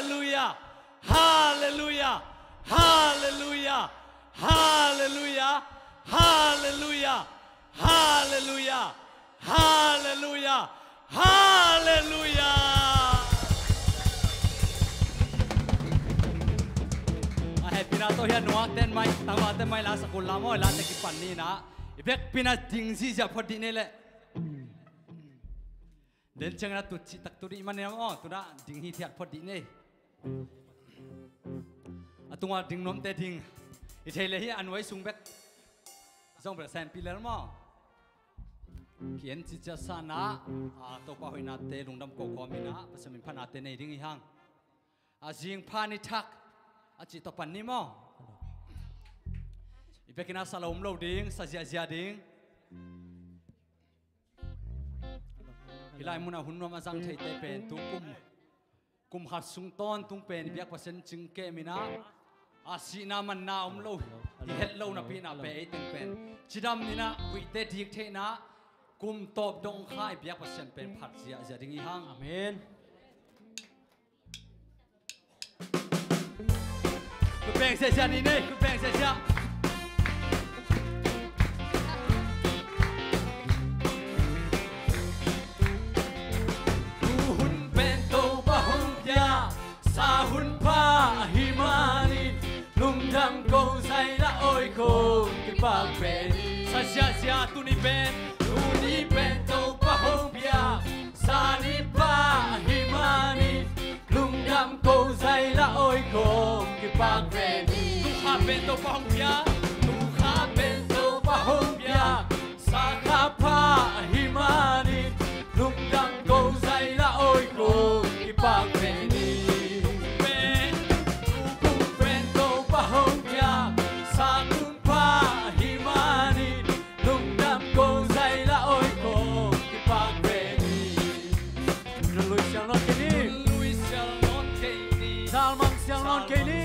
Hallelujah, Hallelujah, Hallelujah, Hallelujah, Hallelujah, Hallelujah, Hallelujah, Hallelujah. Pina to hian nuang ten mai tangwa ten mai la sakul la mo la te ki pan ni na ibek pina ding si ja phodi ne le den changna tu chi tak tu ri man ne o tu na ding hi thiat phodi ne atunga ding nom te ding I thele hi an wai sung bek zong ber san pilar mo kien chi cha sana a to pa hoina te lungdam ko ko mi na pasamin phana te nei ding hi hang a jing phani thak aci topan ni mo ipekina salom lo ding sajia jia ding hilai muna hunno ma jang thei te pen tu kum hat sung ton tung pen biak pasen ching ke mina asi na man na lo I het lo na pi na pe e teng pen chidam ni na wi te dik the na kum top dong khai biak pasen pen phat jia jia ding I hang amen Ku beng se sia ni ne ku beng se sia Ku hun pen to ba hung pya sa hun pa himani lung dang ko sai la oi ko ki pa pen sa sia tu ni pen to ba hung pya sa ni pa himani lung dang ko sai la oi ko Bang Benny, tu kapento pahongpia, tu kapento pahongpia, sakapa himani, lungdang ko say la oy ko, Bang Benny. Tu kapento pahongpia, sakapa himani, lungdang ko say la oy ko, Bang Benny. Luis shall not get in. Luis shall not get in. Salman shall not get in.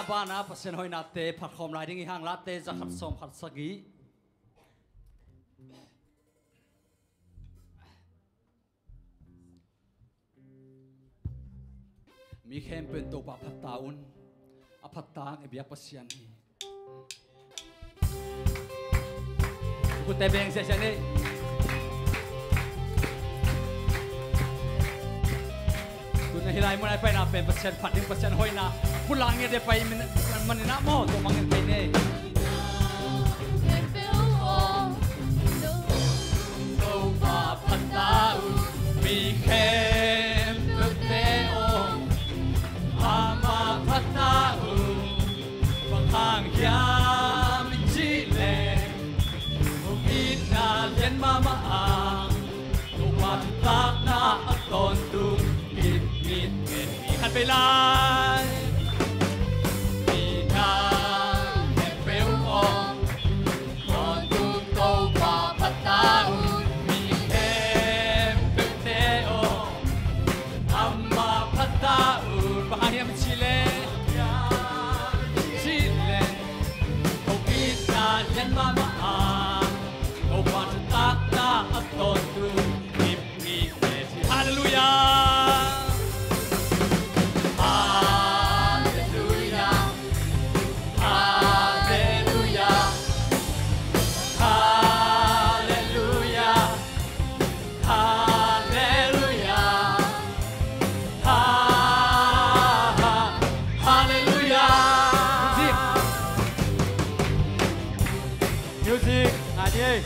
Abana pasen hoi na te phat khom lai ding hang la te za khat som khat sagi mi khem pen to pa phat taun พัตตางเบียปัสยันนี่กูเตะเบงเสียชันนี่กูในฮิไลมันไปน่ะเป็นปัสยันผัดถึงปัสยันห้อยน่ะกูลางเงี้ยได้ไปมันน่ะโม่ตัวมังเงินไปเนี่ยตัวบาพัตตามีแค่ตัวเตโออามาพัตตาบางครั้งยามจิเลมุกินาเลียนมาตัวบาตาหน้าตอนตุงมิดเงินมีขันไปลายมีนาเห็นเปลวออกตอนตุงตัวบาพัตตามีแค่ตัวเตโออามาพัตตาบางยามจิเลยันมาโอบาตาตาอัตโตตุอิบมีเอซิฮาเลลูยาฮาเลลูยาฮาเลลูยาฮาเลลูยาฮาเลลูยาฮาเลลูยาMusic, Adi.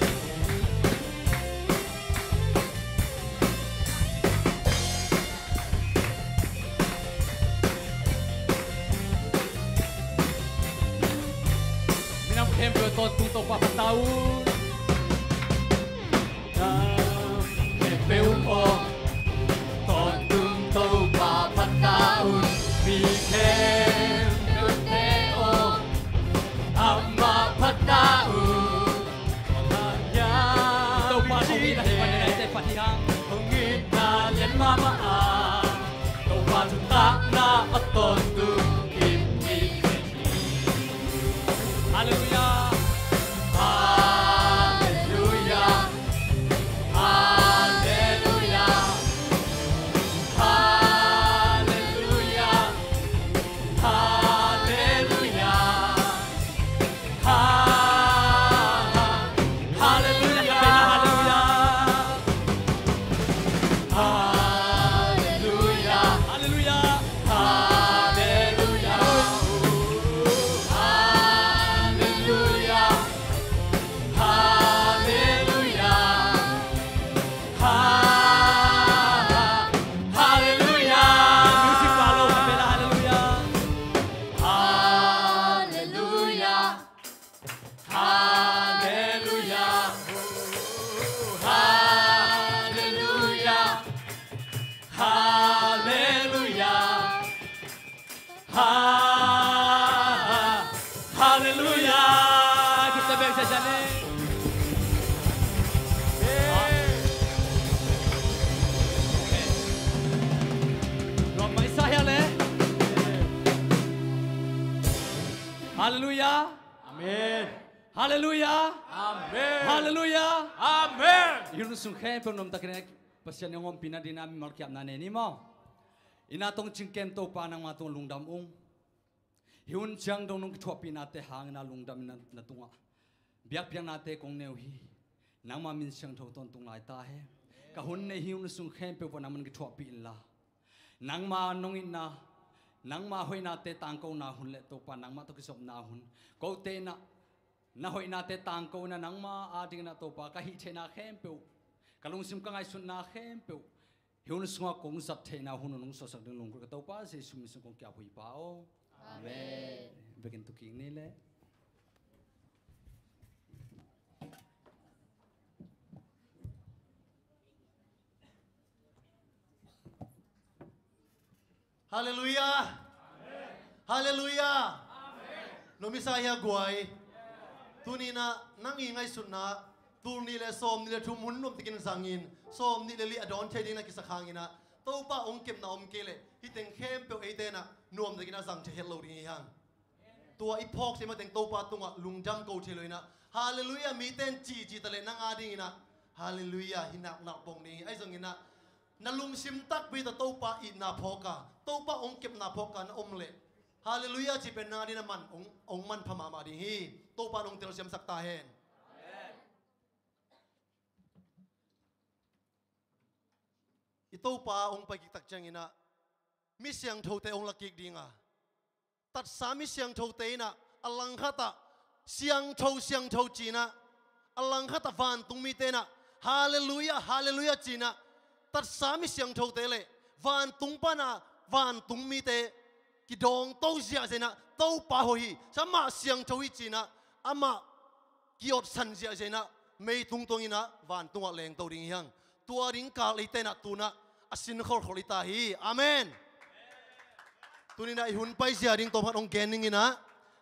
Minang tempo tot tutok pa tahun. Tempo po tot tutok pa tahun. Bikin teo amma patahun. Mama kau batu tak nak aton tu Haleluya Haleluya Haleluya Haleluya Haleluya Haleluya Kita biasa jalan. Ramai saya le. Haleluya. Amin. Haleluya. Amin. Haleluya. Amin. Yunus sungkai penom tak kena pasien yang pina dinami markiap nane ni mau. Inatong cingkem to panang matong lungdam Hiun jang dong nung ketua pinate hang na lungdam na tunga. Biak piang nate kong neuhi. Nang ma min siang thau ton tung lai ta he. Kahun ne hiun sung khem pe wana man ketua pin la. Nang ma nong ina. Nang ma hoi nate tang ko na hun le to pa nang ma to kisop na hun. Ko te na hoi nate tang ko na nang ma ading na to pa kahi the na khem pe. Kalung sim ka ngai sun na khem pe. Hiun sunga kong sat the na hun nung so sak ding lung ko to pa se sum sung kong kya hui pa o. Amen. Begin to king nile. Hallelujah. Hallelujah. Nomisaya guai. Tunina nangingai sunna. Tunile som nile tumun nom tikin sangin. Som nile li adon teding na kisakhangina. Topa ongkem na omkele. Hiteng khem pe eitena nom tikina sang che hello ring hang. Tua ipok sima teng topa tunga lungjam ko theloina. Hallelujah miten chi chi tale nang adingina. Hallelujah hinak nak bong ni. Ai zongina nalum sim tak bi ta topa i na phoka. Topa ongkem na phoka na omle. Hallelujah chỉ bên na đi na man ông man phama mà đi hi tô pan ông tel xem sắc ta hen ito pa ông phải kịch chăng ina mi siang thâu te ông là kịch đi nga tát sa mi siang thâu te na alang khata siang thâu chi na alang khata van tung mi te na hallelujah hallelujah chi na tát sa mi siang thâu te le van tung pa na van tung mi te ki dong tâu zia zena tâu pa ho hi sama siang thâu hi chi na ama kiot san zia zena mei tung tong ina van tung a leng tâu ding hiang tua ring ka le te na tu na asin khol kholita hi amen tunina ihun pai zia ding to phat ong gening ina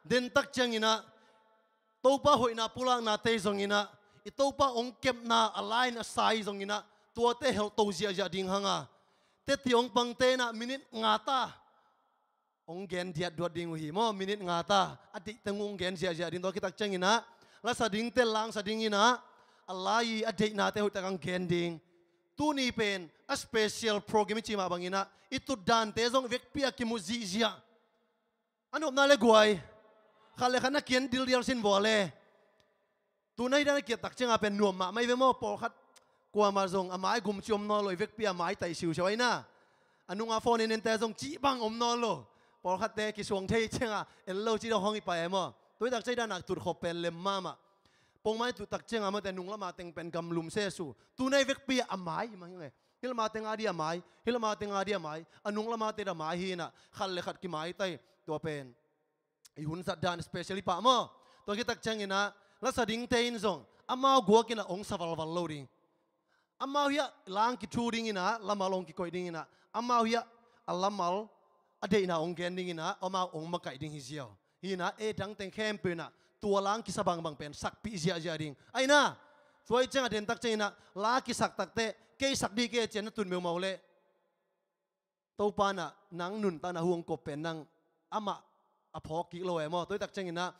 den tak chang ina to pa hoina pulang na te zong ina I to pa ong kep na align asai zong ina tua te hel to zia zia ding hanga te ti ong pang te na minute ngata ong gen dia dua ding hi mo minute ngata adik tengung gen zia zia ding to kitak chang ina la sa ding te lang sa ding ina alai adik na te hoita kang gen ding tu ni pen a special program chi ma bangina itu dan te zong vek pia ki muzi zia anop na le guai khale khana kien dil dial sin vole tu nai dan ki tak chenga pen nuam ma mai ve mo por khat kwa ma zong amai gum chiom no loi vek pia mai tai siu chawai na anunga phone nen te zong chi bang om no lo por khat te ki suang thei chenga ello chi do hong I pa mo toi tak chai dan nak tur khop pen lem mama pong mai tu tak chenga ma te nung lama teng pen gam lum se su tu nai vek pia amai ma nge hilma teng adi amai hilma teng adi amai anung lama te da mai hi na khal le khat ki mai tai to pen I hun sat dan especially pa mo to ki tak chengina la sa ding te in zong amao go kina ong saval val loading amao ya lang ki thu ding ina lama long ki koi ding ina amao ya alamal ade ina ong gen ding ina amao ong makai ding hi ziao hina e dang teng khem pe na tua lang ki sabang bang pen sak pi zia zia ding ai na tuai chang den tak chengina la ki sak tak te ke sak di ke chen tun meu mau le to pa na nang nun ta na huang ko pen nang ama a phok ki lo mo toi tak chengina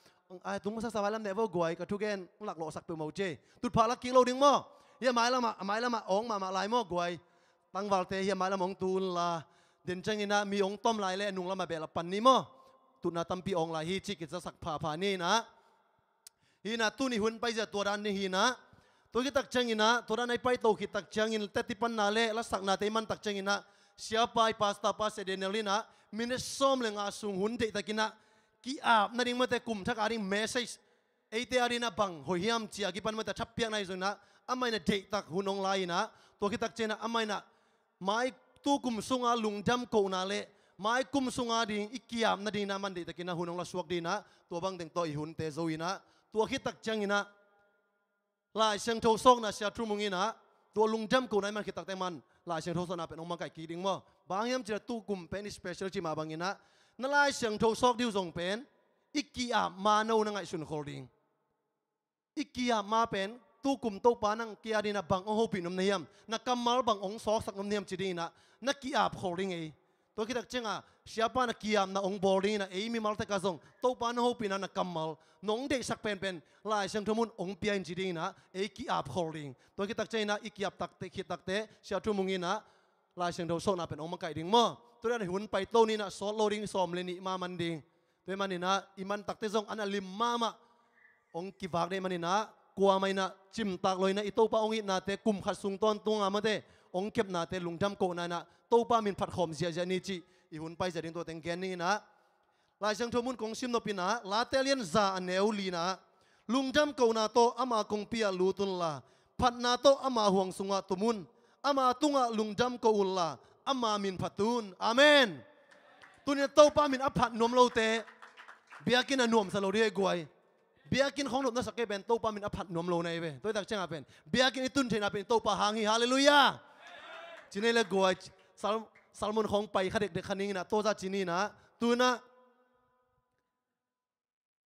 ai tung sa sawalam ne vo goi ka thugen lak lo sak pe mau che tut pha lak ki lo ding mo ya mai lama ong ma lai mo goi tang wal te ya mai lama ong tun la den chengina mi ong tom lai le nung lama be la pan ni mo tut na tam pi ong la hi chi ki sa sak pha ni na hina tu ni hun pai ja to ran ni hina to ki tak chengina to ran ai pai to ki tak chengin te ti pan na le la sak na te man tak chengina sia pai pasta pa se denelina mine som le nga sung hun de takina ki ap na ding mate kum thak aring message eite arina bang hohiam chia ki pan mate thappiak nai zona amai na de tak hunong lai na to ki tak chena amai na mai tu kum sunga lungdam ko na le mai kum sunga ding ikiam na ding na man de takina hunong la suak dina to bang deng to I hun te zoina to ki tak changina lai sang tho sok na sia trumungina to lungdam ko nai man ki tak te man lai sang tho so na pe nong ma kai ki ding mo bangyam chira tu kum pen special chi ma bangina nalai sang tho sok diu zong pen ikia ma no na ngai sun holding ikia ma pen tu kum to pa nang kia dina bang o hopi nom niam na kamal bang ong sok sak nom niam chi dina na kia holding ei to ki tak chenga siapa na kiam na ong boarding na ei mi mal ta ka zong to pa na hopi na kamal nong de sak pen lai sang thomun ong pian chi dina ei kia holding to ki tak chena ikiap tak te khit tak te sia thu mungina lai sang tho so na pen ong ma kai ding mo to ran hun pai to ni na so loading som le ni ma man ding to man ni na iman tak te zong an alim mama ong ki wak de man ni na kwa mai na chim tak loi na ito pa ong I na te kum khat sung ton tunga ma te ong kep na te lungdam ko na to pa min phat khom zia zia ni chi I hun pai za ding to teng gen ni na lai sang tho mun kong sim no pina la telian za aneu li na lungdam ko na to ama kong pia lu tun la phat na to ama huang sunga tumun ama tunga lungdam ko ulla ama min phatun amen tunia to pa min aphat nom lo te biakin anom sa lo ri guai biakin khong na sake ben to pa min aphat nom lo nei ve toi tak chenga pen biakin itun thena pen to pa hangi hallelujah chinele guai salmon khong pai khadek de khaning na to za chini na tuna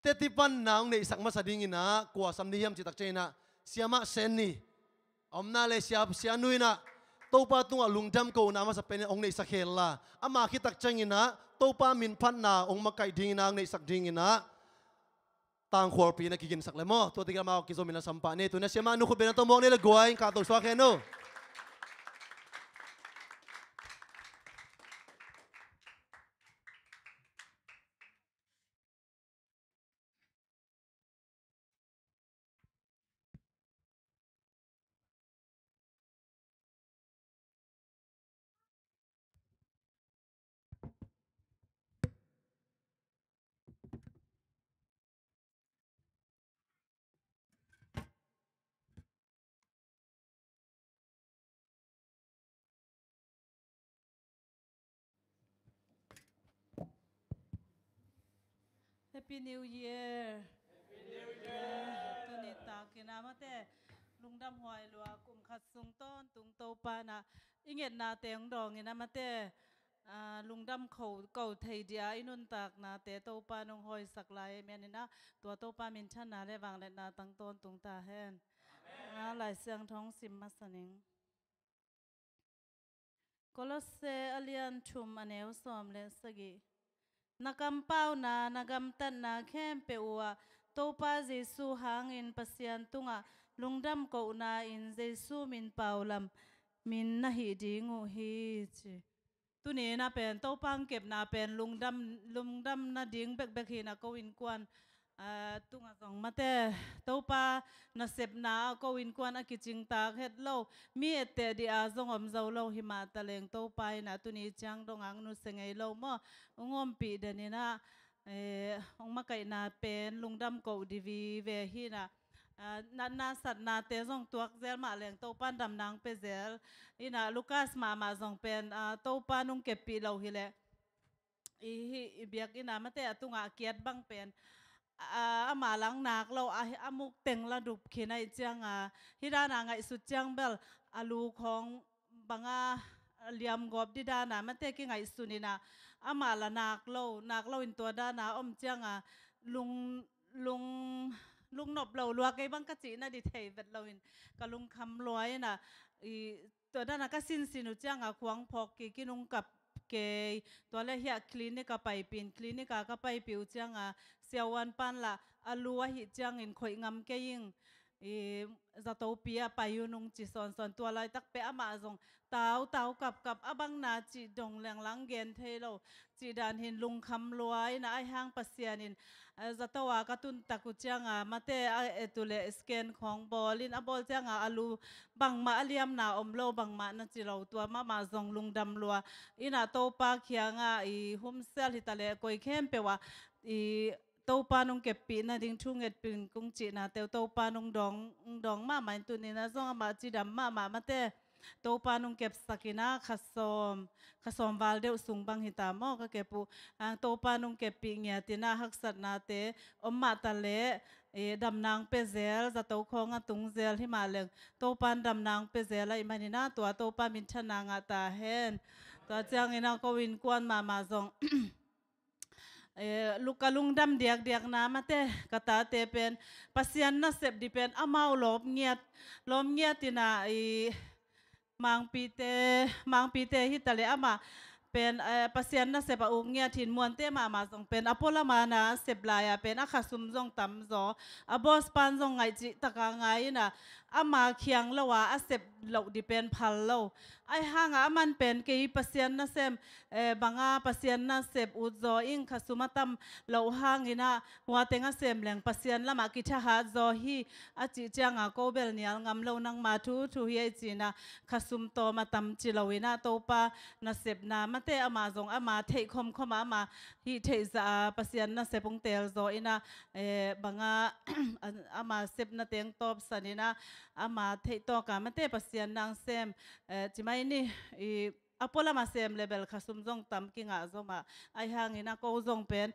tetipan naung nei sakma sading ina kwa samni hiam chi tak chena siama senni omna le sia nui na topa tunga lungdam ko na ma sa pen ong nei sakhel la ama khi tak changina topa min phan na ong makai ding na nei sak ding ina tang khor pi na kigin sak le mo to tiga ma ki zo mina sampa ne tu na siama nu khu be na to mo ne le goai ka to swa khe no Happy New Year Happy New Year ตัวนี้ตากินน้ำมาแต่ลุงดำหอยลัวกุมขัดทรงต้นตุงโตปานะอิงเงินนาเตียงดองเงินน้ำมาแต่ลุงดำเขาเก่าไทยเดียอินุนตากนาแต่โตปานงหอยสักลายแม่นี่นะตัวโตปามินชันนาได้วางและนาตั้งต้นตุงตาแห้งหลายเสียงท้องสิมมาสนิงโคลอสเซอเลียนชุมอเนวสอมเลสกีนักำเป้านานักำตันนาเข้มเปอวโตปาเจสูหางอินปัสยันตุงะลุงดำกูนาอินเจสูมินเป่าลำมินนาฮิดิงูฮิจิตุนี้นะเป็นโตปังเก็บนาเป็นลุงดำนาดิ้งเบกฮีนะก็วินกวนตุงะสองมาเตโตปานาเสพนาก็วินกวนอากิจิงตาเฮ็ดโลมีเอเตดีอาจงอมเจ้าโลหิมาตะเลงโตไปนะตุนี้จังดงอังนุเสงไงโลมองอมปีเดนี่นะองมาไก่นาเป็นลุงดำกูดีวีเวฮีนะนาสัตนาเตจงตัวเซลมาเลงโตปันดำนางเปเซลอินะลูคัสมาจงเป็นโตปานุงเก็บปีเราฮิเลอีเบียกอินะมาเตตุงะเกียดบังเป็นมาหลังนักเราอามุกเต็งระดุบเขนจังฮิดานาไงสุดจังเบลอาลูของบังเลียมกอบดิดานามันเตกิไงสุนินะมาละนักเราอินตัวดานาอมจังลุงนบเราลัวไกบังกะจีน่ะดิเทยเวดเราอินกะลุงคำลอยน่ะตัวดานาก็สินุจังควงพอกกินุงกับเกตัวเลเฮียคลินิกไปปินคลินิกก็ไปปิวจังเสียวันปันละอลัวหิจังอินข่อยงำเกยิงจะโตปีไปยูนุงจิสอนตัวลายตักเปะมาจงเต้ากับบังนาจิดงแหลงลังเกนเทโลจีดานหินลุงคำลอยนะไอห้างปัสยานินจะตัวกระตุนตะกุจังมาเตอตุเลสแกนของบอลินบอลจังอลูบังมาเลียมนาอมโลบังมานั่นจิเราตัวมาจงลุงดำลัวอินาโตปาเขียงหุมเซลฮิตาเลกอยเข้มเปว่าโตปานงเก็บปีนะดิ้งทุ่งเอ็ดปีนกุ้งจีนะเตวโตปานงดองมาหมายตัวนี้นะจงมาจีดำมาเตโตปานงเก็บสกินะขัดซอมวาลเดวสุงบังหิตามอก็เก็บปูโตปานงเก็บปีเงียตินะฮักสัตนาเตอมมาตะเลดำนางเปเซลจะโตคองตุงเซลที่มาเลงโตปานดำนางเปเซลไอมันนี่นะตัวโตปามินชนางตาเฮนตัวเจ้าอินะก็วินกวนมาจงลูกกะลุงดำเดียกน้ำมาเตะกะตาเตเป็นปัสยันน่ะเสพดิเป็นอามาลมเงียตินะมังปีเตฮิตาเลอามาเป็นปัสยันน่ะเสพอุงเงียถิ่นมวนเตมาส่งเป็นอโปลมานะเสพลายเป็นอาคาซุมจงตำจอบอสปันจงไงจิตะกางไงนะอามาเคียงละว่าอาเสพเหล่าดิเป็นพัลโลไอห่างมันเป็นกี่ปัสยันน่ะเสพบางปัสยันน่ะเสพอุจออิงคาซุมาตัมเหล่าห่างอินะหัวเต็งเสพแหลงปัสยันละมากิจหาจอฮีอาจิจังโกเบลเนียงำเหล่านังมาทูเฮียจีนะคาซุมโตมาตัมจิลวินะโตปาน่ะเสพนามาเตอามาจงอามาเทคมมาฮีเทซาปัสยันน่ะเสพงเตลจออินะบางอามาเสพน่ะเต็งตอบสันินะอามาเทตอกามาเตปัสยันนางเซมจิไม่นี่อพอลมาเซมเลเบลข้าสุมจงตำกิงอาจงมาไอหางอินะก็จงเป็น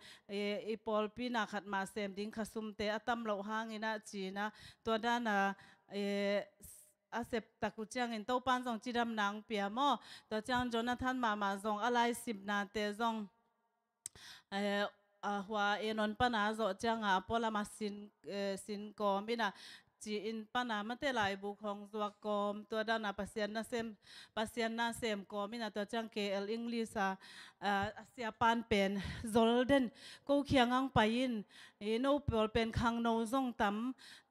อีพอลปีนักขัดมาเซมดิ้งข้าสุมเตอตัมเหล่าหางอินะจีนะตัวด้านอาเสพตะกุจังอินโตปันจงจีดำนางเปียโมตัวจังโจนาธานมาจงอะไร10 นาเตจงหัวนนปนาจจังพอลมาสินกอมบินะจีอินปนามาเตลายบุของตัวกอมตัวด้านปัสยันนาเซมกอมินะตัวจังเกลอิงลิซาเสียปานเป็นโซลเดนกูเคียงอังไปอินโนเปลเป็นคังโนซงตัม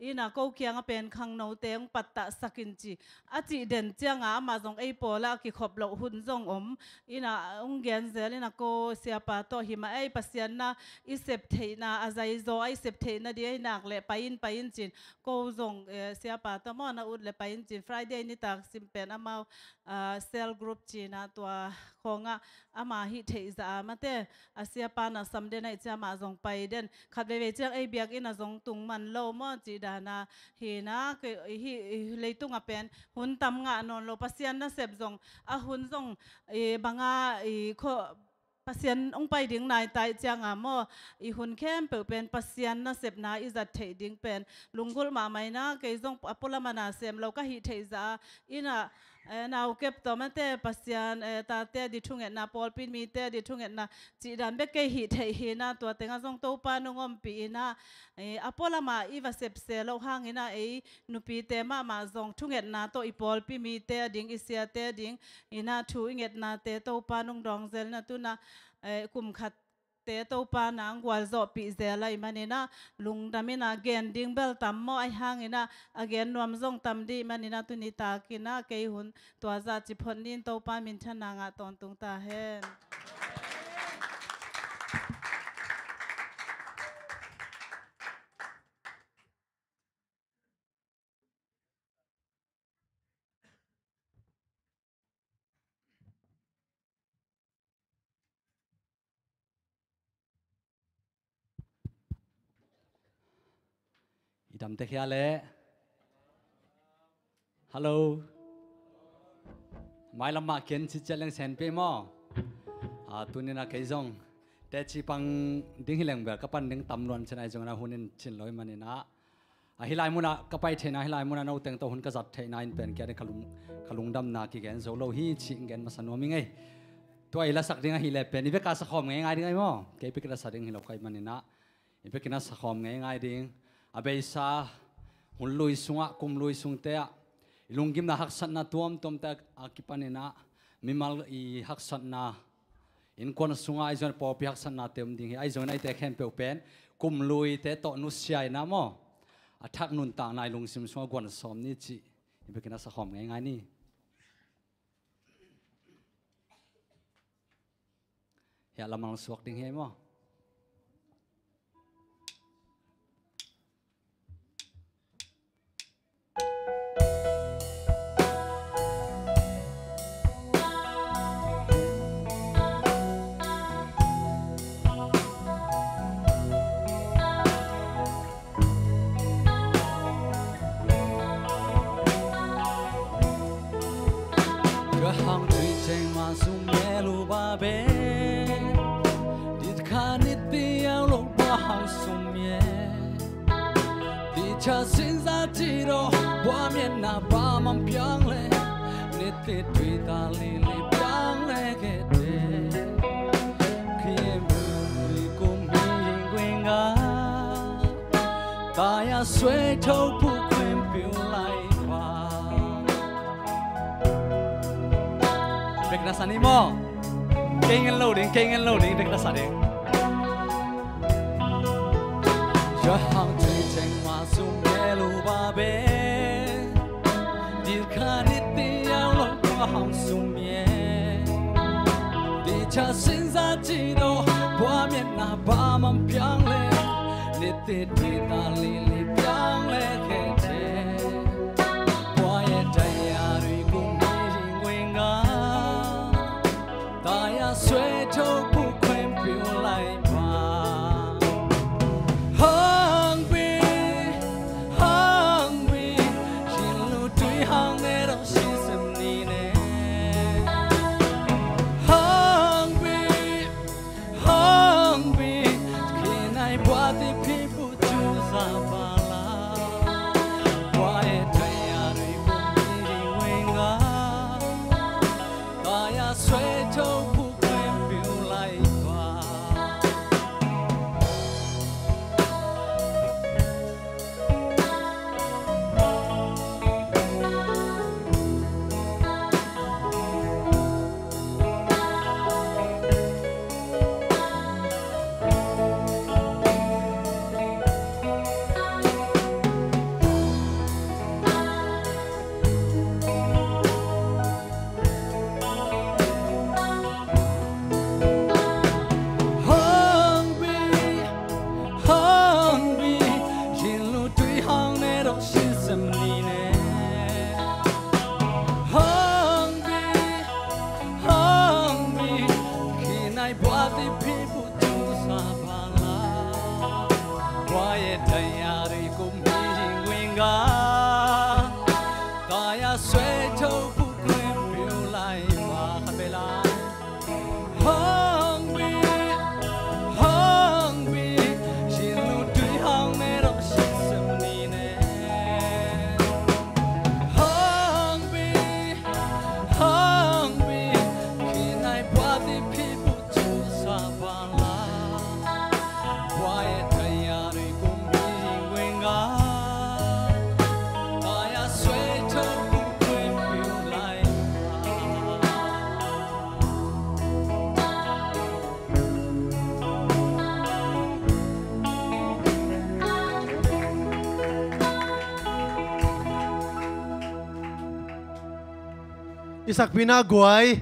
อินะกูเคียงเป็นคังโนเตงปัตตะสกินจีอาจีเด่นจังมาจงไอโปละกิขบเหล่าหุ่นจงอินะองเกนเซลอินะกูเสียปาโตหิมาไอปัสยันนาอิเซปเทนาอาใจโซไอเซปเทนาเดียนักเลไปอินจินกูจงเสียปาตมอนะอุดเลไปอินจิน Friday นี่ตักสิมเป็นอามาเซลกรุ๊ปจีนะตัวของอามาฮิเทซามาเตเสียปานะสัมเดนไอจะมาจงไปเด่นขัดเวเจียงไอเบียกอินะจงตุงมันโลมอจีดานาเฮนะคือฮิเลยตุงเป็นหุ่นตำงานนโลปัสยันนะเสพจงหุ่นจงบางโค pasien ong pai ding nai tai chang amo I hun khem pe pen pasien na sep na izat thei ding pen lungul ma mai na ke zong apola mana sem lo ka hi thei za ina nào kẹp tôm anh pasian ta te đi thung na Paul pin mi te đi thung na chỉ đàn bé cây hít hay hi na tua tiếng Anh tàu pa nung om pi na apola ma iva sep se lo hang na nupi te ma zong thung na to Paul pin mi te ding isia te ding ina thu inget na te tàu pa nung dong zel na tu na kum khat te tàu pa nang wal zo pi zela imanina lung damina gen ding bel tam mo ai hang ina again nuam zong tam di manina tu ni ta kina ke hun to za chi phon nin tàu pa min thana nga ton tung ta hen đam thế kia lẽ hello mai làm mà kiến chỉ chơi lên sen pe mo tu nên là cái dòngแต่chỉ bằngดิ้งหิเลงแบบกับปันดิ้งตำนวนเช่นไอ้จงนะหุ่นชินลอยมันนี่นะฮิลายมุนะกับไปเทนะฮิลายมุนะเราแต่งตัวหุ่นกษัตริย์เทนะอินเป็นแกได้ขลุงดำนากี่แกนโซโลฮีชิงแกนมาสนวมิงไงตัวไอ้ละสักดิ้งฮิเลเป็นอีเวกาสักคอมไงดิ้งไงมั้งแกไปกินละสักดิ้งฮิลอยมันนี่นะอีเวกินละสักคอมไงดิ้งอาเบซ่าหุ่นลุยสุงะกุมลุยสุงเตะลุงกิมนะฮักสันนะตัวมตะอากิปันนี่นะมิมัลอีฮักสันนะอินคนสุงะไอจอนปอพิฮักสันนะเต็มดิ้งไอจอนไอเตะแคนเปลเป็นกุมลุยเตะโตนุสยายนะมั้งอาทักนุนต่างนายลุงซิมสุงะกวนสอมนี่จีอีเวกินละสักคอมไงนี่เฮียละมังสวกดิ้งเฮียมั้งcha sinh ra chỉ đó qua miền na ba mắm piang lệ nết tết tùy ta li li piang lệ cái tết khi em vui cùng mình quên ngã ta ya xuôi thâu phụ quên phiêu lại qua việc là sao đi mò kinh anh lâu đến việc là sao đi cho hàng chơi tranh hoa sum nghe lu ba bê đi khá nít đi áo lông qua hàng sum nhé đi cha sinh ra chỉ đâu qua miền na ba mắm piang lệ nít tết đi ta li li piang lệ khe che qua ye trai ya rui cùng đi riêng quên ngã ta ya xuôi châu phụ quên phiêu lại hungry isak pina guai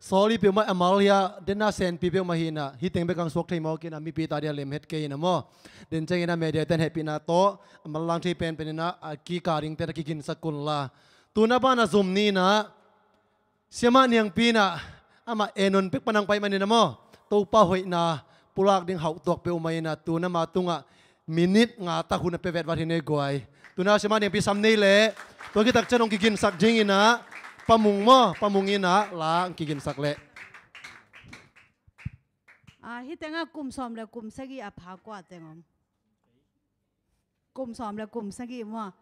sorry pe ma amalia dena sen pi pe ma hina hiteng be kang sok thei mo kin ami pi ta dia lem het ke na mo den cheng ina media ten happy na to amalang thei pen pen na ki karing te ki kin sakun la tuna ba na zum ni na siama niang pi na ama enon pek panang pai manina mo to pa hoi na pulak ding hau tok pe umai na tuna ma tunga minute nga ta hun pe vet wa hine guai tuna siama niang pi sam nei le to ki tak chanong ki kin sak jing ina pamung mo pamungina la ki kin sak le hi tenga kum som le kum sagi a pha kwa tengom kum som le kum sagi mo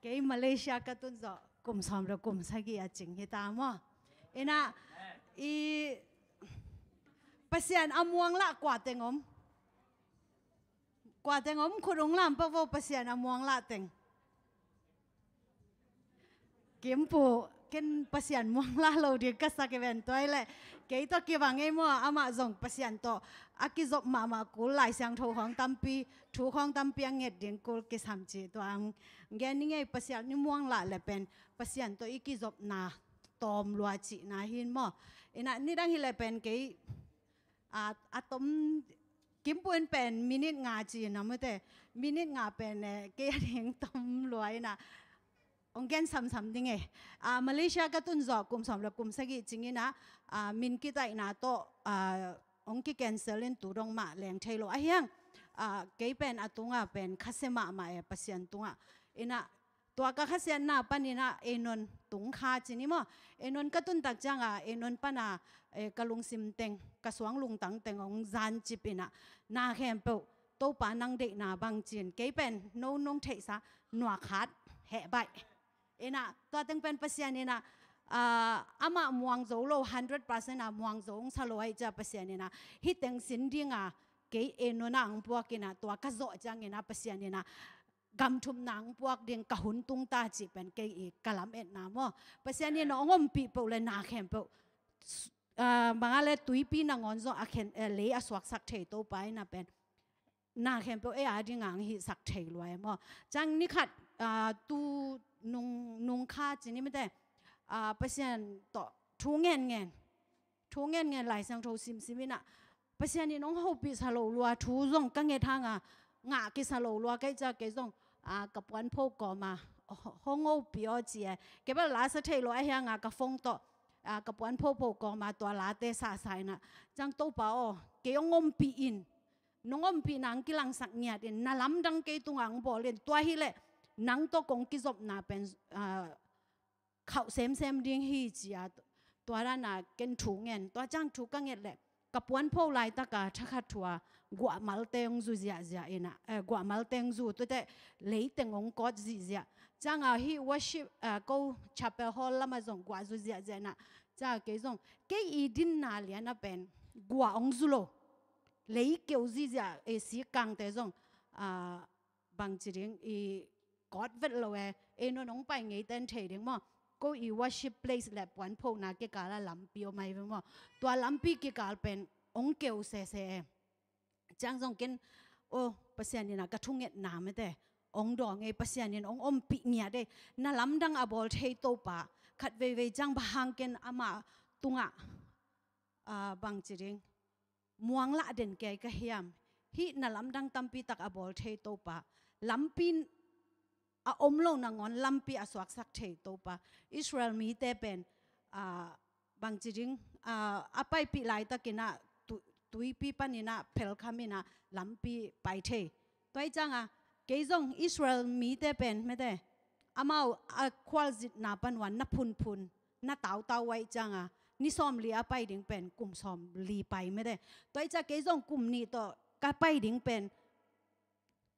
ke Malaysia ka tun zo kum som le kum sagi a ching hi ta mo ina i pasian amuang la kwa tengom khurung lam pa vo pasian amuang la teng Kempu ken pasian muang la lo di kasak event toy le ke to ki wangai mo ama zong pasian to akizop mama ku lai sang tho hong tampi thu hong tampi anget ding kul ke samchi to ang ngeni ngai pasian ni muang la le pen pasian to ikizop na tom lua chi na hin mo ina ni dang hi le pen ke atom kimpu en pen minute nga chi na mo te minute nga pen ke ding tom lua inaองแกนซ้ำๆดิ้งมาเลเซียก็ตุนจอกกุมสำหรับกุมสกิจริงๆนะมินกิตาอินาโตองกิแคนเซลินตูดงมาแรงเทโลไอ้ยังเกี่ยเป็นตุงเป็นคัสเซมามาปัสยันตุงอินะตัวก็คัสยันน่ะปันนี่นะเอนนตุงขาจริงมั้งเอนนก็ตุนตักจังเอนนปันกะลุงซิมเต็งกะสวงลุงตังเต็งองจานจิปินะนาแคมเปโตปานังเด็กนาบางจีนเกี่ยเป็นโนงเทสะหนัวขาดแหะใบตัวตึงเป็นปัสยานีนะอามาม่วงโจโล 100% ม่วงโจงสโลไอจะปัสยานีนะฮิตตึงสินดิ้งเกยเอ็นนังพวกกินะตัวกระโจจังนะปัสยานีนะกำทุมนังพวกเดียงกะหุนตุงตาจีเป็นเกยกะลำเอ็ดนะมั้งปัสยานีน้องอมปีเปเลยนาเข้มเปบางอะไรตุยปีนางอนโจอาเคนเลี้ยสวักสักเทโตไปนะเป็นนาเข้มเปอาดิ้งงฮิสักเทรวยมั้งจังนี่ขัดตูนุ่งข้าจีนี่ไม่ได้ปัสยานต่อทุ่งเงินหลายสังโทซิมนะปัสยานี่น้องเขาปีสโลลัวทูส่งกังเงทางงากิสโลลัวก็จะเกส่งกับวันพกก่อมาห้องเอาปีอ๋อจีเก็บว่าลาสเทโลไอ้เหี้ยงกับฟงต่อกับวันพกก่อมาตัวลาเตสาสายนะจังโตป่าอ๋อเกี่ยงอมปีอินน้องอมปีนังกิลังสักเงียดินน่าล้ำดังเกยตุงอังบ่อเรียนตัวฮิเล่นังโตกงกิจบนาเป็นเขาเซมดิ้งฮีจีตัวนั้นน่ะเกินถุงเงินตัวจ้างถุงกังเงินแหละกับวันพ่อไล่ตะกาชักทัวกัวมัลเตงจูเจียเองนะกัวมัลเตงจูตัวแต่เลยเต็งองกอดจีเจียจ้างฮีว่าชิก็ชับเปฮอลละมาส่งกัวจูเจียนะจ้าเกยส่งเกยอีดินนาเลียนะเป็นกัวองจูโลเลยเกี่ยวจีเจียสีกังแต่ส่งบางจีริงกอดเวทเราน้องไปไงเต้นเทดิ้งมั้งก็อีว่าชิปเพลสแลบวันพงนักเกกาลลำปีอไม่เป็นมั้งตัวลำปีเกกาเป็นองเกลเซ่จังส่งกินโอ้ปัสยานี่นะกระทุ่งเงินน้ำไม่ได้องดองไงปัสยานี่องอมปีเงียได้น่าลำดังอบอลเทโตปะขัดเวจังบางกินอามาตุงบางจีริงม่วงละเด่นแกก็เฮียมฮิน่าลำดังตั้มปีตักอบอลเทโตปะลำปีอมลงนางอนลำปีสวักสักเทโตปะอิสราเอลมีแต่เป็นบางจีริงไปปีไหลตะกินะตุยปีปันนี่นะเพลคามินะลำปีไปเทตัวจังเกยงอิสราเอลมีแต่เป็นไม่ได้อามาควอลจิตนาปันวันนับพุนนับเต่าไว้จังนี่ซ้อมเลียไปดิ่งเป็นกลุ่มซ้อมลีไปไม่ได้ตัวจะเกยงกลุ่มนี้ต่อก็ไปดิ่งเป็น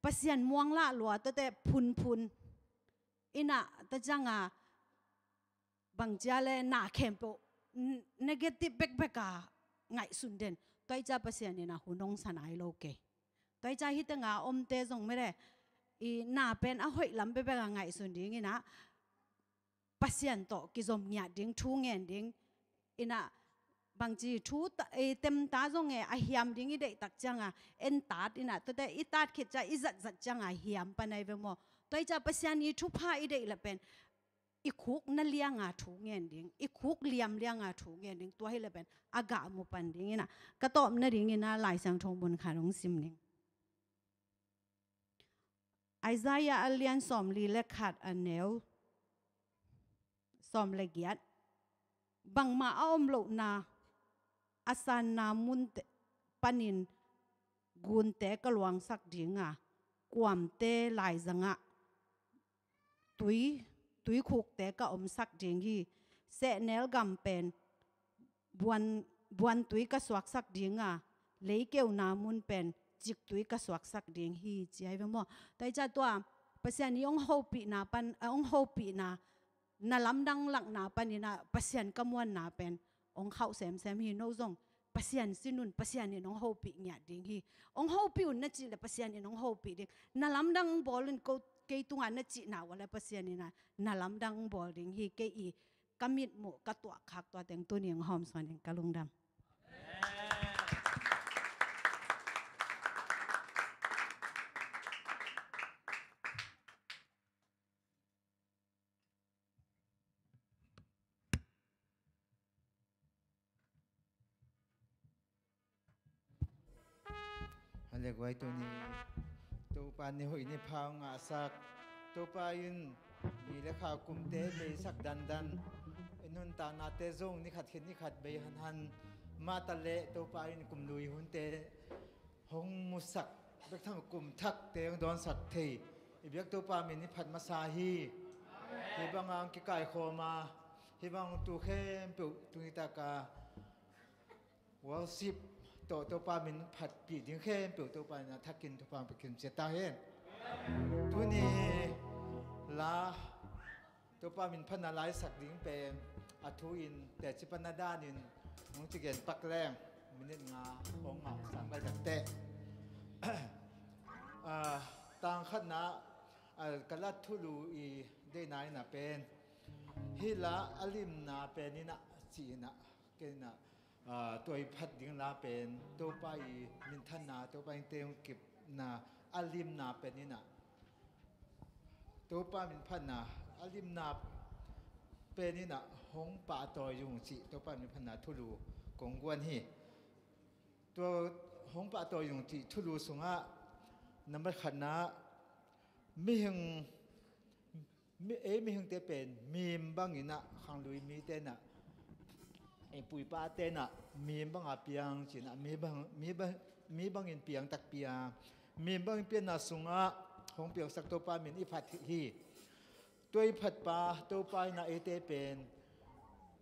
ปัสยันม่วงละหลัวแต่พุนอินะแต่จังบางจ้าเลยหน้าเข้มโปเนกาทีฟเบกไงสุดเด่นตัวจะปัสยันนี่นะหุ่นองสันไอโลเกตัวจะฮิตงอมเตจงไม่ได้อีหน้าเป็นหอยลำเบกไงสุดดิ่งอินะปัสยันโตกิจมหยาดิ่งทูเงินดิ่งอินะบางทีทูเต็มตาจงไอเฮียมดิ่งอีเด็กตักจังเอ็นตัดอินะตัวอีตัดคิดจะอีจัดจังเฮียมปนัยเวมตัวจะปัสยันนี่ทุพาอีเด็กละเป็นอ อีคุกนั่นเลี้ยงอาถูเงี้ยดิ้งอีคุกเลี้ยมเลี้ยงอาถูเงี้ยดิ้งตัวให้เลยเป็นอากาศมุปันดิ้งนะกระตอบนั่นดิ้งนะหลายสังทงบนขาลงซิมดิ้งไอซายาอัลเลียนสอมลีเล็กขัดอันเนวสอมเลียดบังมาอ้อมโลนาอาสานนามุนปันินกุนเตะกลวงสักดิ้งความเตะหลายจังตุยคุกแต่ก็สักดิ้งฮีเสเนลกำเป็นบวนตุยก็สวักสักดิ้งเลยเกี่ยวนามุนเป็นจิกตุยก็สวักสักดิ้งฮีจีให้เป็นมั่วแต่จะตัวภาษานี้องโฮปีนาปันองโฮปีนาลำดังหลักนาปันนี่นะภาษาก็มวนนาเป็นองเข้าแซมฮีโนซงภาษาสินุนภาษานี่น้องโฮปีเนี่ยดิ้งฮีองโฮปีอุ่นนั่นจีเลยภาษานี่น้องโฮปีดิ้งลำดังบอลก็เกี่ยตัวนั่นจีน่าวอะไรภาษานี่นะลำดังบอลดิ้งฮีเกี่ยกมิดหมู่กตัวขักตัวแต่งตัวนี่หอมสวนเองกะลุงดำเรียกไว้ตัวนี้ตัวปานในหอยในพาวงาสักตัวปายินมีเลขากุมเตะเบสักดันนุนตานาเตซงนี่ขัดเห็นนี่ขัดเบหันมาตะเละตัวปายินกุมลุยหุ่นเตะหงมุสักเบกทั้งกุมทักเตงดอนสักเทอีเบกตัวปามินนี่ผัดมาซาฮีที่บางอังกิกายโคมาที่บางตัวเข้มปุตุนิตากาวอลซิบตัวปลามินผัดปีดิ้งเข้มเปลือกตัวปลานะถ้ากินตัวปลาไปกินเสียตาเห็นทุนี้ลาตัวปลามินพันนาไลสักดิ้งเป็นอัทุอินแต่ชิปนาดานินมึงจะเห็นปักแรงมินิงาของหมาสั่งไปจากเตะต่างขันนะกลัดทุลูอีได้ไหนนะเป็นฮิลาอลิมนาเป็นนี่นะจีนะเกนะตัวพัดดิ้งลาเป็นตัวไปมินทันนาตัวไปเตียงเก็บนาอาลิมนาเป็นนี่นะตัวไปมินพันนาอาลิมนาเป็นนี่นะหงป่าต่อยุงจีตัวไปมินพันนาทุลูกงกวนฮีตัวหงป่าต่อยุงจีทุลูสุงะนับขันนะมีหงมีหงเตเป็นมีมบางอินะขังลุยมีเตนะไอ้ปุ๋ยป้าเต้นมีบางเปียงจีน่ะมีบางอินเปียงตักเปียมีบางเปียงน่ะสุงะของเปียงสักตัวป้ามีนอีผัดฮีตัวอีผัดป้าตัวป้าน่ะเอเตเป็น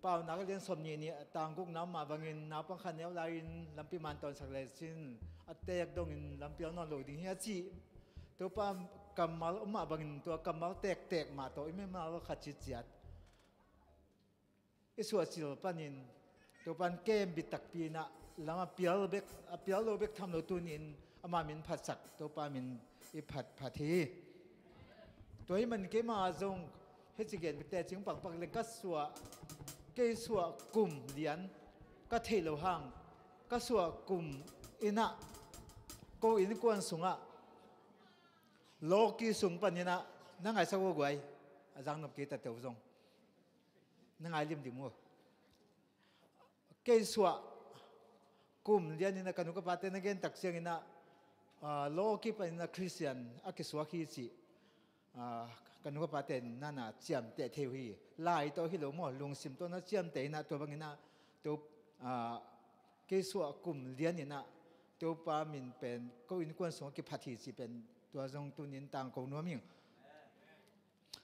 เป่านักเรียนสมนีนี่ต่างกุกน้ำมาบางอินน้ำปังขันเนวลายลำปีมันตอนสักเลยสิ้นอัตเตกดงอินลำเปียงนอนโหลดดิ้งเฮียจีตัวป้ากำมัลมาบางอินตัวกำมัลแตกมาตัวไม่มาก็ขัดจิตจัดไอ้ส่วนสิลปันินตัวปันเกมบิตักปีนะแล้วมาเปียลเบกทำโลตุนินอามามินผัดสักตัวปามินอีผัดทีตัวนี้มันเกมาจงเฮจิเกนแต่จึงปักเลยก็สัวเกสัวกลุ่มเลียนก็เทโลหังก็สัวกลุ่มอินะโกอินกวนสุงะโลกีสุงปันยนะนั่งไงสักวัยอาจารย์นบเกตเตวจงนั่งไงลิมดิมัวเกสัวกลุ่มเรียนนี่นะกันนุกปาเตนเกนตักเสียงนะโลกีเป็นนะคริสเตียนอากิสวาคีจิกันนุกปาเตนนั่นน่ะเจียมเตะเทวีลายตัวฮิโลมอลงซิมตัวนั้นเจียมเตะนะตัวบางนะตัวเกสัวกลุ่มเรียนนี่นะตัวปามินเป็นก็อินกวนสงกิพัทธิจิเป็นตัวทรงตุนินต่างกงนัวมิง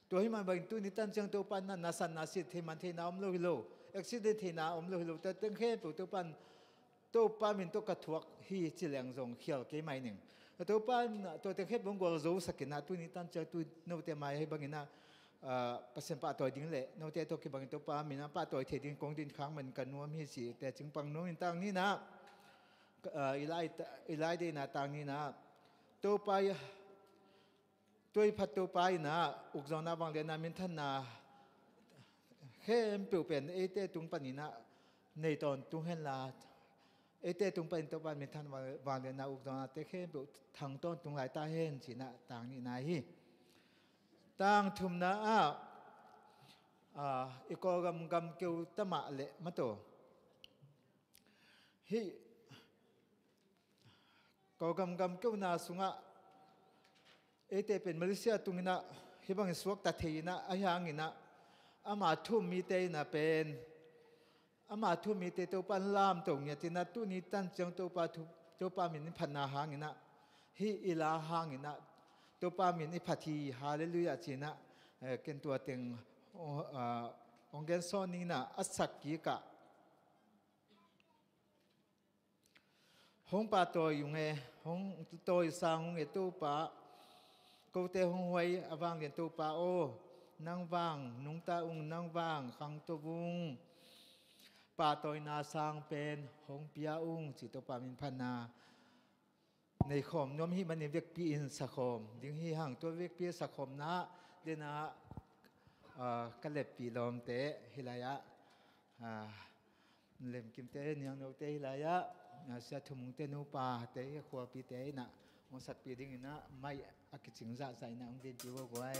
ตัวที่มันบางตัวนี้ตั้งจังตัวปันนั้นนาสันนาสิทธิมันเทนาอมโลฮิโลเอ็กซิเดนเทนาอมโลฮิโลแต่ตั้งแค่ตัวปันตัวปามินตัวกระทวกฮีจิแรงทรงเขียวเกี่ยไม่หนึ่งตัวปันตัวตั้งแค่บงกอลโซสกินาตัวนี้ตั้งใจตัวโนเตมาให้บางนะเปอร์เซ็นต์ป้าตัวดิ้งเละโนเตตัวกี่บางตัวปามินะป้าตัวเทดิ้งกองดินค้างมันกันนัวมีสิแต่จึงปังโนอินต่างนี้นะอีไลเดน่ะต่างนี้นะตัวไปตัวพัดตัวไปนะอุกจงนาบางเรียนนามินทันนาแค่เปลี่ยนเป็นเอเตตุงปนินะในตอนตุงเห็นลาเอเตตุงเป็นตัวปนิทันบางเรียนนาอุกจงนาเตแค่เปลี่ยนทางต้นตุงหลายตาเห็นสินะต่างนี่นายต่างทุมนะ อีกกำเกี่ยวตะมาเละมาโตฮิก็กำเกี่ยวนาสุงะเอเตเป็นมาเลเซียตุงนะฮิบังสวกตัดเทนะอายังนะอามาทุ่มมีเตนะเป็นอามาทุ่มมีเตตัวปันลามตรงเนี่ยที่นัดตุนี้ตั้งจังตัวปามินพันนาหางนะฮิอิลาหางนะตัวปามินอิพัทีฮาเลลูยาจีนะเกินตัวเต็งองเกนซอนนี่นะอัศกิกะหงปาตัวอยู่ไงหงตัวสร้างหงตัวปากูเตหงไว้อวางเรียนตัวปาโอนั่งวางนุ่งตานั่งวางขังตัวบุงปาตัวนาสร้างเป็นหงเปียจิตัวปามินพันนาในขมน้อมฮิมันเวกปีอินสักขมดึงฮิห่างตัวเวกปีสักขมนะเดนะกะเล็บปีลมเตะฮิลายะเล่มกิมเตะเนียงโนเตะฮิลายะเสียทุ่มเตนูปาเตะขวบปีเตะนะองสัตปีดิ้งนะไม่อักจิงจะใส่นะองเดนจิวกไว้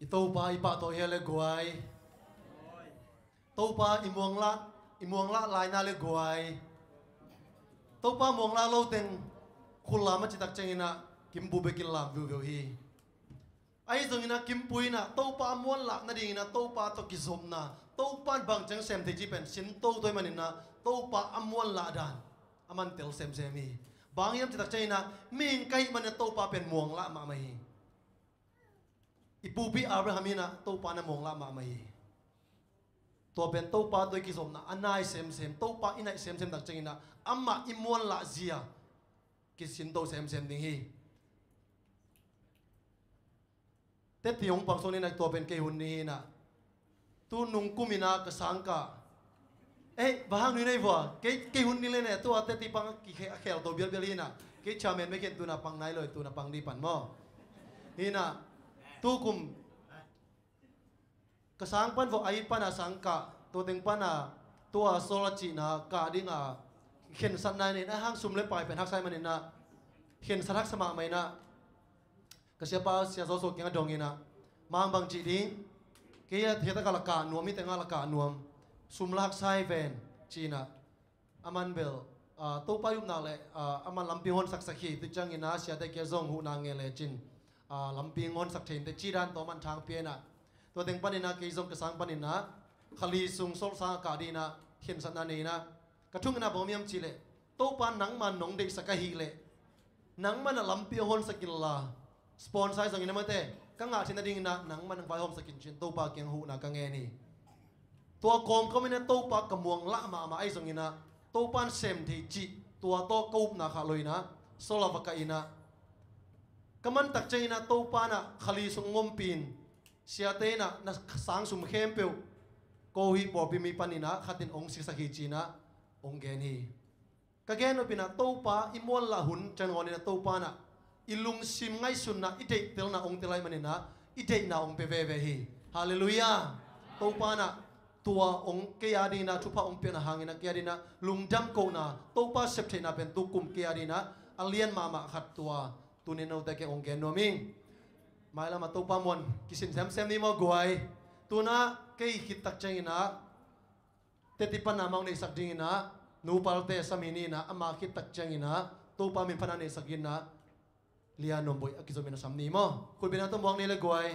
ito pa ipa to hele guai to pa imuang la lai na le guai to pa muang la lo teng khula ma chitak chengina kimbu be kin lam vu hi ai zongina kimpuina to pa muan la na ding na to pa to kizom na to pan bang chang sem te ji pen sin to toy manina to pa amuan la dan aman tel sem mi bang yam chitak chengina ming kai man to pa pen muang la ma mai ipu pi abrahamina to pa na muang la ma maiตัวเป็นโตปาโดยกิสมนะอันนายเซมโตปาอินายเซมตักจริงนะอามาอิมวนละเจียกิสินโตเซมดิ่งฮีเต็ที่องปังโซนี่นะตัวเป็นเกหุนนี่นะตัวนุ่งกุมินากสังกะบางนี่เลยว่ะเกหุนนี่เลยเนี่ยตัวเต็ที่ปังกิเขลตัวเบียร์นะเกชาเมนไม่เห็นตัวน่ะปังไหนเลยตัวน่ะปังดีปันหม้อนี่นะตัวกุมกสังปันว่าไอ้ปันอาสังกะตัวเต็งปันอาตัวโซลจีนะกาดิ้งอาเห็นสันนายเนี่ยห้างซุ่มเล็บไปเป็นฮักไซมันเนี่ยนะเห็นสักสมัครไหมนะกษัตริย์ป้าเสียโซเกียงดงเงินะมังบางจีดิ้งเกี่ยเทียตะกาลกานวมมิแต่งาลกานวมซุ่มลักไซเวนจีนะอามันเบลตัวป้ายุบนาเลยอามันลำปีฮอนสักขีติจังเงินะเสียแต่เกี่ยซงหูนางเงลจินลำปีฮอนสักเทนแต่จีดันตัวมันทางเปียนะตัวเต็งปันนะกิจสมกสังปันนะขลีสุงโซลสางกาดีนะเห็นสันนันนะกระทุ่งนะบ่มีมจิเลโตปันหนังมันนงเด็กสักฮีเลหนังมันลำเปียฮอนสกิลลาสปอนไซส์สังเงินมาเต้กังอาชินดิ่งนะหนังมันไฟฮอมสกินชินโตปาเกียงหูนะกังเงนี่ตัวกอมก็ไม่ได้โตปากระมวงละมาไอสังเงินนะโตปันเซมที่จิตัวโตกูบนะขาลอยนะโซลาฟักอินะก็มันตักใจนะโตปานะขลีสุงงมปีนเสียเตนะนักสังสุมเข้มเปียวโกหิปอบิมีปันินะขัดินองศิษย์จีนะองเกนีก็แกนอปินะโตปาอิมวลละหุนจังหวะนี้นะโตปานะอิลุงซิมไงสุนนะอิเดเตลนะองเตลัยมันนะอิเดนะองเปเวเวฮีฮาเลลูยาโตปานะตัวองเกียดีนะทุพะองเปียนะหางนะเกียดีนะลุงดัมโกนะโตปาเซปเทนะเป็นตุกุมเกียดีนะอเลียนมาขัดตัวตุนินเอาแต่แกองเกนโนมิงไม่ละมาตัวปามวนกิสินเซมนี่มากวยตัวน่ะเกยคิดตักใจนะเตติปันนามองในสักดิ่งนะนูปัลเตสามีนี่นะอามาคิดตักใจนะตัวปามินพันในสักยินนะเลียนมบุยกิจมินะสัมนี่มั้งคุณเป็นนักตัวมองนี่เลยกวย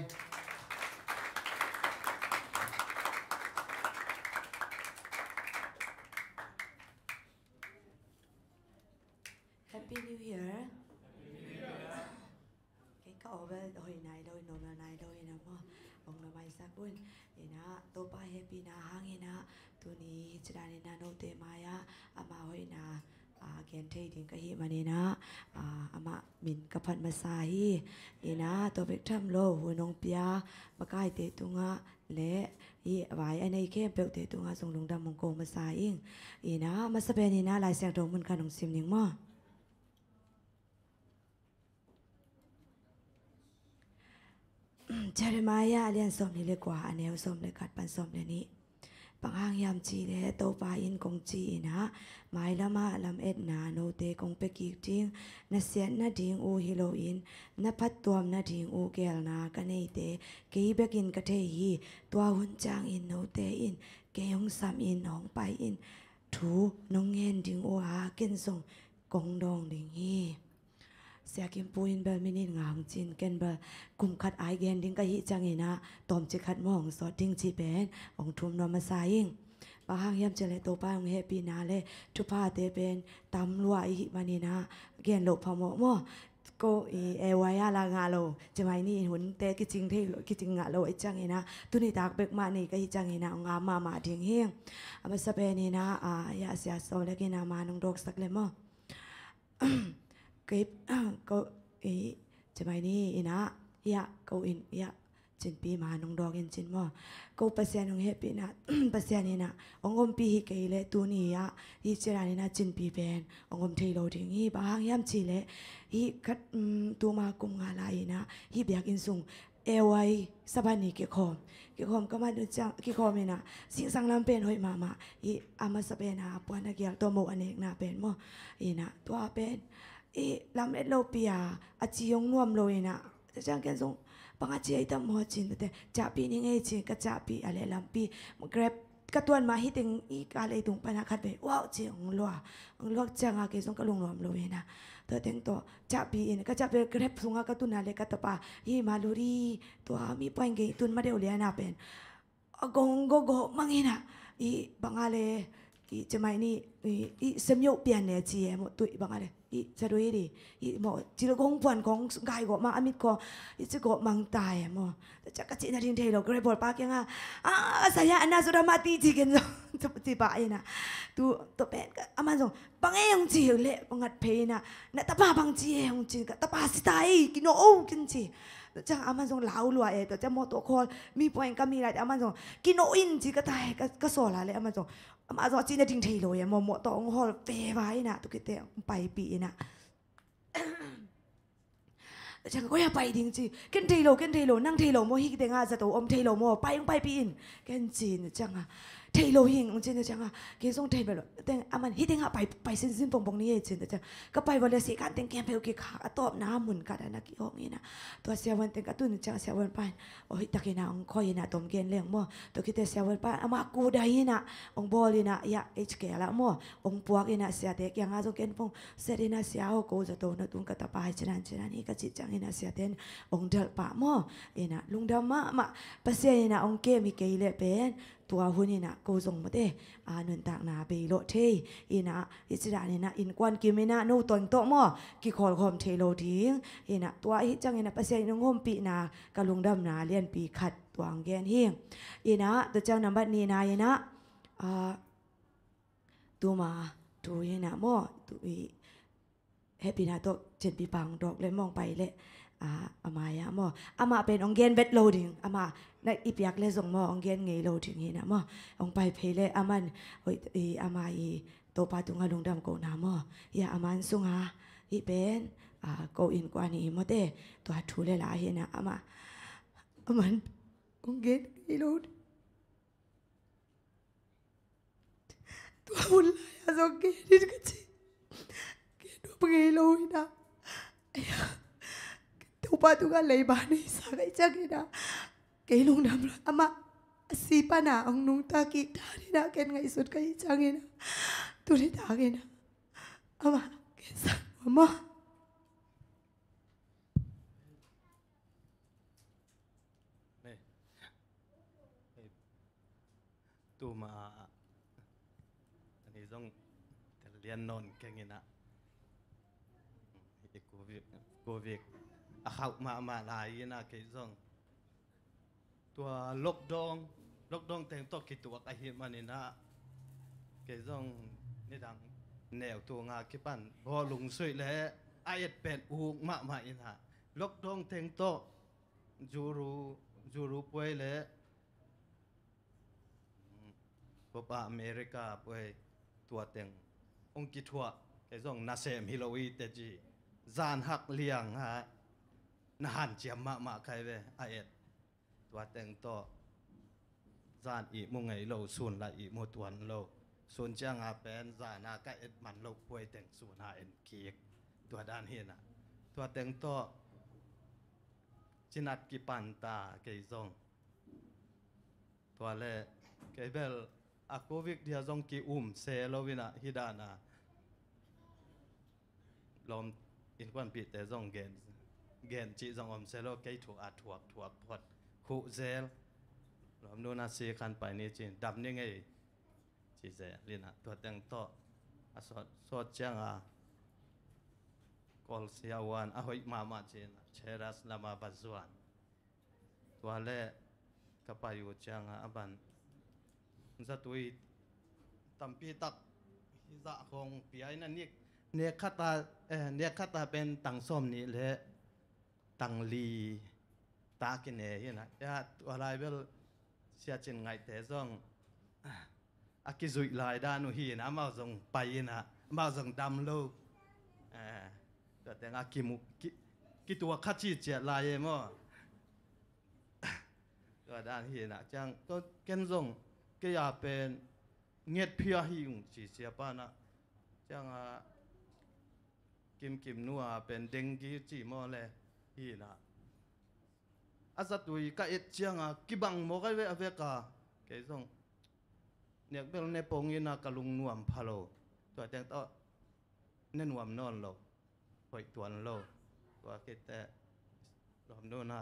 Happy New Year ก็เอาไปโดยนายโดยนมนายโดยนะมั้งองค์นายสักบุญนี่นะตัวป้าแฮปปี้นะหางนะตัวนี้จะได้นะโนเตมายะอามาหอยนะแกนเทดิงก็ฮิมานี่นะอามามินกับพันมาซาฮีนี่นะตัวเบกทำโลหัวนงเปียมาใกล้เตตุงะเละอีไว้ไอ้ในเข้มเปลวเตตุงะส่งลงดำมงกงมาซาอิงนี่นะมาสเปนนี่นะลายเสียงตรงมันกันของซิมนิงมั้งเจเรมายาเรียนสมนี่เลยกว่าอันเนวสมเลยกัดปันสมเลยนี้ปังหางยามจีเลยโตปาอินกงจีนะหมายละมาลำเอ็ดนาโนเตกงเปกิจิงนาเสียนนาดิงอูฮิโลอินนาพัดตัวนาดิงอูเกลนากันเนเตเกยเบกินกะเทฮีตัวหุ่นจางอินโนเตอินเกยงสามอินหองไปอินถูนงเงินดิงอูหาเกินส่งกงดองดิงฮีเสียกิมปูอินเบลมินินงางจินเกนเบลกุมขัดไอเกนดิ้งกะฮิจังเงินะตอมจิขัดมองสอดดิ้งจีเป็นองทุมนอมาซายิงบางหางยามเจเลโตป้าองเฮปีนาเลทุพาเตเป็นตำลัวอิมานีนะเกนหลบพอมอมก็เอวายาลางาโลจะไม่นี่หุ่นเตกิจิงเทกิจิงงาโลไอจังเงินะตุนิตากเบกมานี่กะฮิจังเงินะองอามาดิ้งเฮงอามาสเปนีนะยาเสียโซเลกินามานองดอกสักเลมอก็จะไม่นี่นะยะก็อินยะจินปีมาน้องดอกอินจินมั่วก็ปัสยาน้องเฮปีนะปัสยานี่นะองค์ปีฮิกเลยตัวนี้ยะฮิเจรานี่นะจินปีเป็นองค์เทโลถึงฮิบางยามจีเลยฮิคัดตัวมากุมงาลายนะฮิเบียกินส่งเอวัยสบายนี่เกี่ยวคอมก็มาดูจังเกี่ยวคอมนี่นะสิ่งสังลำเป็นหอยมาฮิอามาสเปนะปวนนักเกี่ยวตัวโมอันเอกนะเป็นมั่วฮินะตัวเป็นลำเอ็ดโลเปียอาจียงนวมโลยนะจะจังแกนส่งป ปังอาเจียตั้มหัวจินแต่จ่าปีนี่ไงจินก็จ่าปีอะไรลำปีมันแกร็บกระตัวนมาฮิติงอีกอะไรตรงปนักขัดไปว้าวเจียงลัวจังอาเกสงกระลงรวมโลเวนะตัวเต็งตัวจ่าปีนี่ก็จ่าปีแกร็บสุงากระตุนอะไรกระตปาฮีมาลูรีตัวมีปอยเกตุนมาเดียวเลียนาเป็นกงโกมังเห็นะอีบางอะไรอีจะไม่นี่อีสมยุเปลี่ยนเนี่ยจีหมดตุยบางอะไรอีจะดูดีอีหมดจีละกงปวนของกายก็มาอมิตก็อีจะก็มังตายหมดแต่จะกระจินาทินเทโลก็เลยบอกป้าแกงsaya anak sudah mati jigen seperti pak ina tu pen aman song bang yang ji le bangat pe na na tapa bang ji yang ji ka tapa sitai kino o kin jiจังอามันส่งลาวลัวแต่จะมอตัวคอมีปอยก็มีอะไรอามันส่งกินโออินจีก็ตายก็สอละเลยอามันส่งจีนทิ้งทีเลยมอตัวองค์ฮอลเปไว้นะตุกิเตไปปีนะจังก็อย่าไปดิ้งจีกันทีโลนั่งทีโลมอฮิกเตงอาจะตัวอมทีโลมอไปยังไปปีนกันจีนจังอ่ะทีโลหิงจีนจังอ่ะเกี่ยส่งเทไปเลยแต่อามันฮิตเตงอ่ะไปสิ้นปงนี้จีนจังก็ไปวันละสี่การเต็งแกมเพลกี่ขาตอบน้ำหมุนกันนะกี่ห้องนี่นะตัวเสียวันเต็งกระตุ้นจังเสียวันไปโอ้ยตะกี้นะองคอยนะตอมเกนเลี้ยงมอตัวคิดแต่เสียวันไปอามากูได้นะองบอลีนะยาเอชเกละมอองปวกนะเสียเด็กยังอาจจะเกนพงเสร็จนะเสียเอากูจะโตนะตุ้งกระตาไปฉะนั้นนี่ก็จิตจังนะเสียเด่นองเดลปะมอนะลุงดำมาภาษานะองเกมีเกยเลเป็นตัวหุ่นนะกูส่งมาเด้นุนตากนาไปโลเทนะอิสระนี่นะอินกวนกิมินะนู่ตนโตมอกิคอลคอมเทโลทิ้งนะตัวอิจังนะภาษาหนุ่งห่มปีนากะลุงดำนาเลียนปีขัดตัวแกนเฮียงนะตัวเจ้านับบัดนี้นะตัวมาตัวนะมอตัวเฮปีนาตัวเจ็ดปีปังดอกเลยมองไปเลยอามายะมออามาเป็นองเกนเบ็ดโลดิ้งอามาในอีพยักเลยส่งมอองเกนเงยโลดิ้งนี่นะมอองไปเพลเลยอามันอามาโตปาตุงาลุงดำโกนามอยาอามันสุงาอีเป็นโกอินกว่านี้มอเตตัวทูเลยละเห็นนะอามันองเกนเงยโลตัวหุ่นลายส่งเกนดิกจิเกนตัวเงยโลนะTupa tu kan lay bani sakai cakina kailung namla ama sipa na ang nung taki tari na ken ngai sut kai changina turi tagina ama kesan mama ne tu ma ani zong lian non kengina covidเขามาหลายนะเกี่ยงตัวลกดองแต่งตัวกี่ตัวไอเหี้ยมันนี่นะเกี่ยงนี่ดังแนวตัวงากี่ปันพอลุงสวยแล้วไอเอ็ดเป็นอูมาอินะลกดองแต่งตัวจูรูป่วยแล้วพบอเมริกาป่วยตัวแต่งองกิทัวเกี่ยงนาเซมฮิโลวีเตจีจานหักเลี้ยงฮะนหันเจียมมาใครเว้ไอเอ็ดตัวแต่งตัวจานอีมุงไงเราส่วนละอีมุตวนเราส่วนเจ้างาเป็นจานาใกล้เอ็ดมันเราป่วยแต่งส่วนหาเอ็นเคียกตัวด้านเฮียนะตัวแต่งตัวจินัดกิปันตาเกยซงตัวเล่เกยเบลอาโควิกเดียซงกิเซโลวินะฮิดานาลมอินควันปิดแต่ซงเกนจีจังอมเซโลเกยถูกพอดคู่เซลลมนูนาซีคันไปนี่จีนดับนี่ไงจีเซลินะตัวแต่งโตสดจังกอลเซียวันหอยมาจีนเชรัสลามาบัจวันตัวเล่กับไปอยู่จังบันจะตุยตั้มปีตักฮิจะคงปีไอ้นั่นนี่เนี่ยขัตาเป็นตังส้มนี่แหละตังลีตากินเนี่ยนะยาตัวลายเบลเสียจริงไงแต่ซ่องอากิจุยลายด้านุฮีนะมาส่งไปนะมาส่งดำโลแต่งอากิมุกิตัวขัดจีเจลายมั้งตัวด้านฮีนะจังก็เกินส่งก็อยากเป็นเงียบเพียหิวจีเสียป้านะจังกิมนัวเป็นเด้งกี้จีมอเลยฮีนะ อาศัตุยก็เอ็ดเจียงกิบังโมกเวอเวกาเกยส่งเนี่ยเป็นในปงยินะกะลุงนวมพะโลตัวแต่งต่อเน้นนวมนอนโลหอยตวนโลตัวเกแต่รวมโน่นนะ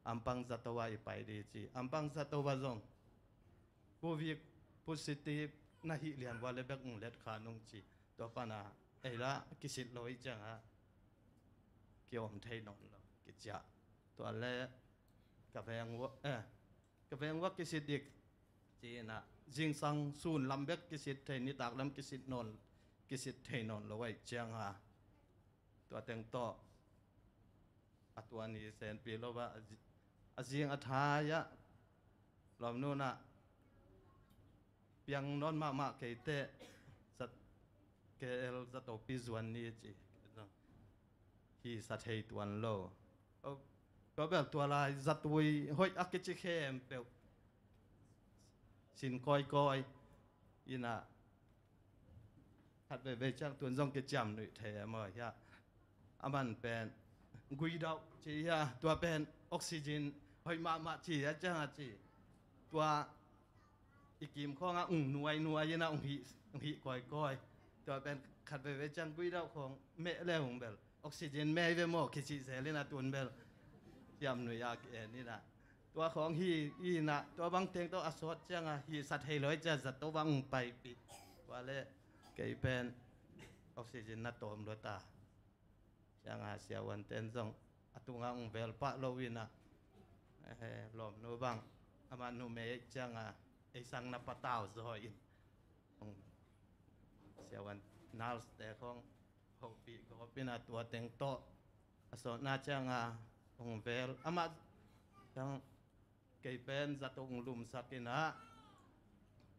อัมปังสัตวะไปดีจีอัมปังสัตวะส่งผู้วิกผู้สิทธินาฮิเลียนว่าเลเบกเล็ดขานุงจีตัวปานาไอ้ละกิสิตลอยจังเกี่ยวกับเทนอนเรากิจจะตัวแรกกับแพงว่ากับแพงว่ากิสิตอีกจีน่ะจิงสังสูนลำเบกกิสิตเทนิตากลำกิสิตนอนกิสิตเทนอนเราไว้จังตัวแต่งต่อตัวนี้เซนปีเราว่าจิงอัฐายะลำโน่นน่ะเพียงนอนมากๆเกยเตะสัตเกลสัตว์ปิจวันนี้จีฮีสัตย์ให้ตัวโลก็แบบตัวลายสัตว์วิหอยอักจิเข้มเปลสินก้อยยินะหัดไปจังตัวจงกิจจำหน่อยเทมาฮะอามันเป็นกุยดาวจีฮะตัวเป็นออกซิเจนหอยมาจีฮะจังจีตัวอีกิมข้องหน่วยยินะหิก้อยตัวเป็นขัดไปจังกุยดาวของเมฆแล้วของเบลออกซิเจนเมฆเวโมกิจิเซลินะตัวเบลยำหน่วยยากนี่นะตัวของฮีนะตัวบางเทงตัวอสวดจังฮีสัตย์ให้ร้อยจะสัตว์ตัวบางไปปิดว่าเลยเกี่ยเป็นออกซิเจนนัดตัวมรตาจังเสียวันเต้นส่งตุงเวลปะโลวินะลมโนบังอามันโนเมย์จังไอสังนับปะตาวซอยอินเสียวันนาลแต่ของหกปีก็เป็นตัวเต็งโตอสวดน่าจังเวลอามาจังเกี่ยเป็นจัตุงลุมสักินะ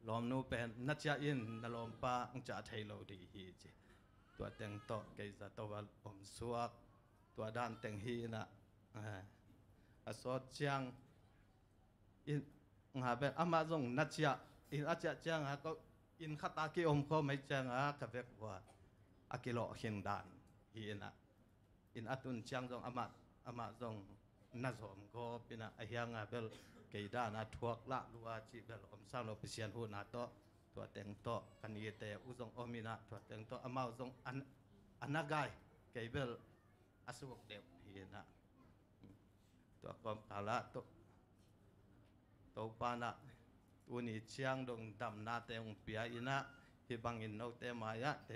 ลมโนเป็นนัจอินนลมปะจะไทยโลดีฮีจีตัวเต็งโตเกี่ยจัตุวัลอมสวกตัวด้านเต็งฮีนะอสวดจังอินแบบอามาจงนัจอินอาจจะจังก็อินขัตตากิอมเขาไม่จังกับเวกว่าอากิโลเฮงดานฮีนะอินอัตุนจังจงอามาจงนัจอมก็เป็นอาเฮียงเบลเกี่ยดานาทวกละลัวจีเบลอมสร้างโลปิเชียนหูนาโตตัวเต็งโตกันยีเตอุจงอมินะตัวเต็งโตอามาจงอันนักไกเกี่ยเบลอาสุกเดบฮีนะตัวกอมกาละตัวปานะตัวนี้เชียงดงดำนาเตงเปียอินะที่บังอินนกเตมายะเต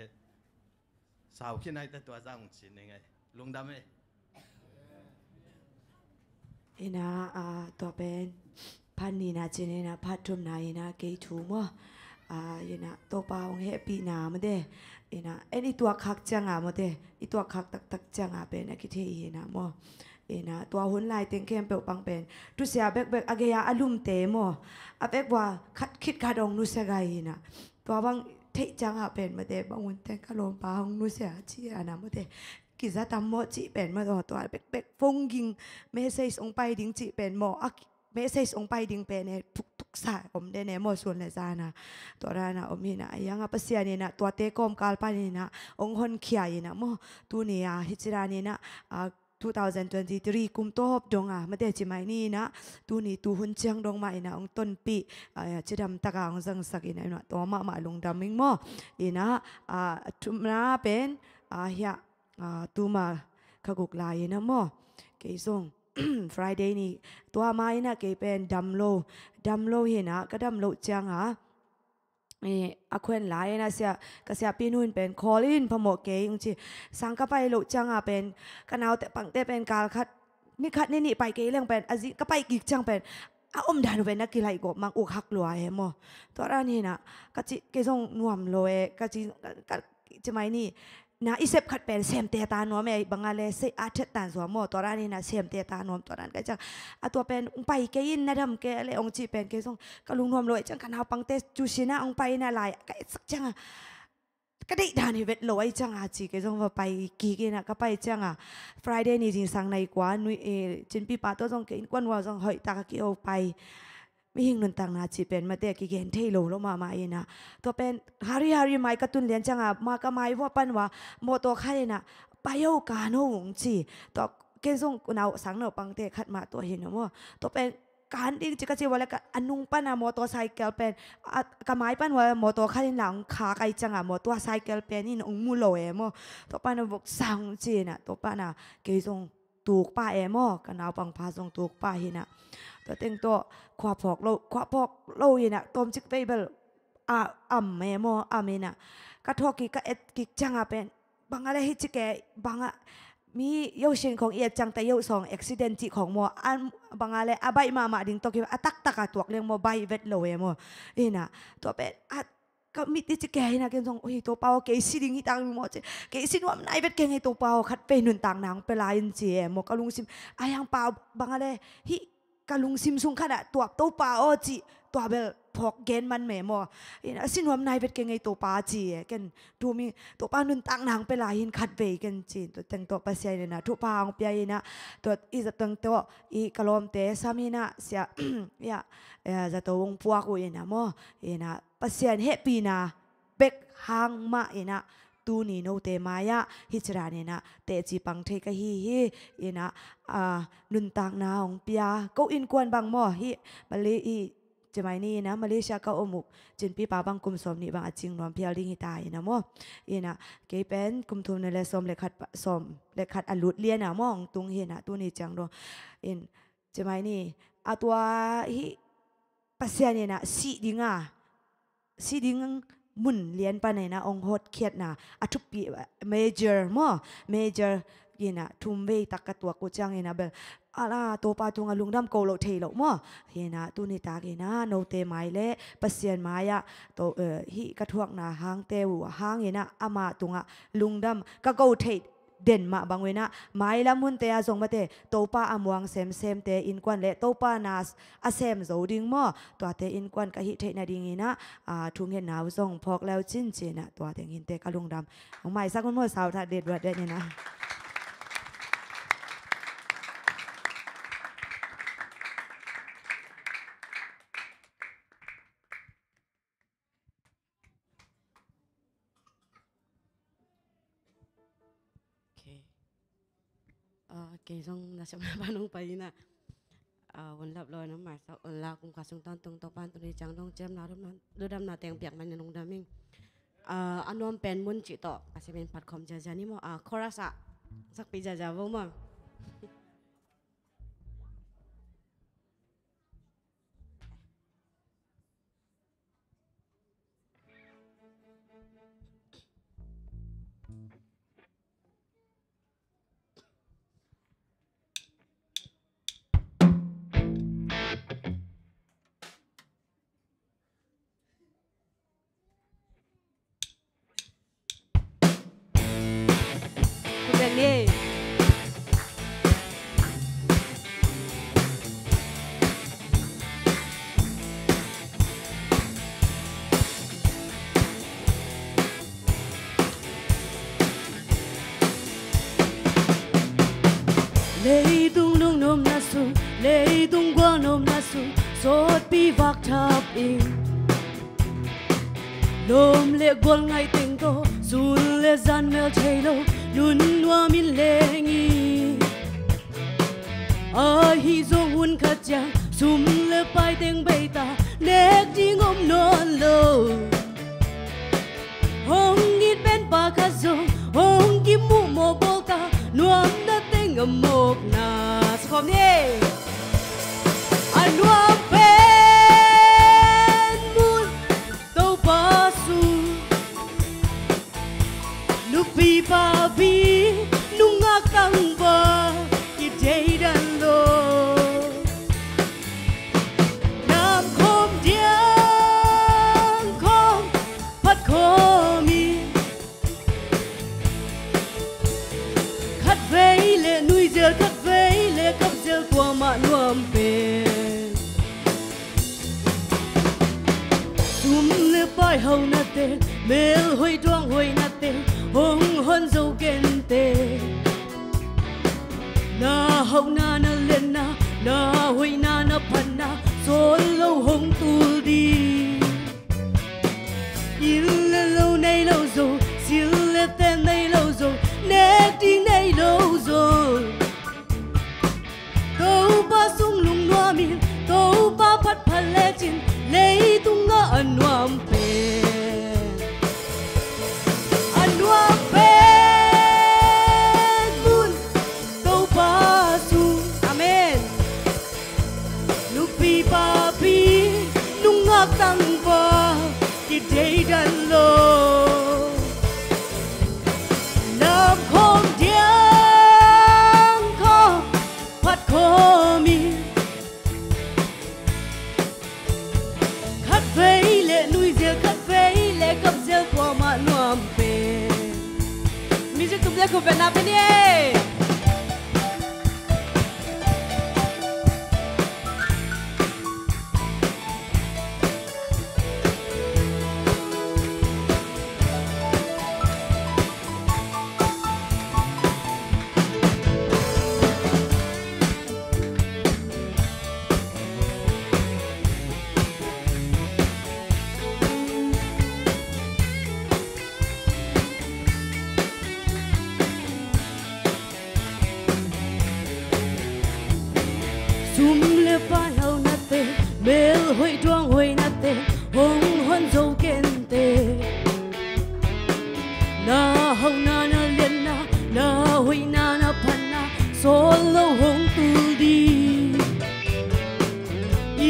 สาวขี้ในแต่ตัวจ้างสินยังไงลุงดำเออินะตัวเป็นพันนีนะจีนีนะพัดทุ่มนาอินะเกยถูมั้อินะตัวเปล่าเฮปีนามาเด้อินะไอ้นี่ตัวคักจังมาเด้อีตัวคักตักจังเป็นนักเทอินะมั้งนะตัวหุ่นลายเต็งเข้มเปลวปังเป็นทุเสียเบกอเกียอารมณ์เตมออาเบกว่าคิดขาดองนุเสียไงนะตัวบางเทจังเป็นมาเดบางวันแต่งกะลมปาของนุเสียชีนะมาเดกิจตามโมจิเป็นมาตัวเบกฟงยิงเมสเซจองไปดิ้งจิเป็นโมเมสเซจองไปดิ้งเป็นเนี่ยทุกสายอมเดเนโมส่วนเลยจานะตัวนั้นนะอมนี่นะยังปัสยานี่นะตัวเตกอมกาลปานี่นะองคนเขียนะโมตัวนี้ฮิจรานี่นะ2023 กุมโตบดงมาเดจิไม่นี่นะตูนี่ตูหุ่นเชียงดงมาอินะองต้นปีจะดำตะกางจังสักอินะนะตัวมาลงดำมิงโมอินะทุมนาเป็นเฮียตูมาขกุกลายนะโมเกยส่ง Friday นี่ตัวมาอินะเกยเป็นดำโลเห็นนะก็ดำโลจังอาควนหลายนะเสียก็เสียปีนู่นเป็นคอลินพมเกยงจีสังก็ไปลุจังเป็นกันเอาแต่ปังแต่เป็นการคัดนี่คัดนี่ไปเกยเรื่องเป็นอาจิก็ไปอีกจังเป็นอมดานเป็นนักกีฬาอีกมังอุกหักลัวเห็นมั้ยตัวนี้นะก็จีเกยส่งนวมโลเอก็จีจะไม่นี่นะอีเซฟขัดเป็นเซมเตตานวมไอ้บางอะไรเสียอาทิตย์ตันสวมตัวนี้นะเซมเตตานวมตัวนั้นก็จะตัวเป็นไปเกยินนะดำเกอะไรองจีเป็นเกส่งก็ลุงนวมเลยจังกันเอาปังเตจูชินะองไปนะลายก็สักจังก็ได้ดานเวทลอยจังจีเกส่งว่าไปกี่กินะก็ไปจังFriday นี่จริงสังในกว่านุ้ยจินปีป้าตัวส่งเกนกวนว่าส่งหอยตาเกี่ยวไปไม่หิงนนตังนาจีเป็นมาเตะกี่เกนเทโลลงมาเองนะตัวเป็นฮาริไม่กระตุ้นเลี้ยงจังมาก็ไม่ว่าปันว่าโมโตใครนะไปโยกาโนงจีตัว เกณฑ์ส่งนาวสังเนาปังเตะขัดมาตัวเห็นนะมั้งตัวเป็นการดิ้งจิกจิวอะไรกันอันนุ่งปั้นอะมอเตอร์ไซค์เป็นกระไม้ปั้นว่ามอเตอร์ขันหลังขาไกจังอะมอเตอร์ไซค์เป็นนี่องมูโลเอมอตัวปั้นบอกสังจีน่ะตัวปั้นอะเกย์ส่งตูกป้าเอมอกันเอาปังพาส่งตูกป้าเห็นอะตัวเต็งตัวขวาพอกโลเห็นอะตัวจิกไปเบลเมมอเมน่ะกระทอกิกะเอ็ดกิจังอะเป็นบางอะไรที่จิกบางอะมีเยาวชนของเอียจังแต่เยาวสองอุบิเหตุจิของมัวอันบางอะไรอาใบมาดิ่งตัวกี่ตักตัวเลี้ยงมัวใบเวทโลเอมัวน่ะตัวเป็นก็มีที่จะแก่นะเกณฑ์ส่งโอ้ยตัวเปล่าเกย์สิดิ่งที่ต่างมัวเกย์สิว่ามันไอเวทเก่งไอตัวเปล่าคัดเป็นหนุนต่างนางเปลายนเจียมัวกะลุงซิมอายังเปล่าบางอะไรฮิกะลุงซิมซุงขนาดตัวเปล่าจีตัวเบลพอกเกณฑ์มันแม่มัวสินวมนายเป็นเก่งไอตัวป้าจีกันดูมีตัวป้านุนตังนางไปลายหินขัดเวกันจีตัวแต่งตัวปัสยาเลยนะทุกพางเปียนะตัวอีจะตั้งตัวอีกลมเตสามีนะเสียจะตัววงปัวกูนะมัวนะปัสยาเฮปีนะเบกหางมานะตูนี่โนเตมายะฮิจราเนี่ยนะเตจีปังเทกะฮีนะนุนตังนาองเปียก็อินกวนบางมัวฮิมาเลยจะไม่นี่นะมาเลเซียก็อมุกจินปีป่าบางกุมสมนี่บางจริงรวมเพียริงหิตายนะมั้งนะเก็เป็นกุมทุนในเลสมเลขัดสมเลขัดอลุดเลียนะมั้งตุงเห็นนะตัวนี้จังรจะไม่นี่ตัวฮิปัสยานี่นะสีดิงมุนเลียนปานนะองหดเขียดนะทุกปีเมเจอร์มั้งเมเจอร์นะทุ่มเวตักตัวกูจังนะเบลตัวปาตุงลุงดำโกโลเทโลมั้งนะตัวนี้ตานะโนเตไมเล่ปัสยานมายะตัวฮิกระทวกนะหางเตวหางนะอามาตุงลุงดำก็โกเทเด่นมาบางเวนะไม้ละมุนเตะส่งมาเตะตัวป้าอมวงเซมเตะอินควันเละตัวป้านาสเซมโจดิงมั้งตัวเตะอินควันก็ฮิเทนาดิงนะทุ่งเห็นหนาวส่งพอกแล้วจิ้นเจนะตัวเตะหินเตะกะลุงดำของไม้สักคนมั่วสาวทัดเด็ดวัดได้เนี่ยนะเกย์ส่งนะชมบ้านน้องไปนะวันรับลอยน้ำหมายสักลากุมขาส่งตอนตรงต่อบ้านตัวนี้จังต้องเจ้มนาดูดำนาเตียงเปียกมันยังลงดามิงอันนวมเป็นมุนจิตต่ออาจจะเป็นผัดคอมจานี่มั้งคอรัสสักปีจาบ้างมั้งLei tung lung nom na su, lei tung qua nom na su, sốt pi vạc tháp in. Nom lệ quăng ngay tình tô, sun lệ gian mel thay lâu, nun hoa min lệ nghi. Hi zo hun khát cha, sum lệ pai tiếng bay ta, nét đi ngom non lâu. Hong ít bên pa khát zo, hong kim mu mo bol ta, nuam na tiếng ngầm mộc na. Sekom ni, nuam pen mun tau pa su, lupi pa bi, nunga kang ba, kitay dan lo. Nam khom diang khom, pat khomi, khát vây lệ nuôi dừa khát vây lệ cấp dừa qua mạ nuam pen. Sum lệ pai hậu na te, mel hoi doang hoi na te, hong hon dâu ken te. Na hậu na lên na hoi na pan na, sol lâu hong tu đi. Il lệ lâu nay lâu rồi, sil lệ tên nay lâu rồi, nét đi nay lâu rồi. le ku ben na pe ni Sum le pa lau na te mel hoi duang hoi na te hong hon zo ken te na hong na na len na hoi na pan na so lo hong tu di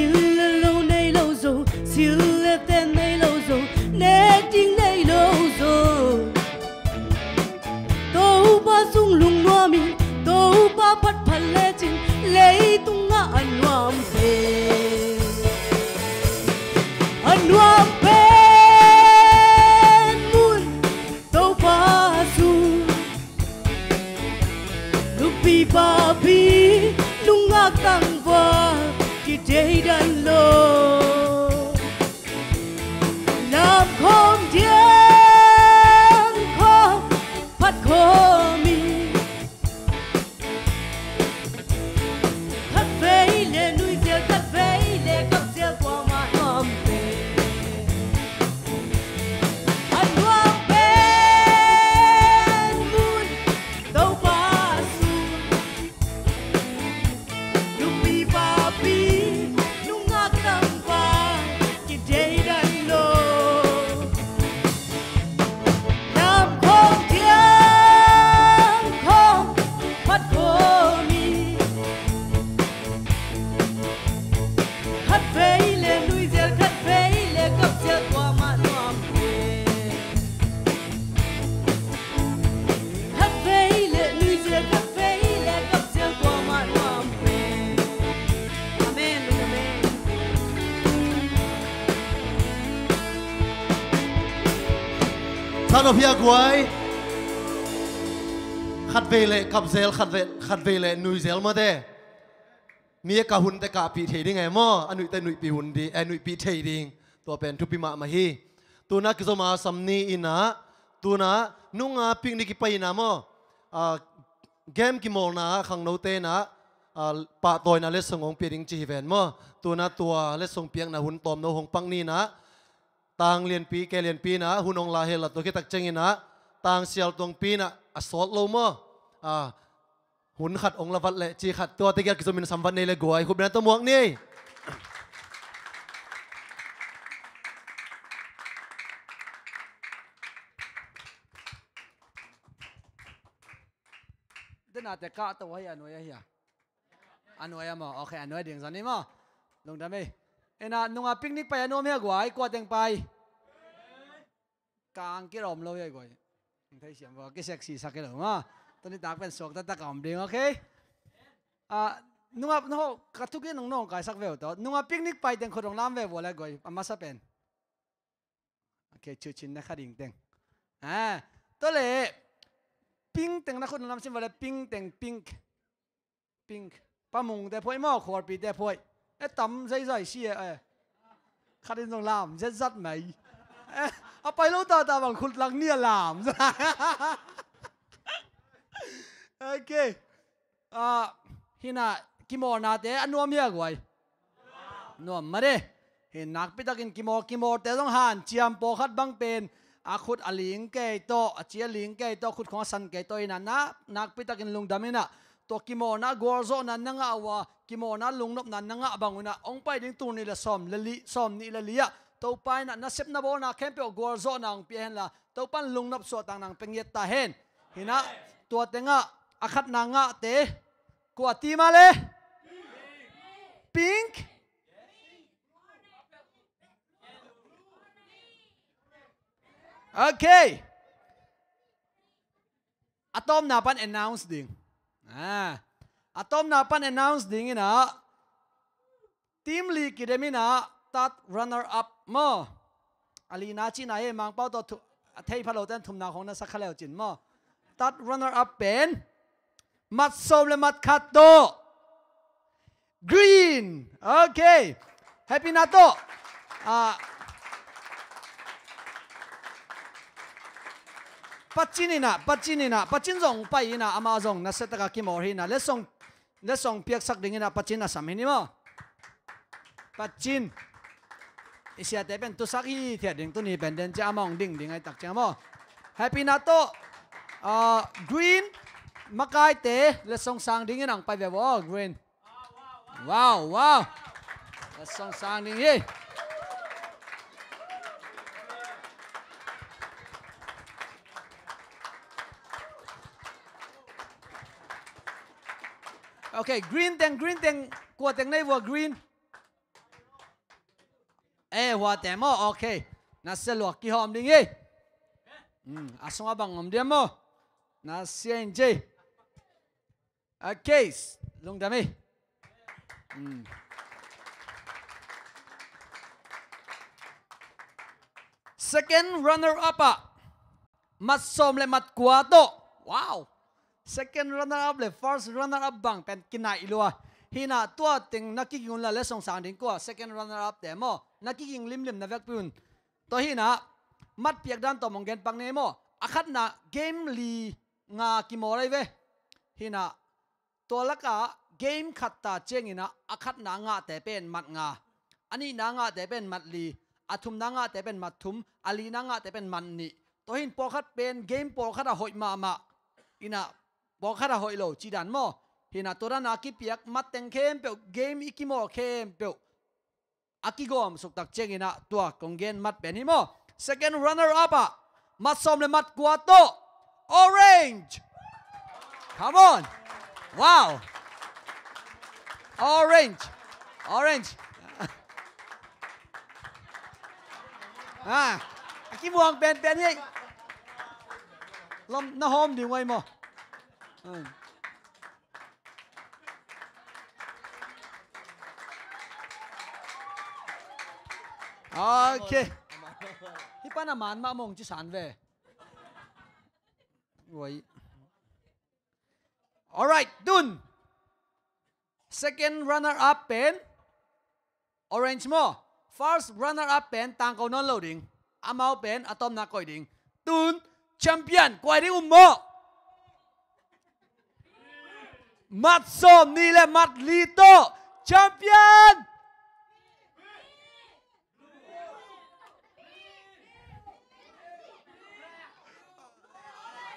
il le lo nei lo zo sil le ten nei lo zo ne ding nei lo zo to ba sung lung no mi to ba pat phan le chin lấy tung ngã anh nuam pe mun tàu pa su lupi pa pi lung ngã căng va ki day dan lo làm không tiếng không phát không miท่านอภิยากวยขัดเวลกับเซลขัดเวลนุยเซลมาเด้มีกะหุ่นแต่กะปีเทดิ้งไงมั่วอันนุยแต่นุยปีหุ่นดีอันนุยปีเทดิ้งตัวเป็นทุปิมามาฮีตัวนักกิจมาสัมนีอินะตัวน่ะนุ่งปิกนิกไปนะมั่วเกมกิโมนะขังโนเตนะปะตอยนะเลสงงเปียดิ้งจีเวนมั่วตัวน่ะตัวเลสงเปียงนะหุ่นตอมโนหงปังนี่นะต่างเรียนปีแกเรียนปีนะหุ่นองลาเฮลตัวแค่ตักเจงินะต่างเสียลตรงปีนะอสอดโลมั่วหุ่นขัดองละวัดเละจีขัดตัวตะเกียกกิจมินสัมพันธ์ในเลกวยคุณเป็นตัวหมวกนี่เดินอาจจะกะตัวให้อันน้อยเฮียอันน้อยมั้งโอเคอันน้อยเดียงสันนี่มั้งลงได้ไหมเอ็น่ะนุ่งปิกนิกไปอันน้อยเมียกวยกวาดเต็งไปกางกิรอมเราใหญ่กว่าไทยเสียงว่ากิเซ็กซี่สักกิโลมั้งตอนนี้ตากเป็นสวกตะกำเดียงโอเคนุ่งกระทุกน้องๆกายสักเวลตัวนุ่งปิกนิกไปเต็งคนลงน้ำเวลอะไรกวยอามาสเป็นโอเคชื่อชินนะขัดดิ่งเต็งตัวเล่ปิงเต็งนักคนนำสิ่งว่าปิงเต็งปิงป้ามุงแต่พวยหม้อขวดปีแต่พวยต่ำใส่เชี่ยขัดดินตรงลามจะซัดไหมเอาไปรู้ตาบางคุณลังเนี่ยลามโอเคฮิน่ากิโมนาเตอันนัวเมียกวยนัวมาเด้เห็นนักไปตะกินกิโมแต่ต้องหันเจียมโปขัดบังเป็นอาขุดอลิงเกยโตเจียลิงเกยโตขุดของสันเกยโตนั่นนะนักไปตะกินลุงดามินะตัวกิโมนะกัวโซนั่นนังเอาวะกิโมนะลุงนบนั่นนังเอาบังนะองไปดึงตัวนี่ละซ้อมละลิซ้อมนี่ละลิอะตัวไปนะเซปนาโบนะเข้มเปียวกัวโซนังเปียนละตัวปันลุงนบสวดต่างนังเป็นเยตาเห็นเห็นนะตัวเต็งะอาคัดนางะเตะกวาตีมาเลยพิงค์โอเคอะตอมนาปัน announce ดิ่งอะตอมนาปัน announce ดิ่งนะทีมลีกกิเดมินะตัด runner up มั้งอาลีนาจีน่าเอมังเป้าตัวเทยพะโลเต้นทุ่มนาของนักสักขะเลวจินมั้ง ตัด runner up เป็นมัดส้มและมัดคัตโต green โอเค happy นาโตปัจจินีนะปัจจินส่งไปนะอามาส่งนะเสตกากิมอร์ฮีนะเลส่งเปียกสักดิ่งนะปัจจินนะสามีนี่มั้งปัจจินอิสยาเตเป็นตุสักฮีเทียดิ่งตุนี้เป็นเดนจ้ามองดิ่งไอตักจ้ามั้ง happy นาโตgreen มาไกเตเลส่งสางดิ่งนังไปแบบว่า green ว้าวเลส่งสางดิ่งยี่โอเค green เต็งกลัวเต็งในวัว green หัวเต็มโอเคน่าเสียหลวกกี่หอมดิ่งยี่อาสงบังหอมเดียมน่าเสียงจีโอเคลงดามีsecond runner up มัดส้มและมัดกัวโตว้าวsecond runner up เลย first runner up บังเป็นกินไหนลัวฮีน่าตัวติงนักกิงละเลสงสารดิ่งกัว second runner up แต่โมนักกิงลิมนะเวกปุ่นตัวฮีน่ามัดเปียกดันตัวมองเกนปังเนโมอาคัดน่ะเกมลีงากิโมอะไรเวฮีน่าตัวละกะเกมขัดตาเจงินะอาคัดน่ะงาแต่เป็นมัดงาอันนี้น่ะงาแต่เป็นมัดลีอาทุมน่ะงาแต่เป็นมัดทุมอาลีน่ะงาแต่เป็นมันนี่ตัวหินปอคัดเป็นเกมปอคัดหอยมาอินะบอกข้าหอยโลจีดันโมเห็นตัวนั้นอากิเปียกมัดเต็งเข้มเปียวเกมอีกิโมเข้มเปียวอากิโกมสุกตักเจงินะตัวกงเกนมัดเป็นหิโม second runner up มัดส้มและมัดกัวโต orange come on wow orange อากิมวงเป็นนี่ลมน้าหอมดีไว้โมโอเคที่ป้าน้ำมันมามองจีสันเว่ไว้ alright ดุน second runner up เป็น orange โม first runner up เป็นต่างกันนอนโลดิ้งอามาเป็นอะตอมนักก่อยดิ้งดุน champion กวยดิ้งโมมัดส้มนี่แหละมัดลีโต้แชมเปี้ยน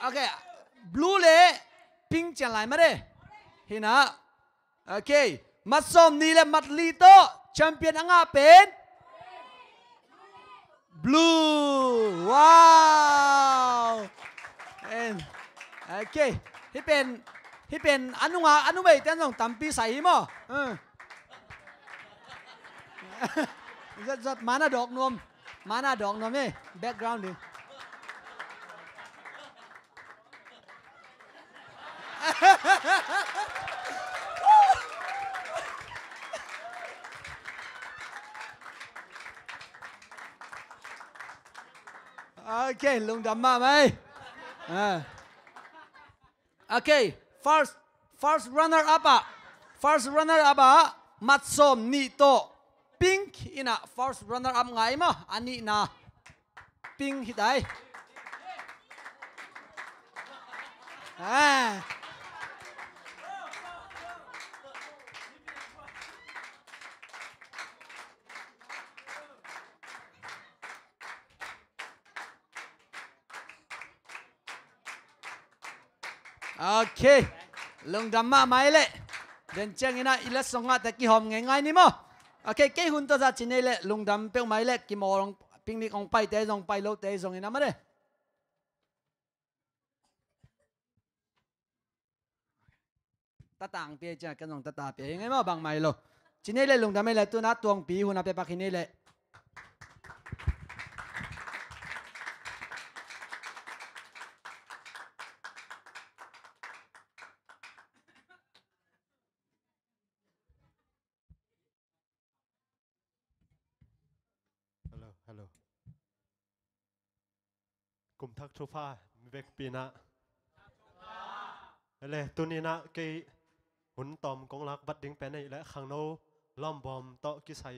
โอเคบลูเลยพิงจะไหลมาเด้เห็นนะโอเคมัดส้มนี่แหละมัดลีโต้แชมเปี้ยนอ่างเป็นบลูว้าวโอเคที่เป็นอนุเบย์แต่ต้องตั้มปีใส่มั้งจัดมาหน้าดอกนวมนี่ background ดิโอเคลุงดำมาไหมโอเคfirst runner up มัดส้มนี่โต pink อินะ first runner up ไงมั้งอันนี้นะ pink ที่ไหนโอเคลงดำมาไหมเลยเดินเจ้างี้นะอีเลสส่งมาแต่กี่หอมง่ายๆนี่มั้งโอเคกี่หุ่นตัวจะจีนี่เลยลงดำเปียวไหมเลยกี่โมงปิ้งนี่ของไปเตะส่งไปโลเตะส่งนี่นะมาเลยตาต่างเปียจ้ะกันส่งตาเปียยังไงมั้งบางไม่โลจีนี่เลยลงดำไม่เลยตัวนัดตัวปีหุ่นเอาไปปักที่นี่เลยฮัลโหลกุมทักโชฟ้าเวกปีนะ เลยตัวนี้นะเกยหุ่นตอมกงลักบัดดิ้งเป็นไอ้และขังโนล้อมบอมโตกิใส่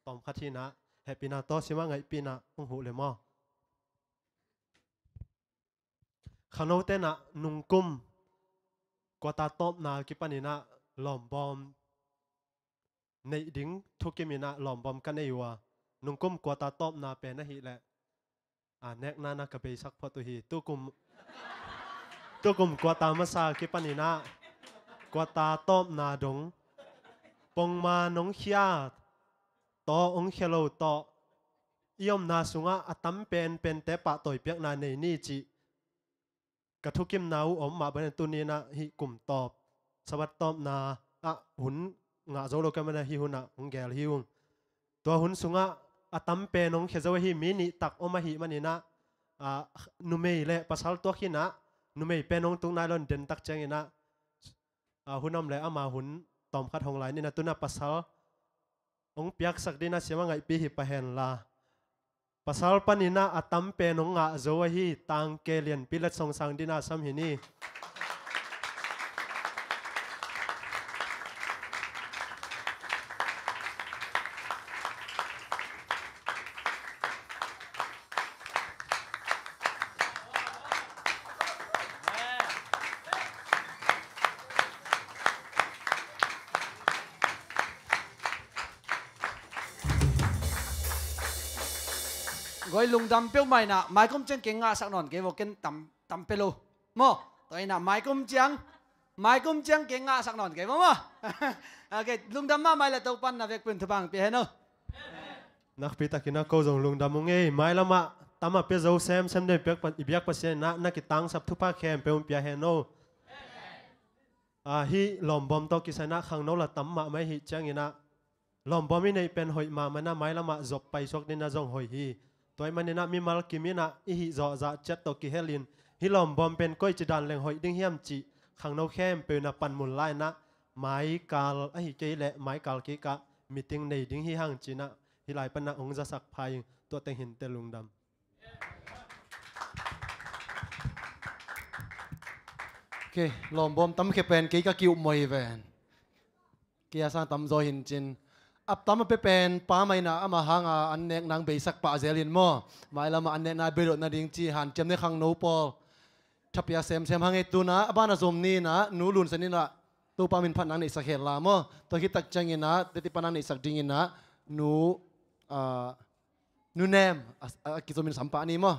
ตอมคัทีนะแฮปปี้นาโตสิมาไงปีนะองหูเลยมั้งขังโนเต้นะนุ่งกุมกว่าตาตบนากิปนินะล้อมบอมในดิ้งทุกกิมินะล้อมบอมกันไอ้วัวนุ่งกุมกว่าตาตบนาเป็นนะฮิแหละเน็กนานะกะเบสักพอตุฮีตุกุมกว่าตามาซากิปนินะกว่าตาตบนาดงปงมาน้องเขียต่อองเขโลต่อยอมนาสุงะอตัมเป็นเตปะต่อยเปียกนาในนี่จิกระทุกิมนาวอมมาบันตุนีนะฮิกุมตอบสวัสดตอบนาหุ่นงะโจโลกันมาฮิหุนะองแกลฮิวงตัวหุ่นสุงะอตัมเป็นน้องเขจวฮิมินิตักอมหิมันนี่นะนุเมย์เละภาษาตัวขินะนุเมย์เป็นน้องตุงนายลอนเดินตักเจงนะหุ่นน้ำเละอามาหุ่นตอมคัดหงไหลนี่นะตุน่าภาษาองเปียกสักดินะเสียมังไงปีหิปะเห็นลาภาษาปนินะอตัมเป็นน้องงะโจวฮิตังเกลียนปิเลตสงสังดินะสัมหินีgọi lùng đâm béo mày nè mai cũng chẳng kinh ngã sắc nón cái vô kinh tầm pelo mò tôi nè mai cũng chẳng kinh ngã sắc nón cái vô mò ok lùng đâm mà mai là tàu pan là việc quyền thứ bằng bị hết đâuนักพิทักษ์นักโกจงลุงดำมงเอ้ไม่ละมาตามมาเปียโจเซมเดเปียกอีเปียกปัสเซนนักกิตังสับทุพาแคมเปียมเปียเฮโนฮิลอมบอมตอกิสนะขังโนละตั้มมาไม่ฮิจังยินะลอมบอมไม่ในเป็นหอยมามันน่ะไม่ละมาจบไปชกนี่นะจงหอยฮีตัวมันนี่นะมีมัลกิมินะอิฮิจอจะเจ็ดตอกิเฮลินฮิลอมบอมเป็นก้อยจิดันแรงหอยดิ้งเฮียมจีขังโนแคมเปียนะปันมุนไลนะไม้กาลฮิเจเละไม้กาลกิกะมีติงในดิ้งฮิฮังจีนะฮิไลปันนะองจะสักพายตัวเต็งหินเตลุงดำโอเคลอมบอมตั้มแค่เป็นกี่ก็กิ้วมวยแวนกี่อาสาตั้มโจหินจินอับตั้มเป็นป้าไม่น่ะอามาหางอันเนกนางเบสักป้าเจริญมั่วไม่ละมาอันเนกนายเบลดนาดิงจีหันเจมในขังโนปอลทับยาเซมหางไอตัวนะบ้านอาสมนี่นะนูลุนสนินะตัวป้ามินพันนังในสักเหตุละมั่วตัวคิดตักจังยินะแต่ที่พันนังในสักดิ่งนะนูเนมกิจมินสัมปานี่มั้ง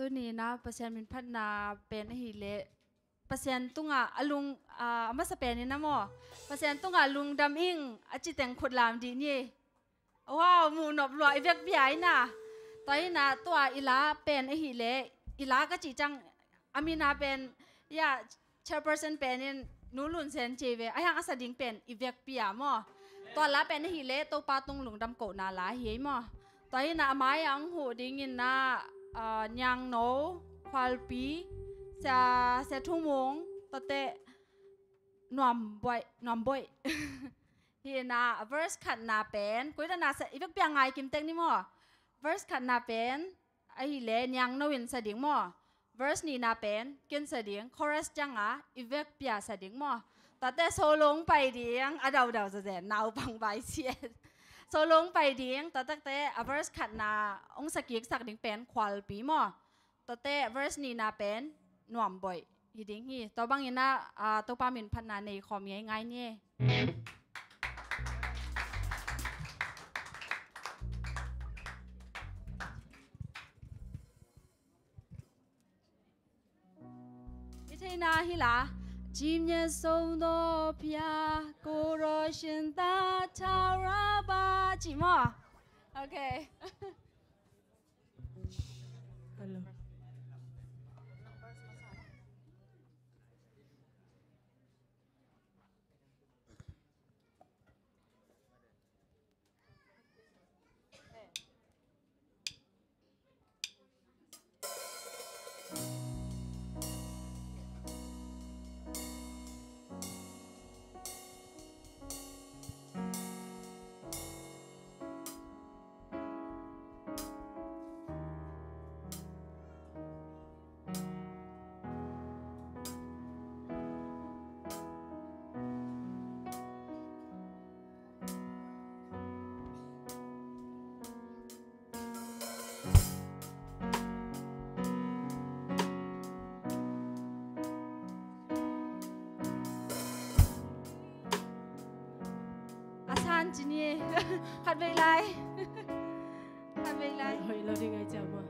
ตัวนี้นะเปอร์เซ็นต์มินพัฒนาเป็นหิเละเปอร์เซ็นต์ตุงอ่ะลุงมาสเปนนี่นะมั้งเปอร์เซ็นต์ตุงอ่ะลุงดำอิงอาจิตแต่งขุดลามดีนี่ว้าวหมูหนบลอยเวียกใหญ่น่ะตอนนี้นะตัวอีลาเป็นหิเละอีลาก็จีจังอามีนาเป็นยาเชอร์เปอร์เซนเป็นนูลุนเซนเจเวไอฮังอาสดิงเป็นอีเวกเปียมั้งตอนละเป็นหิเละตัวปลาตุงหลุงดำโกนาลาเฮียมั้งตอนนี้นะไม้ยังหูดิ้งยินนะยังโนควาลปีจะทุ่งมงตเตะหน่อมบ่อยที่น่ะ verse ขัดนาเป็นกุยตนาอีกเปียงไงกิมเต็งนี่มั้ง verse ขัดนาเป็นไอหิเลยังโนวินสดิ่งมั้ง verse นี่นาเป็นกินสดิ่ง chorus จังอีกเปียสดิ่งมั้งตเตะโซลงไปดิ่งเดาจะแสนาวปังใบเสียโซลงไปดิ่งตั้งแต่verse ขัดนาองศกิกสักดิ่งเป็นควาลปีมั้งตั้งแต่ verse นี่นาเป็นหน่วมบ่อยฮิดิ้งฮีตัวบางอย่างน่ะตัวปามินพันนาในคอมยังไงเนี่ยวิธีนาฮิล่ะจิมเยส่งดอกพิยาโกรชินตาชาราบาจิมอโอเค จีนี่ขัดเวลาขัดเวลา เฮ้ยเราได้ไงจ้าวะ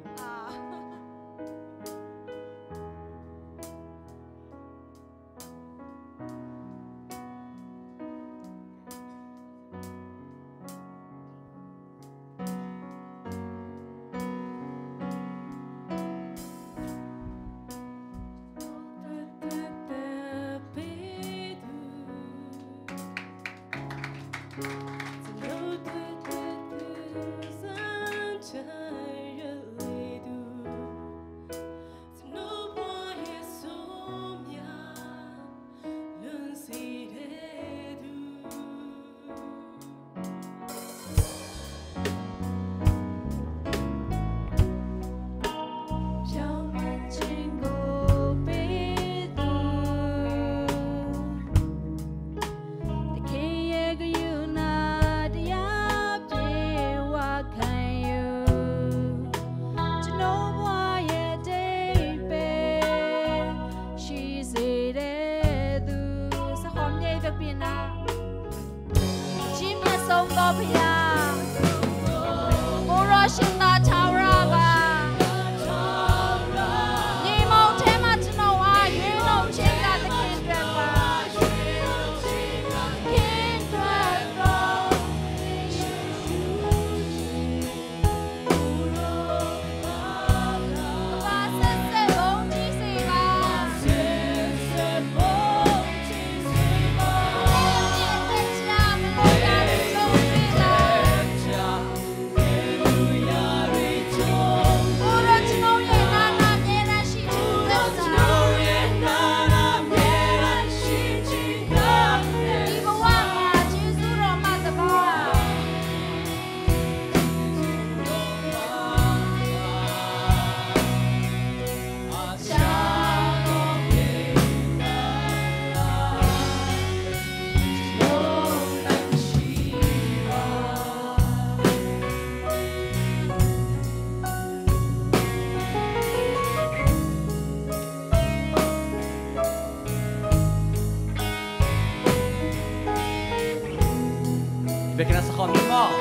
Bikin sekolah mo,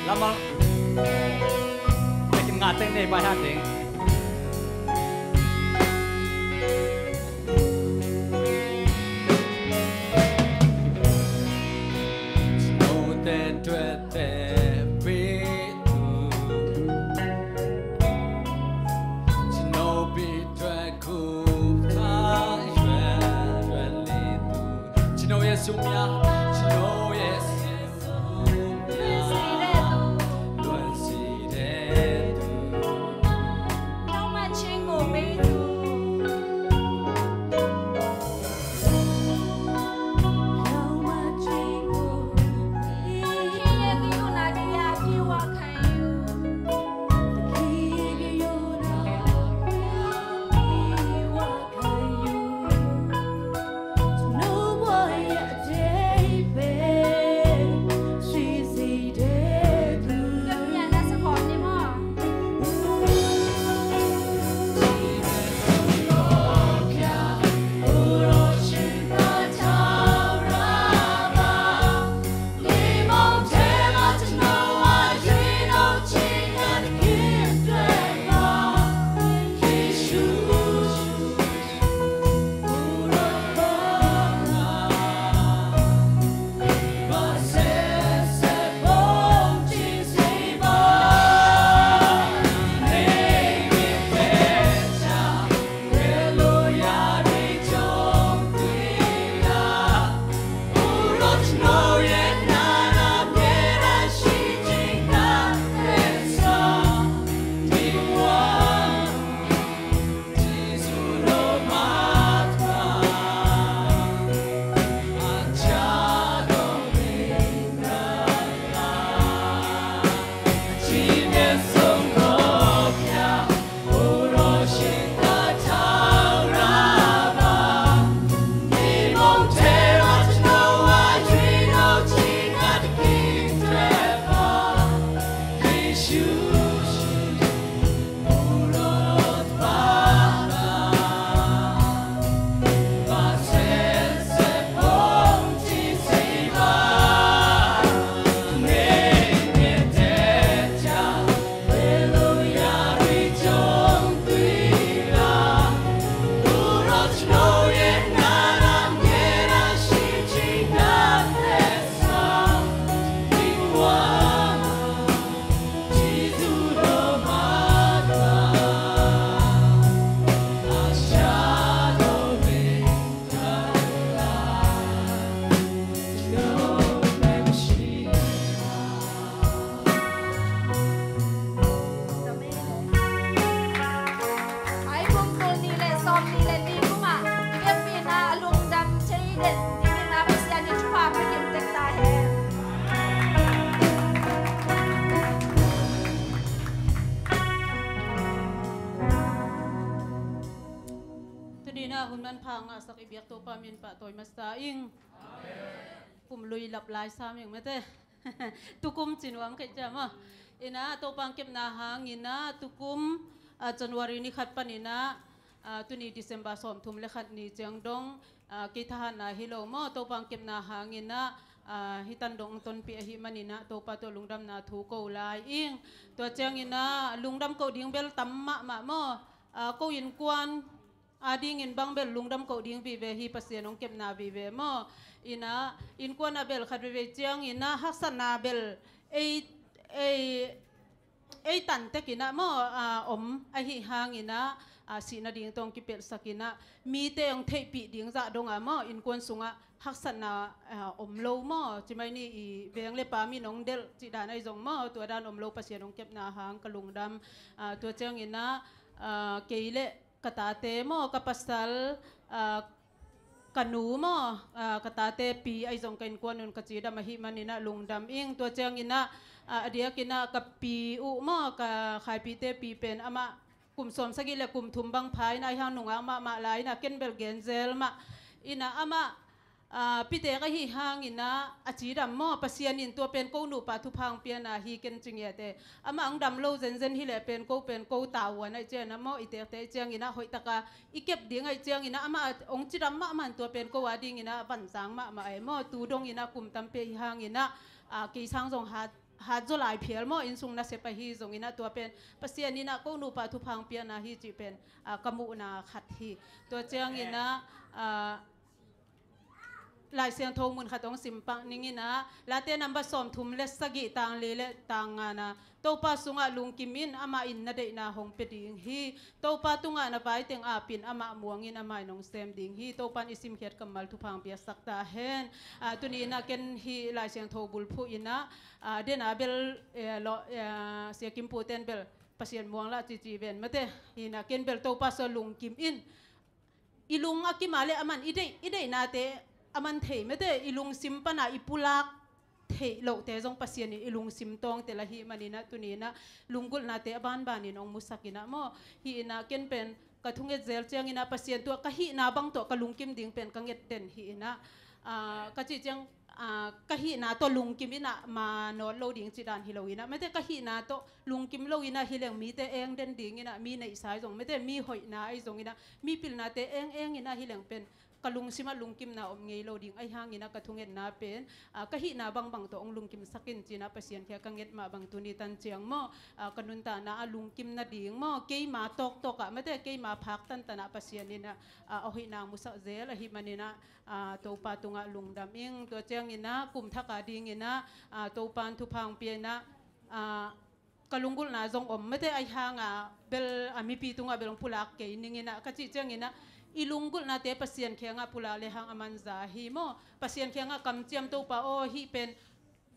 lama bikin ngateng deh bayar deh. Baby งสักอิเบียกตัวปามินปะตัวมาสาอิงกุมลุยหลับลายซ้ำอย่างไม่เต้ตุกุมจินวามเกจามะอินะตัวปังเก็บนาหางอินะตุกุมจันวารีนิขัดปนินะตุนีดิเซมบาสอมทุมเลขัดนีเจียงดงกิทหานาฮิโลมอตัวปังเก็บนาหางอินะฮิตันดงตนปีหิมันินะตัวปะตัวลุงดำนาถูกเอาลายอิงตัวเจียงอินะลุงดำเขาดิ้งเบลตั้มมะมะมอเขายินกวนดิ้งอินบังเบลลุงดำเขาดิ้งปีเวฮีปัสเซียนองเก็บนาปีเวมออินะอินกวนนาเบลขัดเวเจียงอินะฮักษณาเบลไอตันเตกินะมอมไอหิหางอินะสีนาดิ้งตองกิเปลสกินะมีเตยองเทปีดิ้งจะดงมออินกวนสุงะฮักษณาโลมอจิไม่นี่เวียงเลปามีน้องเดลจิดานไอจงมอตัวด้านโลปัสเซียนองเก็บนาหางกลุงดำตัวเจียงอินะเกยเลกตาเตมอกปัสสัลกันหนูมอกตาเตปีไอจงกันกวนนุนกจีดามาหิมันนินะลุงดำอิงตัวเจียงอินะเดียกินะกับปีอุมอกขายปีเตปีเป็นอามะกลุ่มสมสกิเลกลุ่มทุมบังพายนายฮานุงอามาลายนะเกนเบลเกนเซลมาอินะอามะพิเตก็หิหางอินะอาจีดำมอปัสเซียนินตัวเป็นกูนูปาทุพังเปียนาฮีเกนจิงเยเตอามาอังดำโลเซนเซนฮิเลเป็นกูตาวันไอเจนะมออิเตเตเจียงอินะหอยตะกาอีเก็บดิ้งไอเจียงอินะอามาองจิดำมะมันตัวเป็นกูวาดิ้งอินะบันสังมะไอมอตูดงอินะกุมตัมเปหิหางอินะกีสังจงหาจุลายเพียลมออินซุงนาเซปะฮีจงอินะตัวเป็นปัสเซียนินะกูนูปาทุพังเปียนาฮีจีเป็นกมุนาขัดฮีตัวเจียงอินะลายเสียงโทมุนขัดองสิมปังนิ่งนะลาเตนัมบะสอมทุมเลสกิตังเลเลตังนะโตปาสุงะลุงกิมินอามาอินนาเดนาหงเปดิงฮีโตปาตุงะนาไปเต็งอาปินอามาม่วงอินอามาหนองเซมดิงฮีโตปันอิสิมเขียดกัมมัลทุพังเปียสักตาเฮนตุนีนะเกนฮีลายเสียงโทบุลพูอินะเดนาเบลเสียกิมปูเตนเบลปัสยันม่วงละจีเบนมาเตฮีนะเกนเบลโตปาสลุงกิมอินอิลุงอากิมาเลอามันอิเดนาเตอามันเทไม่ได้อิลุงซิมปนาอิปุลักเทโลเตจงปัสเซียนอิลุงซิมตองเตละฮีมันนะตุนีนะลุงกุลนาเตบ้านนินองมุสกินะมอฮีนะเกนเป็นกระทุงเอเซลเจียงอินะปัสเซียนตัวกะฮีนาบังตัวกะลุงกิมดิงเป็นกังเอเดนฮีนะกะจิเจียงกะฮีนาตัวลุงกิมอินะมาโนโลดิงจิดานฮิโลอินะไม่ได้กะฮีนาตัวลุงกิมโลอินะฮิเลงมีเตเองเดนดิงอินะมีในสายจงไม่ได้มีหอยนาไอจงอินะมีปิลนาเตเองอินะฮิเลงเป็นกะลุงซิมาลุงกิมนาอมเงยโลดิ่งไอหางอินะกะทุงเอ็ดนาเป็นกะหินาบังตัวองลุงกิมสักินจีนะปัสเซียนแค่กังเอ็ดมาบังตุนีตันเจียงมอกะนุนตานาลุงกิมนาดิ่งมอเกยมาตกไม่ได้เกยมาพักตันตานาปัสเซียนนี่นะเอาหินางมุสะเซลหิมันนี่นะตัวปาตุงะลุงดำอิงตัวเจียงอินะกุมทักาดิ่งอินะตัวปานทุพังเปียนะกะลุงกุลนาจงอมไม่ได้ไอหางเบลมีปีตุงะเบลงพุลักเกยนิงอินะกะจิเจียงอินะอิลุงกุลนาเตปัสเซียนเคียงปุลาเลหังอามันซาฮีโมปัสเซียนเคียงกำเจียมตัวปะโอฮีเป็น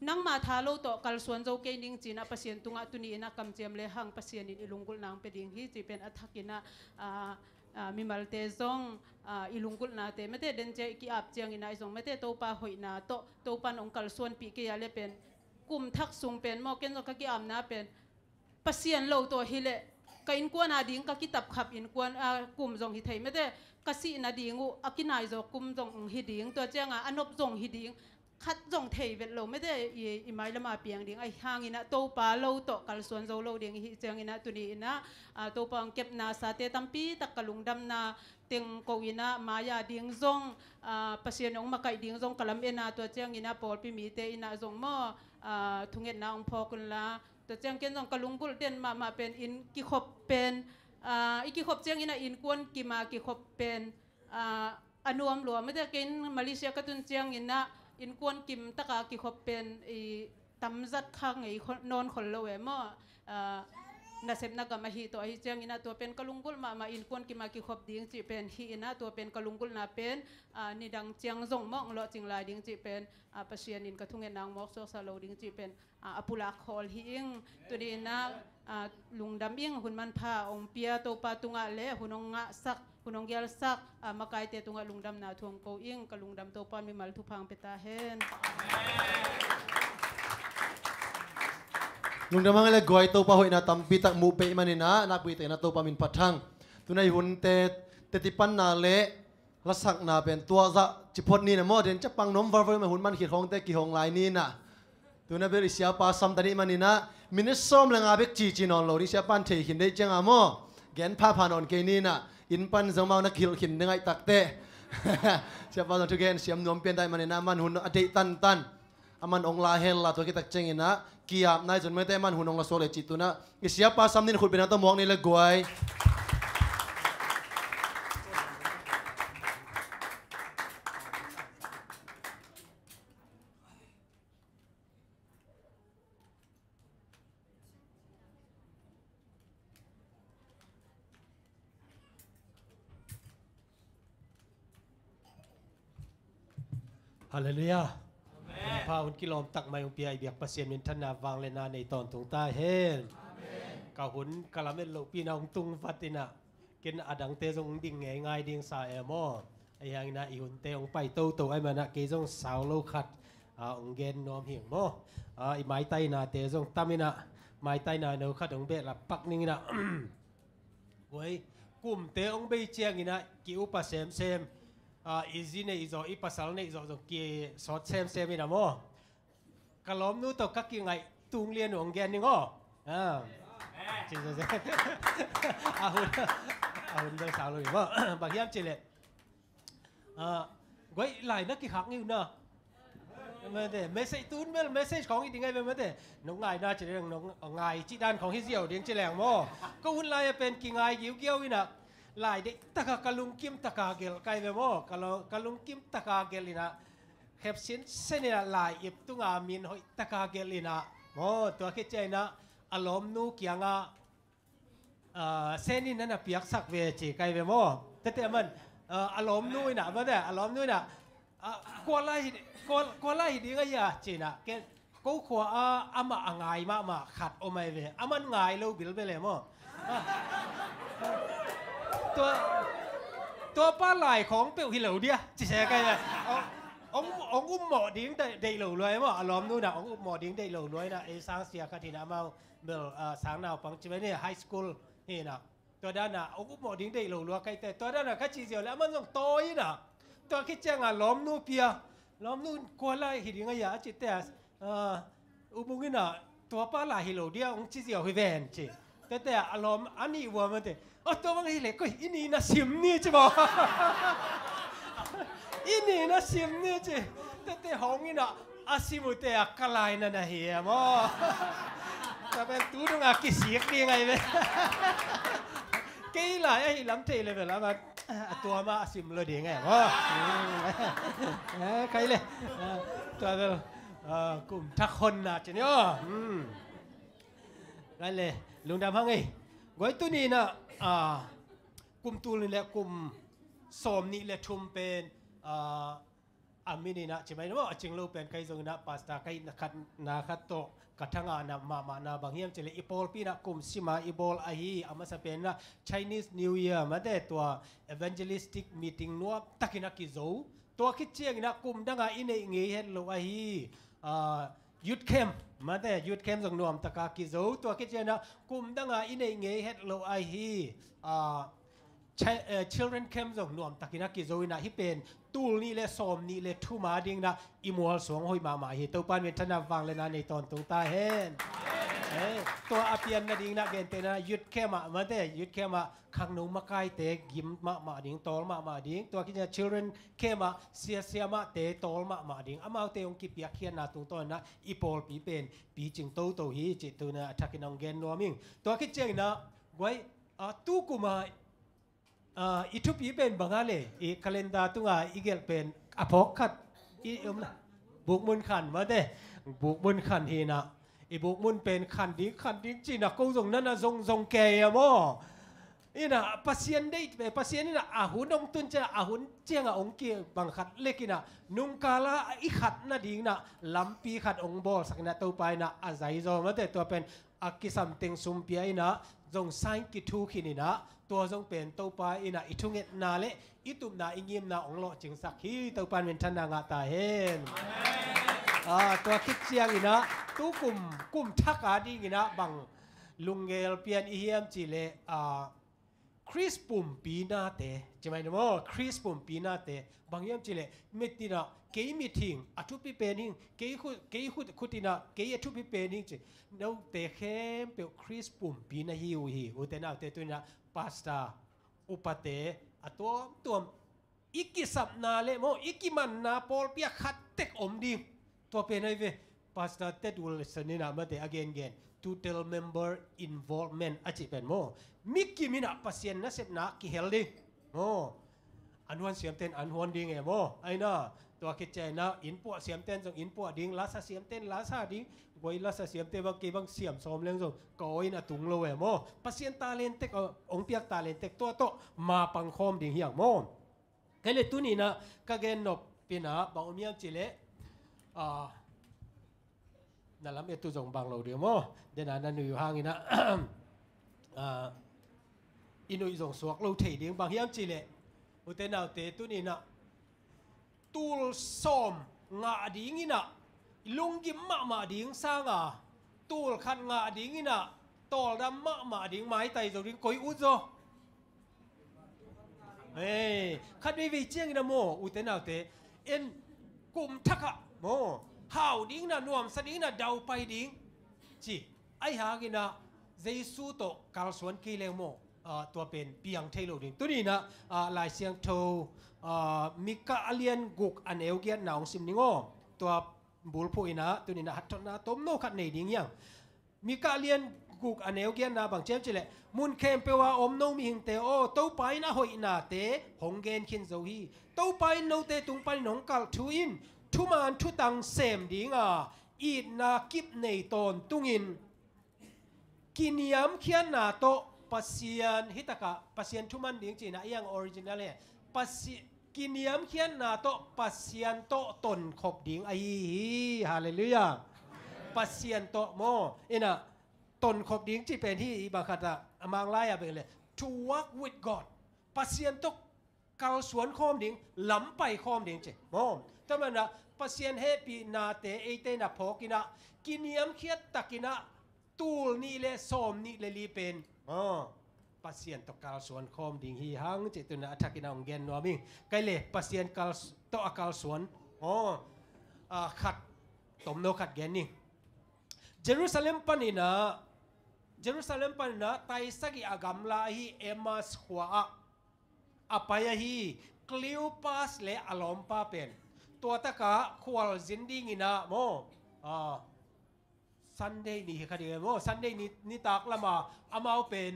นังมาทาโลโตกัลส่วนโจเกนิงจีนะปัสเซียนตุงะตุนีนะกำเจียมเลหังปัสเซียนอิลุงกุลนางเป็นดิงฮีจีเป็นอัฐกินะมิมัลเตซงอิลุงกุลนาเตไม่ได้เดินเจกีอับเจียงอินะซงไม่ได้ตัวปะหอยนาโตปันองกัลส่วนปีเกียเลเป็นกุมทักซุงเป็นมอเกนโจกกีอับนาเป็นปัสเซียนโลโตฮิเลก็อินกวนอาดิงก็คิดตับขับอินกวนกุมจงฮิไทยไม่ได้กษีนาดิงอากินายจกุมจงฮิดิงตัวเจ้าอันนบจงฮิดิงคัดจงเทยเวทโลไม่ได้อิมายละมาเปียงดิงไอหางอินะโตปาโลโตกัลส่วนโจโลดิงฮิเจ้าอินะตุนีอินะโตปังเก็บนาสาเตตัมปีตักกลุงดำนาเต็งโกอินะมายาดิงจงปัสเซียนองมาไกดิงจงกลัมเอนาตัวเจ้าอินะปอลปิมีเตอินะจงมอทุงเอ็นนาองพอกุลลาตัวเจียงเกณฑ์ของกลุงกุลเด่นมาเป็นอินกิขบเป็นอีกิขบเจียงอินะอินกวนกิมากิขบเป็นอนุมหลวงไม่ได้กินมาเลเซียกตุนเจียงอินะอินกวนกิมตะกากิขบเป็นตำจัดข้างไอนอนคนละเวมนาเซบนักมาฮีตัวไอเจียงอินะตัวเป็นกลุงกุลมาอินกวนกิมากิขบดิ้งจีเป็นฮีอินะตัวเป็นกลุงกุลนาเป็นนิดังเจียงจงมองเลาะจิงลายดิ้งจีเป็นปัสเซียนินกระทุ่งเงินนางมอกโซซาโลดิ้งจีเป็นอปุลักคอลฮิงตัวนี้นะลุงดำอิงหุ่นมันพาองเปียโตปาตุงะเละหุ่นองงะสักหุ่นองเกลสักมาไกเตตุงะลุงดำนาทวงโกอิงกับลุงดำโตปามีมัลทุพังเปตาเฮนลุงดำมังเลกอยโตปาหอยนาตัมปีตักมูเปมันนี่นะนักบิเตนะโตปามินปัทังตุนัยหุ่นเตติปันนาเละ ละสักนาเป็นตัวจะจิพดนี่นะโมเดนจะปังนมวาร์วมาหุ่นมันขีดของแต่กี่ของลายนี่นะตัวนั้นเป็นอิสยาปาซัมตานีมันนี่นะมินิสอมเลงอาเบกจีนอนโลดิเสียปันเทหินได้จังอะโมแกนพาพานอนเกนี่นะอินปันจะมานักขิลหินยังไงตักเตะเสียปันทุกแกนเสียมนวมเปลี่ยนได้มันนี่นะมันหุ่นอดีตตันอามันองลาเฮลลาตัวกิตักเจงินะกี่ยามนายจนไม่ได้มันหุ่นองลาโซเลจิตุนะอิสยาปาซัมนี่ขุดเป็นอัตมองนี่เลยกวยฮาเลลูยาพาหุ่นกิโลมตักไม่องเปียเบียกประเสียมินทนาวางเลนาในตอนตุงตาเฮนกาหุ่นกะละเม็ดโลปีนาองตุงฟัตินะกินอดังเตจงดิ่งง่ายดิ่งสาเอโมไอ้ยังนะอีหุ่นเตองไปโตไอ้มันนะเกจงสาวโลขัดองเกนนอมเหียงโมไม้ไตนาเตจงตามินะไม้ไตนาเนื้อขัดองเบะละปักนิ่งนะเว้ยกลุ่มเตองเบเจียงนะกิวปะเซมอีจีเนี่ยอีโซอีปัสสาวะเนี่ยอีโซจงกี่สอดเซมนี่นะโมกะล้อมนู้ตัวกักยังไงตุงเรียนของแกนี่ง้อจริงๆอาหุ่นเดินสาวเลยว่าบางอย่างเจริญไว้หลายนักกีฬาอยู่นะเมื่อเดเมสเซจตูนเมสเซจของอีกยังไงเมื่อเดน้องไงน่าจะเรื่องน้องไงจีดานของฮิเซียวเดียงเจริญโมก็หุ่นลายเป็นกี่ไงเกี่ยววินะลายเด็กตะกะลุงกิมตะกะเกลไกเวโมกะลุงกิมตะกะเกลินะเฮปซินเซเนลายอิบตุงอามินหอยตะกะเกลินะโมตัวคิดใจนะอารมณ์นู้กี่งาเซนินนั่นน่ะเปียกสักเวจีไกเวโมแต่มันอารมณ์นู้นะมันแต่อารมณ์นู้นะกวนไล่ดีก็อย่าจีนะแกกูขวาอามาอ่างไงมาขัดโอไม่เวอามันไงเราบิลไปเลยโมตัวป้าไหลของเปียวหิเหลวเดียจะใช่ไงเนี่ยองอุ้มหมอดิ้งได้เหลวรวยมั้งอารมณ์นู้นนะองอุ้มหมอดิ้งได้เหลวรวยนะไอ้สางเสียคดีนะมาเบลสางนาวปังจิ๋วเนี่ยไฮสคูลนี่นะตัวด้านน่ะองอุ้มหมอดิ้งได้เหลวรวยใครแต่ตัวด้านน่ะก็จีเสียวแล้วมันต้องโตยนะตัวคิดแจ้งอารมณ์นู้นเปียล้อมนู้นกลัวไล่หิดิ้งอะไรจิตแต่อุบุงินะตัวป้าไหลหิเหลวเดียองจีเสียวให้แวนจีแต่อารมณ์อันนี้ว่ามันแต่ตัวมันหิเหล็กก็อินี่นะซิมนี่ใช่ป่ะอินี่นะซิมนี่ใช่แต่ห้องนี่นะอาซิมุเตะกลายนั่นนะเฮียมั้งแต่เป็นตู้ตรงอากิเสียกยังไงเนี่ยกี่หลายไอ้ล้ำเทเลยแบบแล้วมันตัวมาอาซิมเลยดีไงมั้งใครเลยตัวเป็นกลุ่มทักคนนะเจ้าเนี่ยนั่นเลยลุงดำพังไงไว้ตัวนี้นะกลุ่มตูนี่แหละกลุ่มสมนี่แหละชุมเป็นอามินีนะใช่ไหมนะว่าจริงเราเป็นใครส่งนะปัสตาใครนักโตกระทั่งนะมานะบางอย่างจะเลยอีโพลปีนะกลุ่มสิมาอีโพลอาฮีอามาสเปนนะ Chinese New Year มาได้ตัว evangelistic meeting นัวตักนักกิโซตัวคิดเชียงนะกลุ่มดังอินเองเงี้ยโลอาฮียุดเข้มมาแต่ยุดเข้มส่งนวมตะกากิโซตัวคิดเจนะกลุ่มดังอินเองเงี้ยเฮ็ดโลไอฮีchildren เข้มส่งนวมตะกินักกิโซนะที่เป็นตูลนี่และสมนี่และทุมาดิ่งนะอิมัวสวงหอยมาเฮตัวปานเวทนาฟังเลยนะในตอนตรงตาเห็นตัวอาเปียนนะดิ่งนะเกณฑ์เตนะยุดเข้มมาแต่ยุดเข้มขังนุ่มมาไกลเตะยิ้มมาดิ่งตอลมาดิ่งตัวคิดจะ children เข้มเสียมาเตะตอลมาดิ่งอามาเตองกิเปียเขียนนะตรงต้นนะอีโพลปีเป็นปีจึงโตฮีจิตตัวนะทักกินองเกนนัวมิงตัวคิดเจนะไว้ตู้กุมาอิทุปีเป็นบางอะไรอีคาเลนดาตุงอีเกลเป็นอภอกขัดอีนะบุกมุนขันมาเด้บุกมุนขันฮีนะอีบุกมุนเป็นขันดิ้งจีนะกูส่งนั่นนะส่งแกยโมนี่นะปัสยานได้ปัสยานนี่นะอาหุนองตุนจะอาหุนเจียงองเกียบางขัดเล็กินะนุงกาลาอีขัดนะดิ้งนะลำปีขัดองบอลสักนะตัวไปนะอาศัยโซมาเด้ตัวเป็นอากิสัมติงซุมเปียนะส่งไซน์กิทูขินี่นะตัวทรงเป็นตัวไปอินะอิทุเงตนาเละอิตุมนาอิงิมนาองโลจึงสักฮีตัวปานเป็นชนะงาตาเห็นตัวคิดเชียงอินะตัวกลุ่มทักอาดีอินะบังลุงเกลเปียนอิเฮียมจีเล คริสปุ่มปีนาเตจะไม่ได้มั้งคริสปุ่มปีนาเตบางอย่างจิเลเมตินะเกย์มีทิ้งอัตุพิเปนิงเกย์ขุดินะเกย์อัตุพิเปนิงจิเราเตะเข้มเปลคริสปุ่มปีนาฮิวอุเตนะเตตัวนะพาสต้าอุปเตอัตัวอีกิสับนาเลโมอีกิมันนาปอลเปียขัดเต็กอมดิตัวเป็นไงเวพาสต้าเตดูลสนินะมาเต again total member involvement อาจิเป็นโมมิกิมินะพัศยันนะเสพนักกิเฮลดิโมอันวันเสียมเต้นอันวันดิ้งโมไอ้น่ะตัวคิดใจนะอินปัวเสียมเต้นส่งอินปัวดิ้งลาซาเสียมเต้นลาซาดิ้งไว้ลาซาเสียมเต้นบางกีบางเสียมซ้อมเลี้ยงส่งก้อยน่ะตุงโลโมพัศยันตาเลนเต็กองเปียกตาเลนเต็กตัวโตมาปังคอมดิ้งเฮียงโมก็เลยตัวนี้นะก็เกณฑ์นบปีน่ะบางอมียจิเลนั่นแหละเมื่อตัวส่งบางเราเดียวมั้งเดี๋ยวนั้นอยู่ห่างอีนะอินุยส่งสวกเราเทียดิ้งบางอย่างจีเล่อุตเตนเอาเตตัวนี้นะตูลซ้อมงาดิ้งอีนะลุงกิมมาดิ้งสร้างตูลขันงาดิ้งอีนะตอลดำมาดิ้งไม้ไต่ตัวดิ้งก้อยอุจโจเฮ้ขัดไม่วิจิงนะโมอุตเตนเอาเตเอ็นกุมทักะโมหาวดิ้งนะนวมสดิ้งนะดาวไปดิ้งจีไอหากินะเจสุโตกาลสวนกีเลโมตัวเป็นเปียงเทโลดิ้งตัวนี้นะลายเสียงโทมิกาเลียนกุกอันเอวเกียนหนาวซิมนิงโอตัวบุลพูอินะตัวนี้นะฮัตนาต้มโนขัดในดิ้งยังมิกาเลียนกุกอันเอวเกียนนะบางเจ้าจีเลมุนเคมเปว่าอมโนมีหิงเตโอเต้าไปนะหอยนาเตหงเกนขินโซฮีเต้าไปโนเตตุงไปหนองกัลทูอินทุมานทุตังเสมดิ้งอีดนากิบในตอนตุงินกินยำเขียนนาโตปัสยันฮิตากะปัสยันทุมันดิ้งจีน่ะยังออริจินัลเลยปัสกินยำเขียนนาโตปัสยันโตตนขบดิ้งไอ้ฮาเลลูยาปัสยันโตโมเอ็นะตนขบดิ้งจีเป็นที่บางครั้งมังไล่เป็นเลย to work with God ปัสยันโตกาลสวนคอมดิ้งล้ำไปคอมดิ้งจีโมแต่มันนะปัสยันเฮปีนาเตเอเตนะพอกินะกินยำเขียนตะกินะตูลนี่เลสอมนี่เลลีเป็นปัสยันตกกาลสวนคอมดิ้งฮีหังจิตุนะอัฐกินะองเกนนัวมิงไกเลปัสยันกาลตอกาลสวนขัดตมโนขัดเกนนี่เยรูซาเล็มปันนี่นะเยรูซาเล็มปันนี่นะไตสักอากำลาฮีเอมาสขวาอภัยฮีคลิวปัสเลอลอมปาเป็นตัวตะกะควอลจินดิ้งนะโมซันเดย์นี่ค่ะเดียวโมซันเดย์นี่ตากละมาอามาเป็น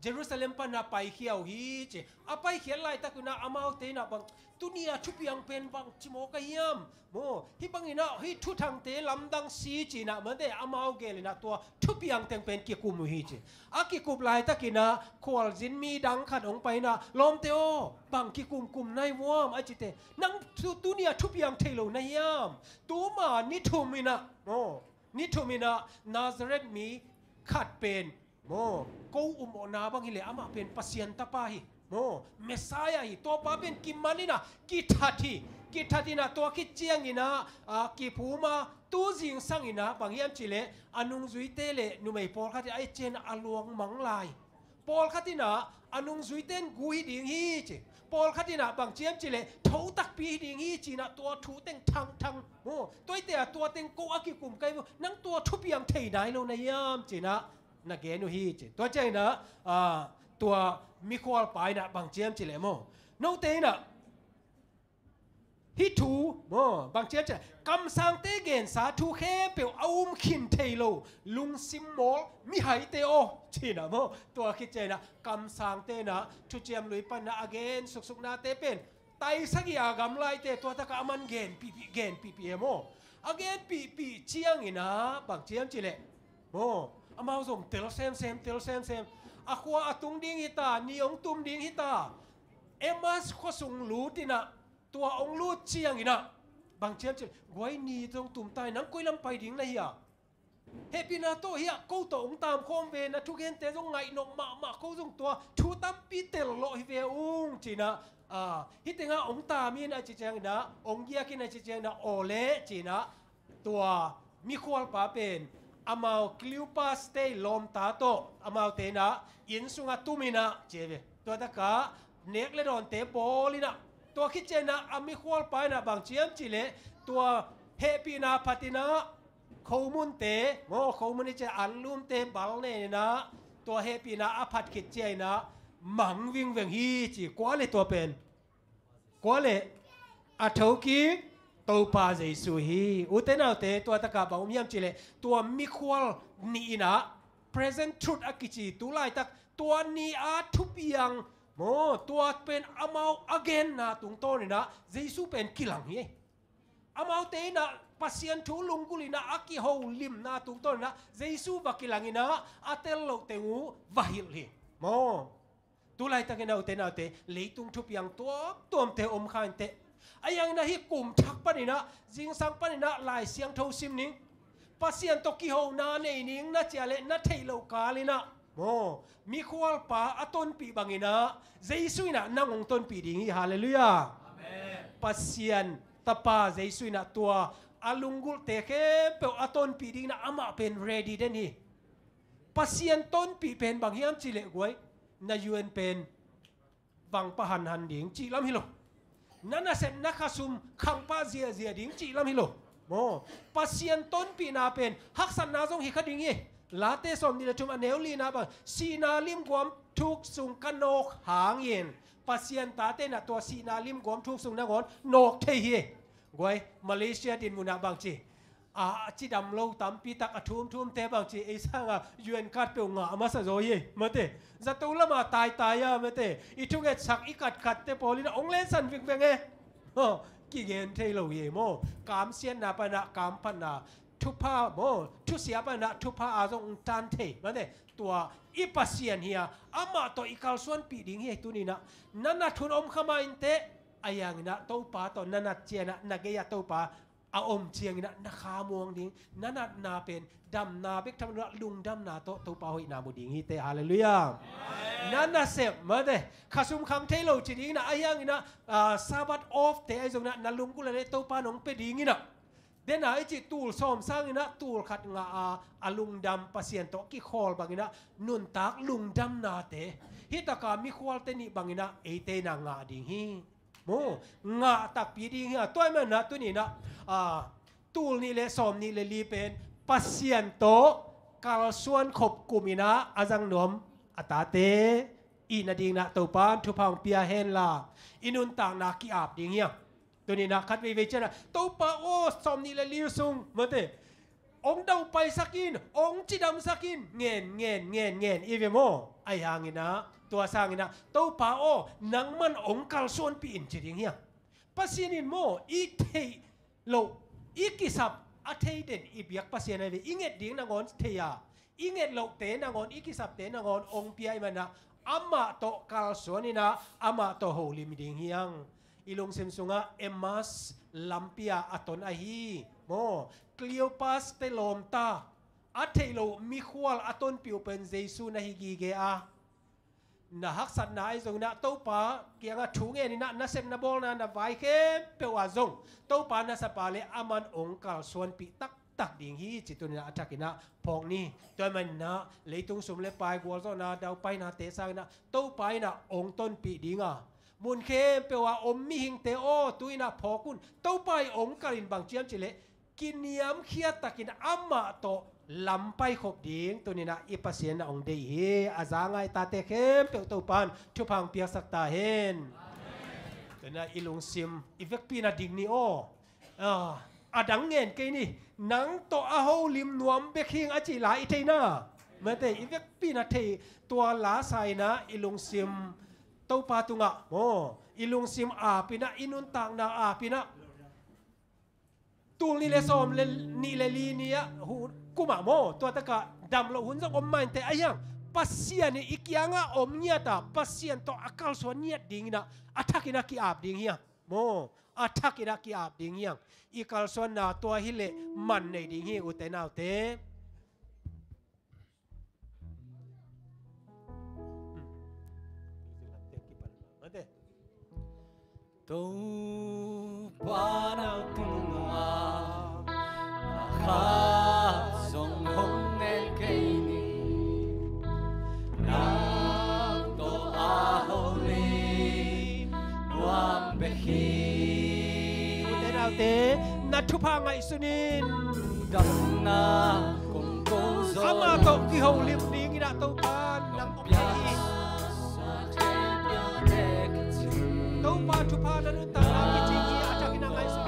เยรูซาเล็มปันนะไปเขียวฮีเจอาไปเขียนลายตะกุนะอามาเตนะบังตุนียทุบยังเป็นบังจิโมกยามโมฮิบังอินะฮิทุทังเตลำดังซีจีนะเหมือนเดอามาเกลนะตัวทุบยังเต็งเป็นกิกุมฮีเจอากิกุบลายตะกินะควอลจินมีดังขัดองไปนะลมเตโอบังกิกุมในวอมอาจิเตนังตุนียทุบยังเทโลในยามตัวมานิทุมินะโมนิทุมินะนาซาเรตมีขัดเป็นโมกูโมนาบังฮิเลอามาเป็นปัสยันตาปาฮิโมเมสายาฮิตัวป้าเป็นกิมันนี่นะกิทัตินะตัวคิดเจียงนี่นะกิภูมาตู้จิงสังนี่นะบางยามจิเลอนุงจุยเตเลนุไม่พอขัดไอเจนอลวงมังลายพอขัดนะอนุงจุยเตนกุยดิ่งฮีจิพอขัดนะบางเจียมจิเลทูตักปีดิ่งฮีจีนะตัวทูเต็งทังโมตัวเตะตัวเต็งกูอากิกุมไกนั่งตัวทุบยังเทได้ลงในยามจีนะนักเกนุฮีจิตัวใจนะตัวมีควอลไปนะบางเจียมจิเลโมโนเตนะฮิทูโมบางเจียมจิกำสังเตเกนสาธุแค่เปียวเอาขินเทโลลุงซิมโมลมิหายเตโอจีนะโมตัวคิดใจนะกำสังเตนะทุเจียมลุยปันนะอเกนสุกนาเตเป็นไตสักยากำไลเตตัวตะกามันเกนปีโมอเกนปีเจียงอีนะบางเจียมจิเลโมอามาส่งเตลเซมอาควาอตุงดิ้งฮิตานีองตุมดิ้งฮิตาเอมัสข้อส่งลูตินะตัวองลูดเชียงอีนะบางเชียงจะไว้นีตรงตุ่มใต้นังกุยลำไปดิ้งนะเฮียเฮปินาโตเฮียกูตองตามคอมเวนะทุกเห็นแต่ต้องไงนกมากูส่งตัวชูตั้มปีเตลโลฮิเวอุงจีนะฮิตงาองตามีนะจีเจงนะองเยียกินะจีเจงนะโอเลจีนะตัวมีควอลปาเป็นอามาคลิวปาสเตลอมตาโตอามาเตนะอินสุงาตุมินะเจเว ตัวตะกะเนกเลดอนเตโปลินะตัวคิดเจนะอามิควอลไปนะบางเจียมจิเลตัวเฮปีนาพัตินะเขามุนเตโง่เขามุนนี่จะอันลุมเตบัลเนนะตัวเฮปีนาอภัดคิดเจนะมังวิ่งเวงฮีจีกว่าเลยตัวเป็นกว่าเลยอัฐกิตัวปาเจสุฮีอุเตนาเตตัวตะกะบางมีมจิเลตัวมิควอลนี่นะ present truth อากิจิตุไลตักตัวนี้อาทุบยังโมตัวเป็นอามา again นะตุงโตนี่นะเจสุเป็นกิลังฮีอามาเตนะปัสยันทูลุงกุลินะอากิโฮลิมนะตุงโตนี่นะเจสุบักกิลังนะอาเตลโลเตงูวาฮิลฮีโมตุไลตักนะอุเตนาเตเลยตุงทุบยังตัวมเตอมขันเตไอ้ยังนะฮิกุมทักปนินะจิงสังปนินะลายเสียงทูซิมนิงปัสยันตกิโฮนาเนนิงนะเจเลนะเทโลกาลินะโมมีควอลปาอต้นปีบังอินะเจสุยนะนั่งองต้นปีดิ่งฮาเลลูยาปัสยันตาปาเจสุยนะตัวอาลุงกุลเตเคเปออต้นปีดิ่งนะอามาเป็น ready เดนี่ปัสยันต้นปีเป็นบางยามจิเลกวยนายูเอ็นเป็นวังปะหันหันดิ่งจีลำฮิโลนั่นน่ะเสร็จนักซุมขังป้าเสียดิ่งจีลำฮิโลโมปัสยันต้นปีนาเป็นฮักสันนาจงฮิคดิ่งลาเตสอมนี่ละจุมอันเนวลีนาบังสีนาลิมกวมทุกสุงกันโนกหางเย็นปัสยันตาเตนะตัวสีนาลิมกวมทุกสุงนักอนโนกเทียกวยมาเลเซียดินมุนาบางจีจีดำโลตัมปีตักทุ่มเตบางจีไอ้ช่างยูเอ็นคัดเปียวงามาสะโจยมาเตจะตัวละมาตายมาเตอีทุกเอ็ดสักอีกัดเตปอลินะองเลนสันฟิกเวงเอกี่เงินเทโลเยโมกามเซียนนาปนะกามปนะทุพาโมทุเสียปนะทุพาอาจงตันเทมาเตตัวอีปัสเซียนเฮียอามาตัวอีกาลส่วนปีดิ่งเฮตุนี่นะนั่นน่ะทุนอมขมาอินเตอายังนะตัวป้าตัวนั่นน่ะเจนะนักเกียรตัวป้าอาอมเชียงนะนักขามวงดิ่งนั่นน่ะนาเป็นดำนาเบกทำนะลุงดำนาตัวป้าหอยนาบุดิ่งฮิเตฮาเลลูยานั่นน่ะเสพมาเตข้าซุมคำเทโลจีดิ่งนะอายังนะซาบัดออฟเตไอจงนะลุงกุลเลยตัวป้าหนองเป็ดดิ่งนะเดน่าไอจิตูลซ้อมสร้างนะตูลขัดงาอาลุงดำปัสยันโตกิคอลบางนะนุนตักลุงดำนาเตฮิตากามิควอลเตนิบางนะเอเตนางาดิ่งฮิโมงาตักปีดิ่งฮิตัวมันนะตัวนี้นะตูลนี่เลยซ้อมนี่เลยลีเป็นปัสยันโตกาลส่วนขบกุมินะอาจังนมอัตาเตอีนาดิ่งนะตัวปานทุพังเปียเฮนลาอินุนต่างนากิอาบดิ่งฮิตัวนี้นะคัดไปเจนะตัวป้าโอ้สมนี่เลยลิวซุงมาเตองเดาไปสักินองจีดำสักินเงินอีเวโมไอหางนะตัวสร้างนะตัวป้าโอ้นังมันองกัลส่วนปีนจีดิ่งเฮียปัสยันโมอีเทโลอีกิสับอาเทเด่นอีเบียกปัสยันเลยอีเงดดิ่งนางอนเทียอีเงดโลเตนางอนอีกิสับเตนางอนองเปียมันนะอามาโตกัลส่วนนี่นะอามาโตโฮลิมดิ่งเฮียงอีลงเซมซุงะเอมัสลัมเปียอัตนอาฮีโมคลีโอปัสเตลอมตาอัตเทโลมิควอลอัตนปิวเป็นเจซูนาฮิกีเกอานะฮักสันนาไอซงนะโตปาเกียงะถุงเอนี่นะนะเซมนะบอลนะนะไวเคเปวาซงโตปานะสปาเลอามันองกาลส่วนปีตักดิ่งฮีจิตุนะอัตกินะพองนี่ตัวมันนะเลยตุงสมเลปายกัวซนะดาวไปนะเตซังนะโตไปนะองต้นปีดิ่งอ่ะมุนเคเปว่าอมมิหิงเตโอตุยนะพอคุณเต้าไปองกลินบางเจียมจิเลกินยามเคียตะกินอัมมาโตลำไปขบดิ่งตัวนี้นะอีปัสเซียนองเดียอาจางไงตาเตเข้มเปเต้าปานทุพังเปียสักตาเห็นตัวนี้อีลุงซิมอีเวกปีนะดิ่งนี่โออาดังเงินกี่นี่นังโตอาโฮลิมนวมเบคิงอาจิลาอีเทน่าเมื่อแต่อีเวกปีนะเทตัวลาไซนะอีลุงซิมเต้าปาตุงะโมอิลุงซิมอาปินะอินุนต่างนาอาปินะตุงนี่เลสอมเลนี่เลลีเนียหูกุมะโมตัวตะกะดำละหุ่นสักอมมันแต่อายังปัสเซียนอีกยังอ่ะอมเนียตาปัสเซียนต่ออากาศส่วนเนียดิ่งนะอัฐกินักกีอาบดิ่งเฮียโมอัฐกินักกีอาบดิ่งเฮียอีกาลส่วนนาตัวฮิเลมันในดิ่งเฮียอุเตนาวเตตูปานาตุงอาข้าส่งหงเงินเกนีนักโตอาโฮ nào thế na thu pa ngay sunin đâm na cùng cô gió ama to ki hậu liêm đi cái đã tàu pa nang op đi tàu pa thu pa na nu ta ki chi ki acha ki na ngay sunin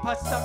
Hãy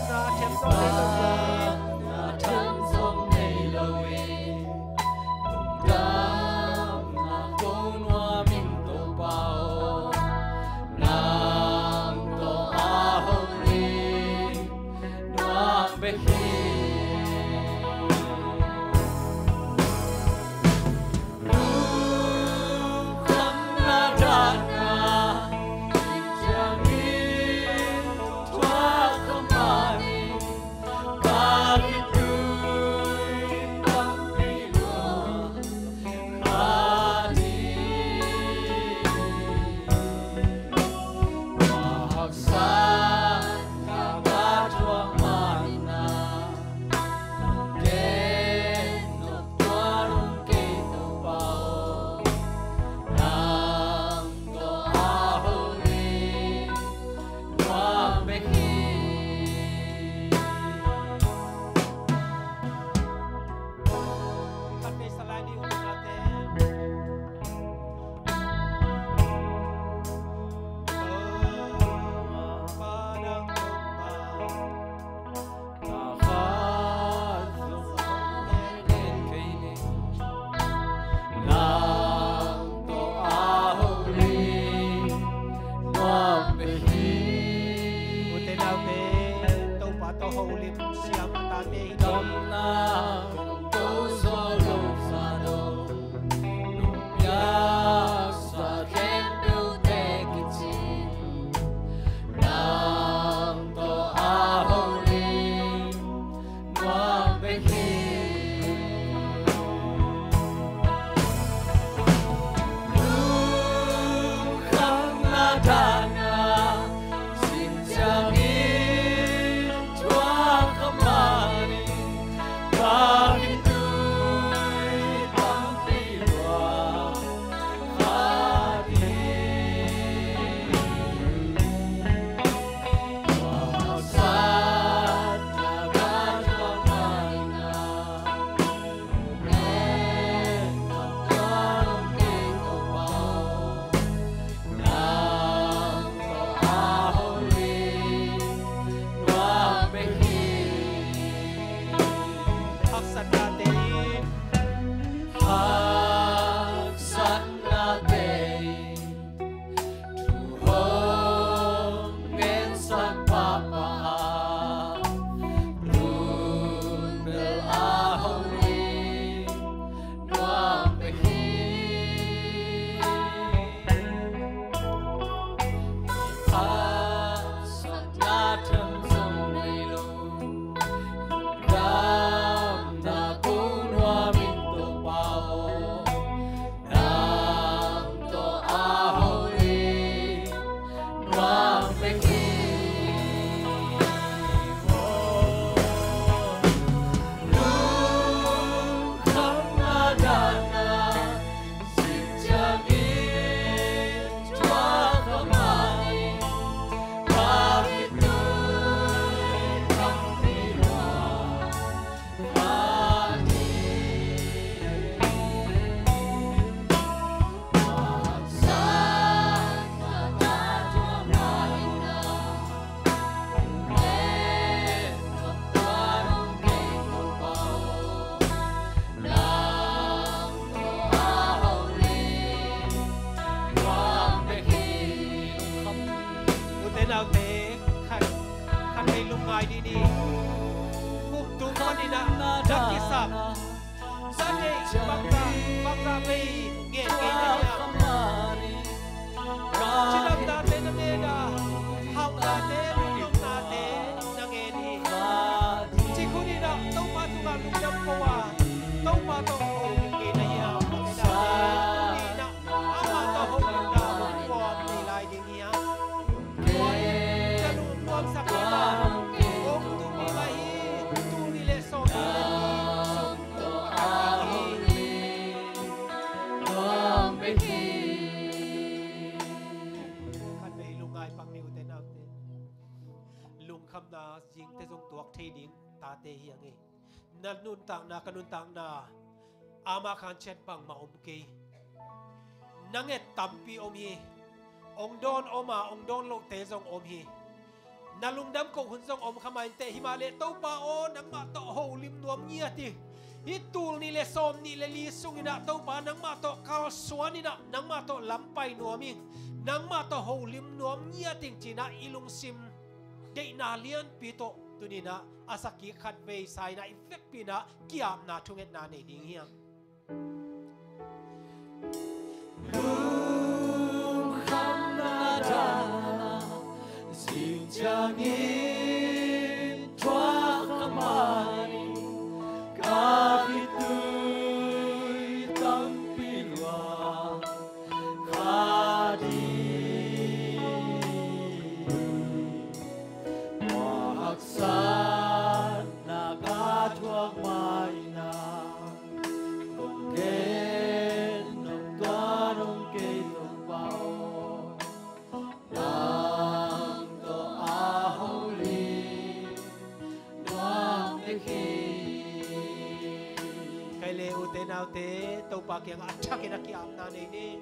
bangga bay nghe nghe này chỉ đam na thế na nghe na học na thế lúc na thế na nghe đi chỉ khu đi na tàu pa tu ga lúc đâm qua tàu pa tàu hồ nghe này à đi na ama tàu hồ na lúc qua đi lại đi ngheจะรวมรวมสักกี่บาทองค์ตุมีไว้ตุมีเลสองตุมีสองตัวคันไปลุงไงปังนิวเตนเอาเตลุงคำนายิงเตจงตัวเทดิงตาเตเฮียงเอนันนุนต่างนากันุนต่างนาอามาคันเช็ดบังมาอมเกยนังเอ็ดตัมปีอมเฮองโดนอมาองโดนโลกเตจงอมเฮนาลุงดำกงหุ่นทรงอมขมายเตหิมาเลโตปาโอนังมาโตโหลิมนวมเงียติฮิตูลนี่เลสอมนี่เลลีสุงินะโตปานังมาโตคาวสวนินะนังมาโตลำไปนวมิงนังมาโตโหลิมนวมเงียติงจีนะอิลุงซิมเดนาเลียนปีโตตุนีนะอาสักีขัดเวไซนะอิเฟกปีนะกิยามนาทุงเอ็นนาเนดิงเฮียงJangan tuah kemari, kaki tui tampi luar kadi, wahaksan naga tuah maina, mungkin nongtuan nongkei nongpao. Now te tau pa kyang attack ina ki amna nei ni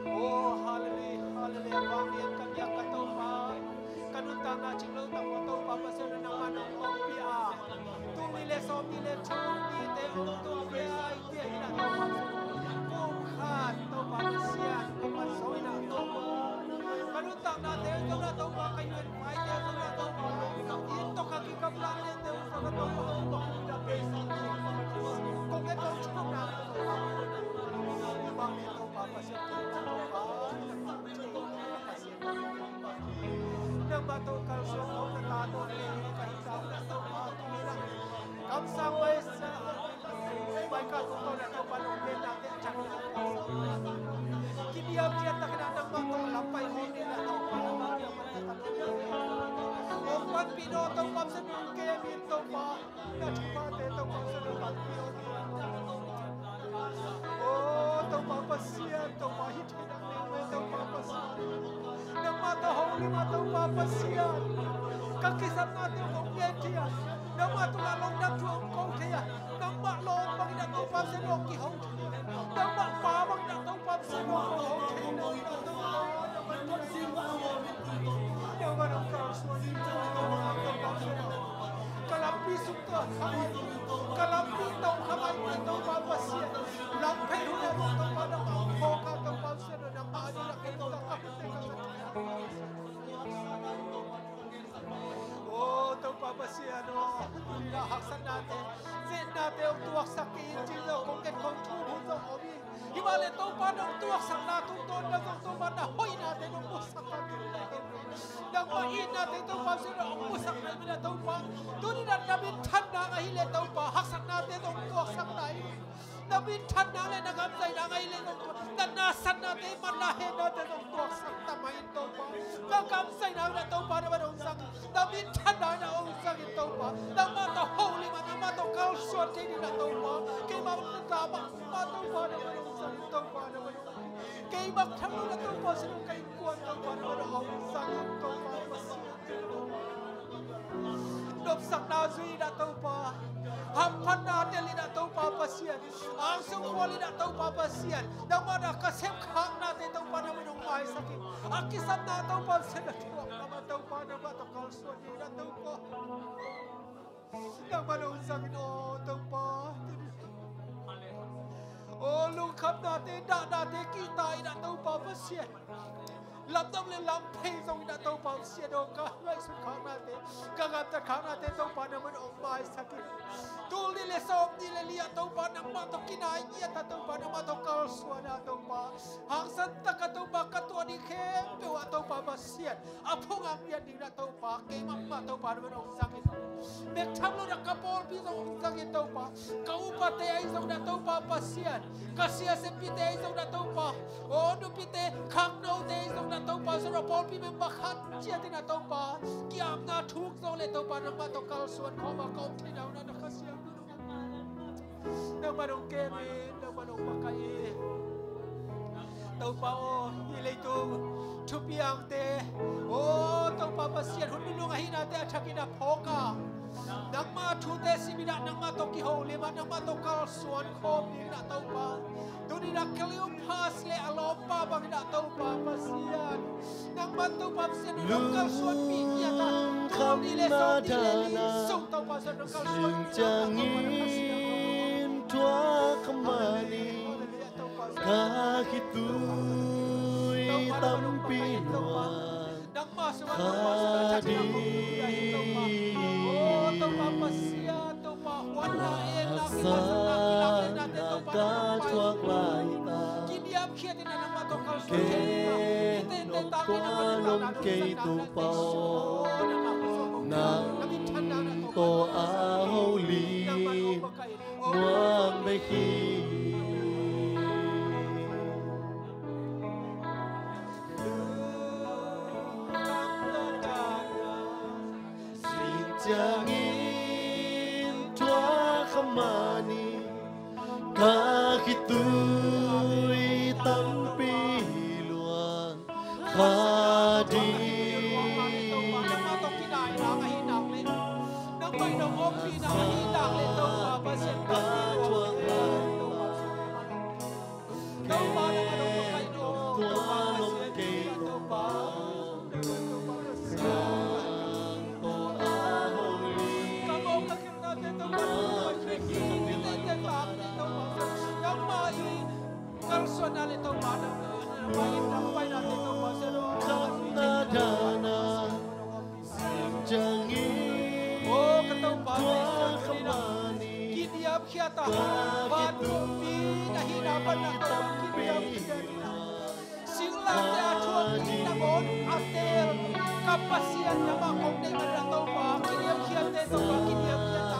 oh hallelujah hallelujah wangian kan yak ka tau pa kanun ta na chinglo ta mo tau pa pa sen na ma na ko pi a tu ni le som ni le chu ni te o tu pe ai te ina ko khat tau pa sia ko pa so ina tau pa kanun ta na te tau na tau pa kai wen pai te tau na tau pa in to ka ki ka plan le te o ka tau pa ko da pe con cái con chú nào bang itu papa siapa nang bato kalso ko tatado ni kahita na to patumira kam sampai sa baik ka ko na to palungin natin chak na kiniam dia tak na nang bato lampay ho nila to palabagyan man pan pino to pap sa kaya minto pa na chupate to pap sa pagpino oh to papasia to mahiti na nawe to papasia nang mata holi mata papasia kakisam natin kong yetiya nang matulalong na tuwang kong kaya nang maklong bang na to pap sa loki hong nang makpawang na to pap sa loki hong kalampi sukto kalampi tong kamay tong papasia lampay hula tong pada moka tong papasia na maano na kito oh tong papasia no nilahaksan natin sin natin ang tuwak sa kiinjilo kung kung tubod ng obi himala tong panang tuwak sa natutod na tong na hoy natin ang musak natin nang main natin itong papasia ang musak natin na itong pa doon na nabintan na ngahili itong pa haksan natin itong tuwak sa tayo nabintan na ngayon nagamsay na ngahili itong pa nanasan natin manahin natin itong tuwak sa tamay itong pa nagamsay na ngayon itong pa naman ang sang nabintan na ang sang itong pa nang mata holy man ang mata kalsyon din na itong pa kay mamatama matong pa naman ang sang itong pa naman kay magtamo na itong pa sinong kay kuwan itong pa naman ang sang itong pa nopsak na zui na itong pa hampan natin na itong papasiyan ang sungkwali na itong papasiyan nang mga kasemkhang natin itong pa naman ang may sakit ang kisam na itong papasiyan na tuwak naman itong pa naman itong kalsyon din na itong pa nang manong sakit o itong pa o lungkap natin na natin kita na itong papasiyan lamdam le lampay song na to pa siya do ka ngay sukhang natin kagam ta khang natin to pa naman ong mai sakit tul ni le som ni le liya to pa nang ma to kinai nia ta to pa nang ma to kal suana to pa hang san ta ka to pa ka to ni khe pe wa to pa pasian apong ang yan ni na to pa ke ma to pa no sang mek tham lo na kapol pi song sang to pa ka upa te ai song na to pa pasian ka sia se pi te ai song na to pa o nu pi te khang no te ai song na to pa so pol pi me ba khat chia te na to pa ki am na thuk song le to pa nang ma to kal suan kho ma kom thi na na ka sia nang ma dong ke me nang ma dong pa kai tàu bao đi lấy tu chụp yang te ô tàu bao pasian hun nung ahi na te achakina phoka nang ma thu te simina nang ma to ki ho le ma nang ma to kal suan khom ni na tàu ba tu ni na kaliu pas le alom pa bang na tàu ba pasian nang ma tàu ba pasian nang kal suan pi ya ta tu ni le so ni le so tàu ba suan nang kal suan jangin tua kemani kahitui tampi luang hadi asa naga chuak lai ta ke no tua nom ke tu pao nang to a holy nuam be khi jangin tua kemani kahitui tampi luang hadi kapasian nama kong de merato pa kiniam kian te to pa kiniam kian ta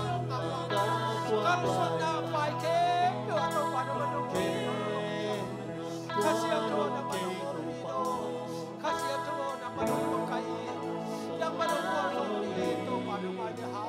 kal suana pai ke do to pa no no ke kasiam to na pa no kasiam to na pa no kai yang pa no ko ni to pa no ma ja ha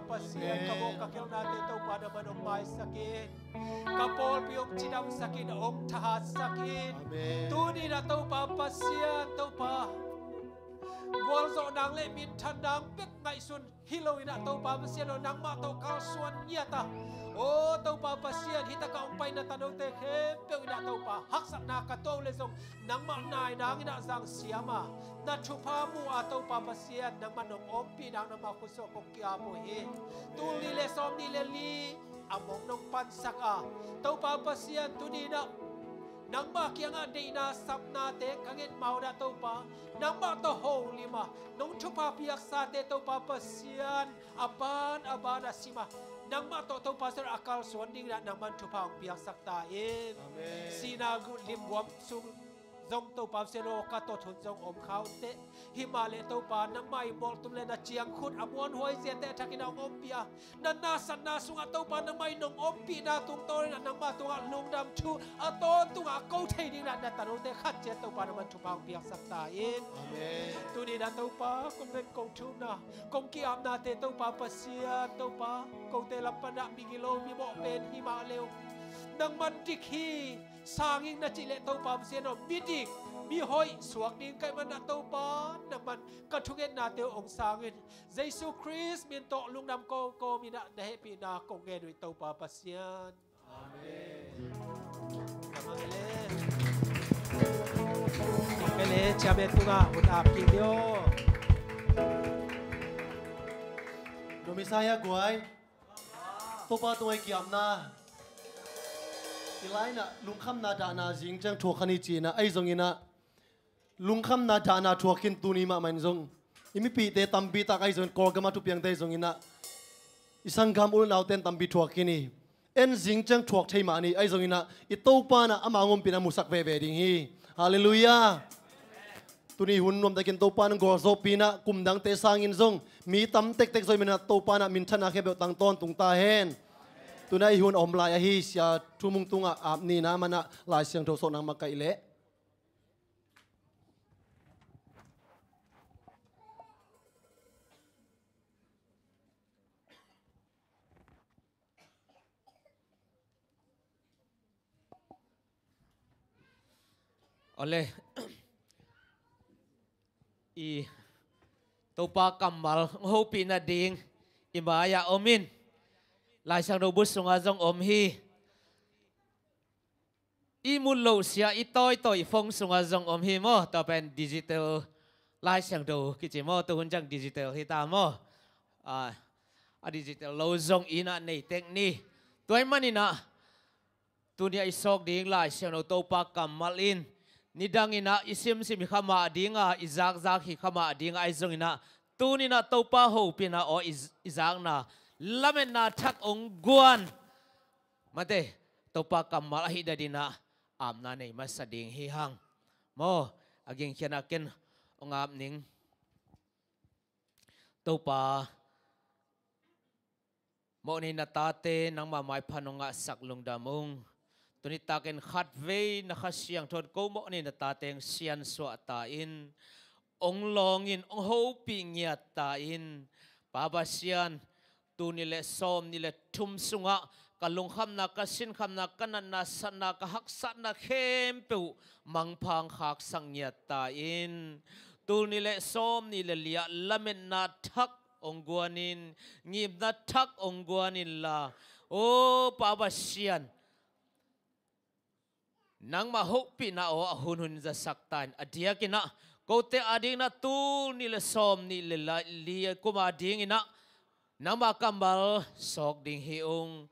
pasian kabong kakil natin ito para manumay sakit kapol piyong chinam sakit ong tahat sakit tuni na ito pa pasian ito pa golzo nang le min tandang pek ngay sun hiloy na ito pa pasian nang ma ito kalsuan niyata o ito pa pasian hita ka umpay na tanong te hepyo ina ito pa haksak na kataw lesong nang ma nai nang ina sang siyama na chupa mu atau papasian nang manong ompi nang nama kusok kong kiapo he tuli le som ni le li among nong pansak a tau papasian tuni na nang ma kiang a de na sap na te kangit mau na tau pa nang ma to ho lima nong chupa piak sa te tau papasian aban abana sima nang ma to tau pasar akal suanding na nang man chupa piak sak ta in sinagu limwam sung zong to pa se ro ka to thun zong om khau te himale to pa na mai bol tum le na chiang khut amon hoi se te thakina om pia na san na sunga to pa na mai nong om pi na tung to na nang ma tunga lung dam thu a ton tunga ko thei ding na ta ro te khat che to pa na man thu pang pia sak ta in amen tu ni na to pa kom ven kong thu na kom ki am na te to pa pasia to pa ko te lam pa na mi kilo mi bo pen himale nang man dik hi sanging na chile to pa se no bidik mi hoi suak ding kai man na to pa nang man ka thuget na te ong sangin Jesus Christ min to lung nam ko mi na da happy na kong ge doi to pa pasian amen amen kele chame tunga un ap ki dio no misaya guai to pa to ai kiam na ilai na lung kham na da na jing chang tho khani chi na ai zong ina lung kham na da na tho kin tu ni ma man zong imi pi te tam bi ta kai zong kor gama tu piang te zong ina isang gam ul nau ten tam bi tho kini en jing chang tho thei ma ni ai zong ina I to pa na ama ngom pina musak ve ve ding hi hallelujah tu ni hun nom ta kin to pa nang gor zo pina kum dang te sang in zong mi tam tek tek zoi mena to pa na min thana khe be tang ton tung ta hen tu nai hun om lai a hi sia thu mung tunga ap ni na mana lai siang tho so nang ma kai le ole I topa kamal ho pina ding imaya omin lai sang do bus sunga jong om hi I mun lo sia I toi phong sunga jong om hi mo ta pen digital lai sang do ki chi mo to hun jang digital hi ta mo a digital lo jong ina nei tek ni toy manina tunia isok ding lai sang do topa kamal in nidangina isim sim khama dinga izak zak hi khama dinga aizongina tunina topa ho pina o izak na lamen na thak ong guan mate topa kamal hi dadina amna nei masading hi hang mo aging khiana ken ongap ning topa mo ni natate nang ma mai phanonga saklung damung tuni taken khat ve na kha siang thot ko mo ni na ta teng sian so ta in ong long in ong ho pi ngia ta in baba sian tu ni le som ni le thum sunga kalung kham na ka sin kham na kanan na san na ka hak sat na khem pe mang phang khak sang ngia ta in tu ni le som ni le lia lamen na thak ong guanin ngib na thak ong guanin la o baba sian nang ma hopi na o hun za saktan adia kina kote ading na tu ni le som ni le li kuma ding ina nama kambal sok ding hiung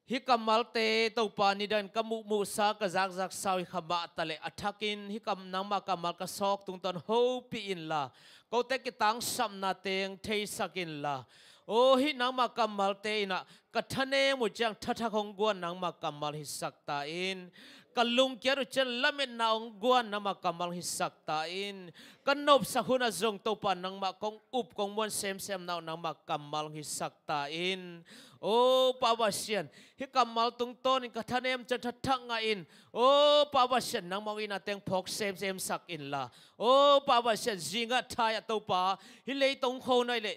hi kamal te to pa ni dan kamu mu sa ka zak zak sawi khaba tale athakin hi kam nama kamal ka sok tung ton hopi in la kote kitang sam na teng thei sakin la o hi nama kamal te ina kathane mu chang thatha khong guan nama kamal hi sakta in kalung kiaru chen lamen na ong guan nama kamal hi sakta in kanop sa huna zong topa nang ma kong up kong mon sem na nama kamal hi sakta in o pawasian hi kamal tung ton in kathanem chen thatanga in o pawasian nang mawin ateng phok sem sak in la o pawasian zinga thaya topa hi le tong kho nai le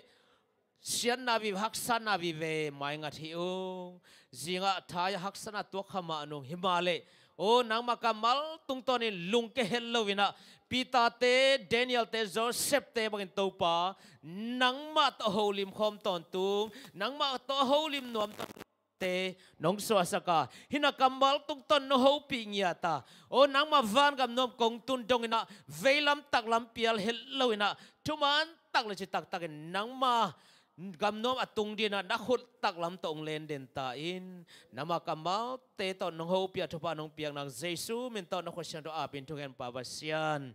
sian na vi haksan na vi ve mai nga thiu zinga thaya haksana to khama anung himale o nang makamal tung tonin lung ke hellowina pita te Daniel te Joseph te bagin topa nang ma to holim khom ton tum nang ma to holim nuam ton te nong so asaka hina kamal tung ton no ho pi ngiata o nang ma van gam nom kong tun dongina velam taklam pial hellowina tuman tak le chi tak takin nang ma gam nom atung dina na khut tak lam tong len den ta in nama kamal te to nong ho pia thopa nong piang nang Jesu min to na khosyan do apin thungen pa basian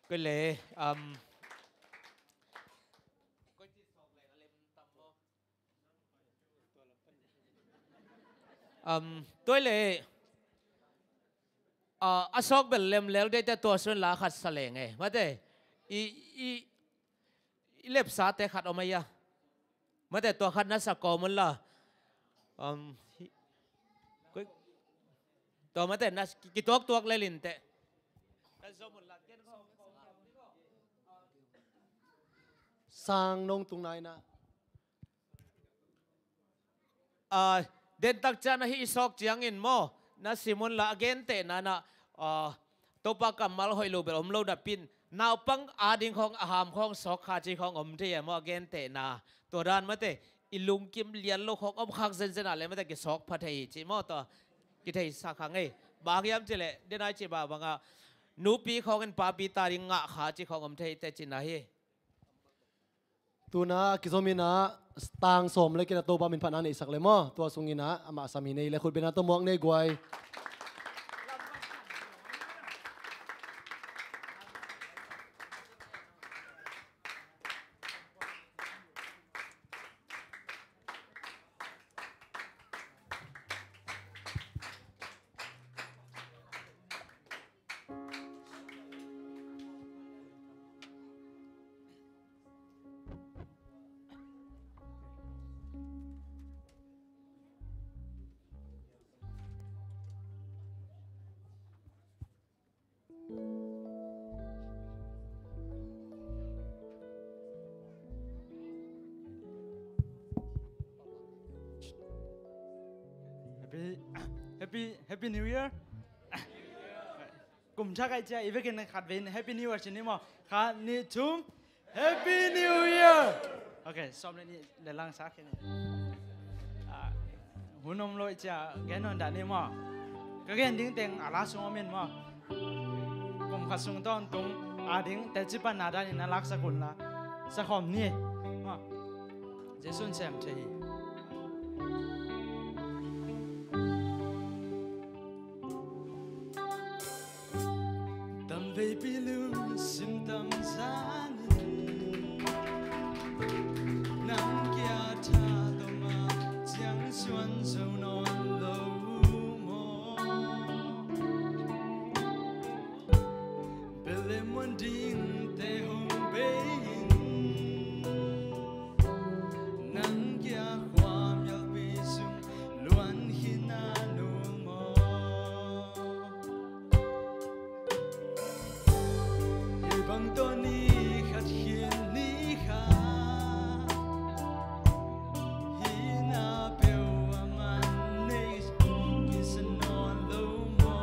kele toile asok bel lem lel de te to sun la khat saleng e mate i lep sa te khat omaya mate to khat na sa ko mun la to mate na ki tok lelin te sang nong tung nai na den tak chan hi sok chiang in mo na simon la again te na topa kamal hoi lo bel om lo da pin naw pang ading khong aham khong sok kha chi khong om the mo again te na to ran mate ilung kim lian lo khong om khak zen zen ale mate ki sok phathei chi mo to ki thei sa khang ei bang yam chele denai chi ba banga nu pi khong en pa pi ta ring nga kha chi khong om thei te chi na hi tu na kizomina tang som le kina to ba min phanan isak le mo to sungina ama sami nei le khut bena to mok nei guai Happy New Year กลุ่มชาไก่เจ้าอีเวนต์ขัดเว้น Happy New Year ชนิดมั้งขัดนิทุม Happy New Year โอเคซ้อมเลยนี่เดี๋ยวล้างซักแค่นี้หุ่นนมลอยเจ้าแกนอนด่านนี่มั้งก็แกนดิ้งเต็งอาลาสุงอมินมั้งกลุ่มขัดสุงต้นตรงดิ้งแต่จิปันนาด้านนี่น่ารักสักคนละสักคำนี่มั้งเจสุนแซมเชียBaby Lou sim tam sang Nam kia tha to ma jiang xuan sâu non lâu mo Bele muan ding te hong bein Nam kia hoa miao bi sung luan hin na nu mo Bang to ni khat hiền ni kha hi na peo aman nei ki san non lo mo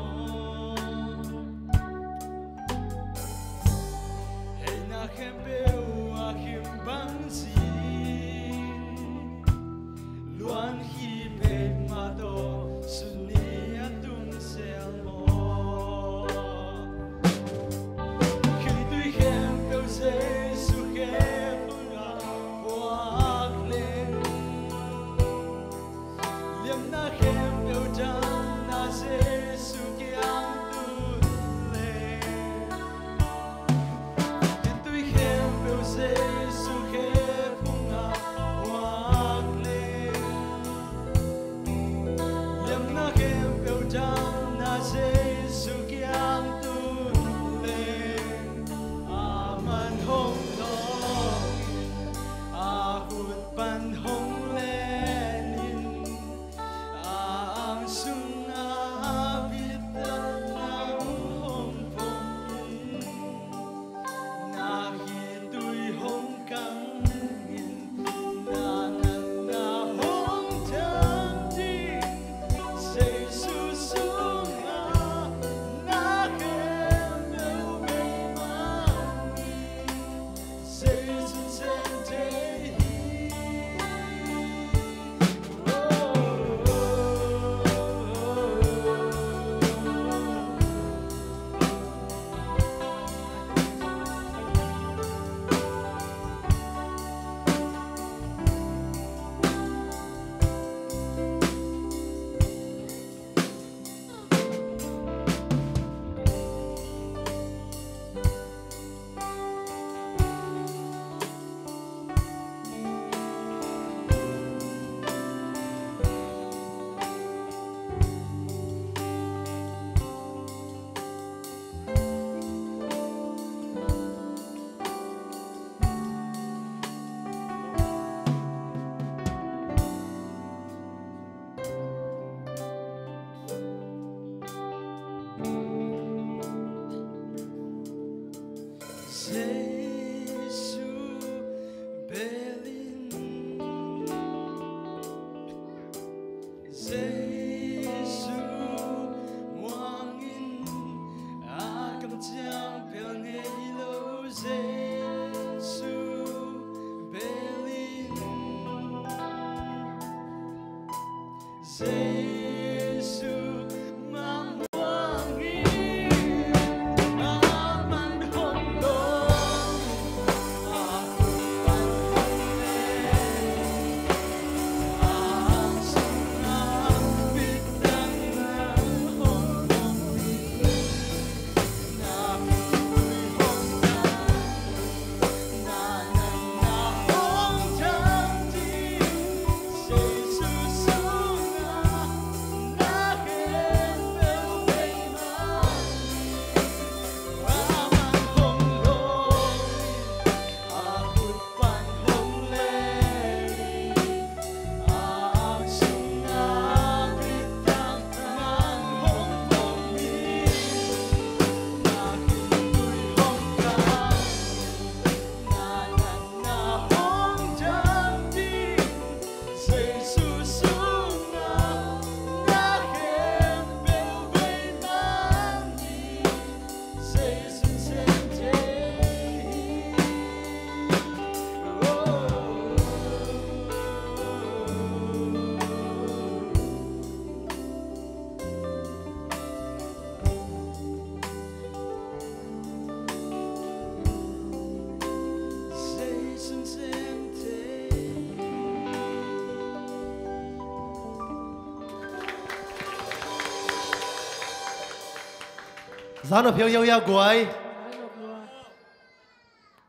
Zana phiêu yêu yêu guai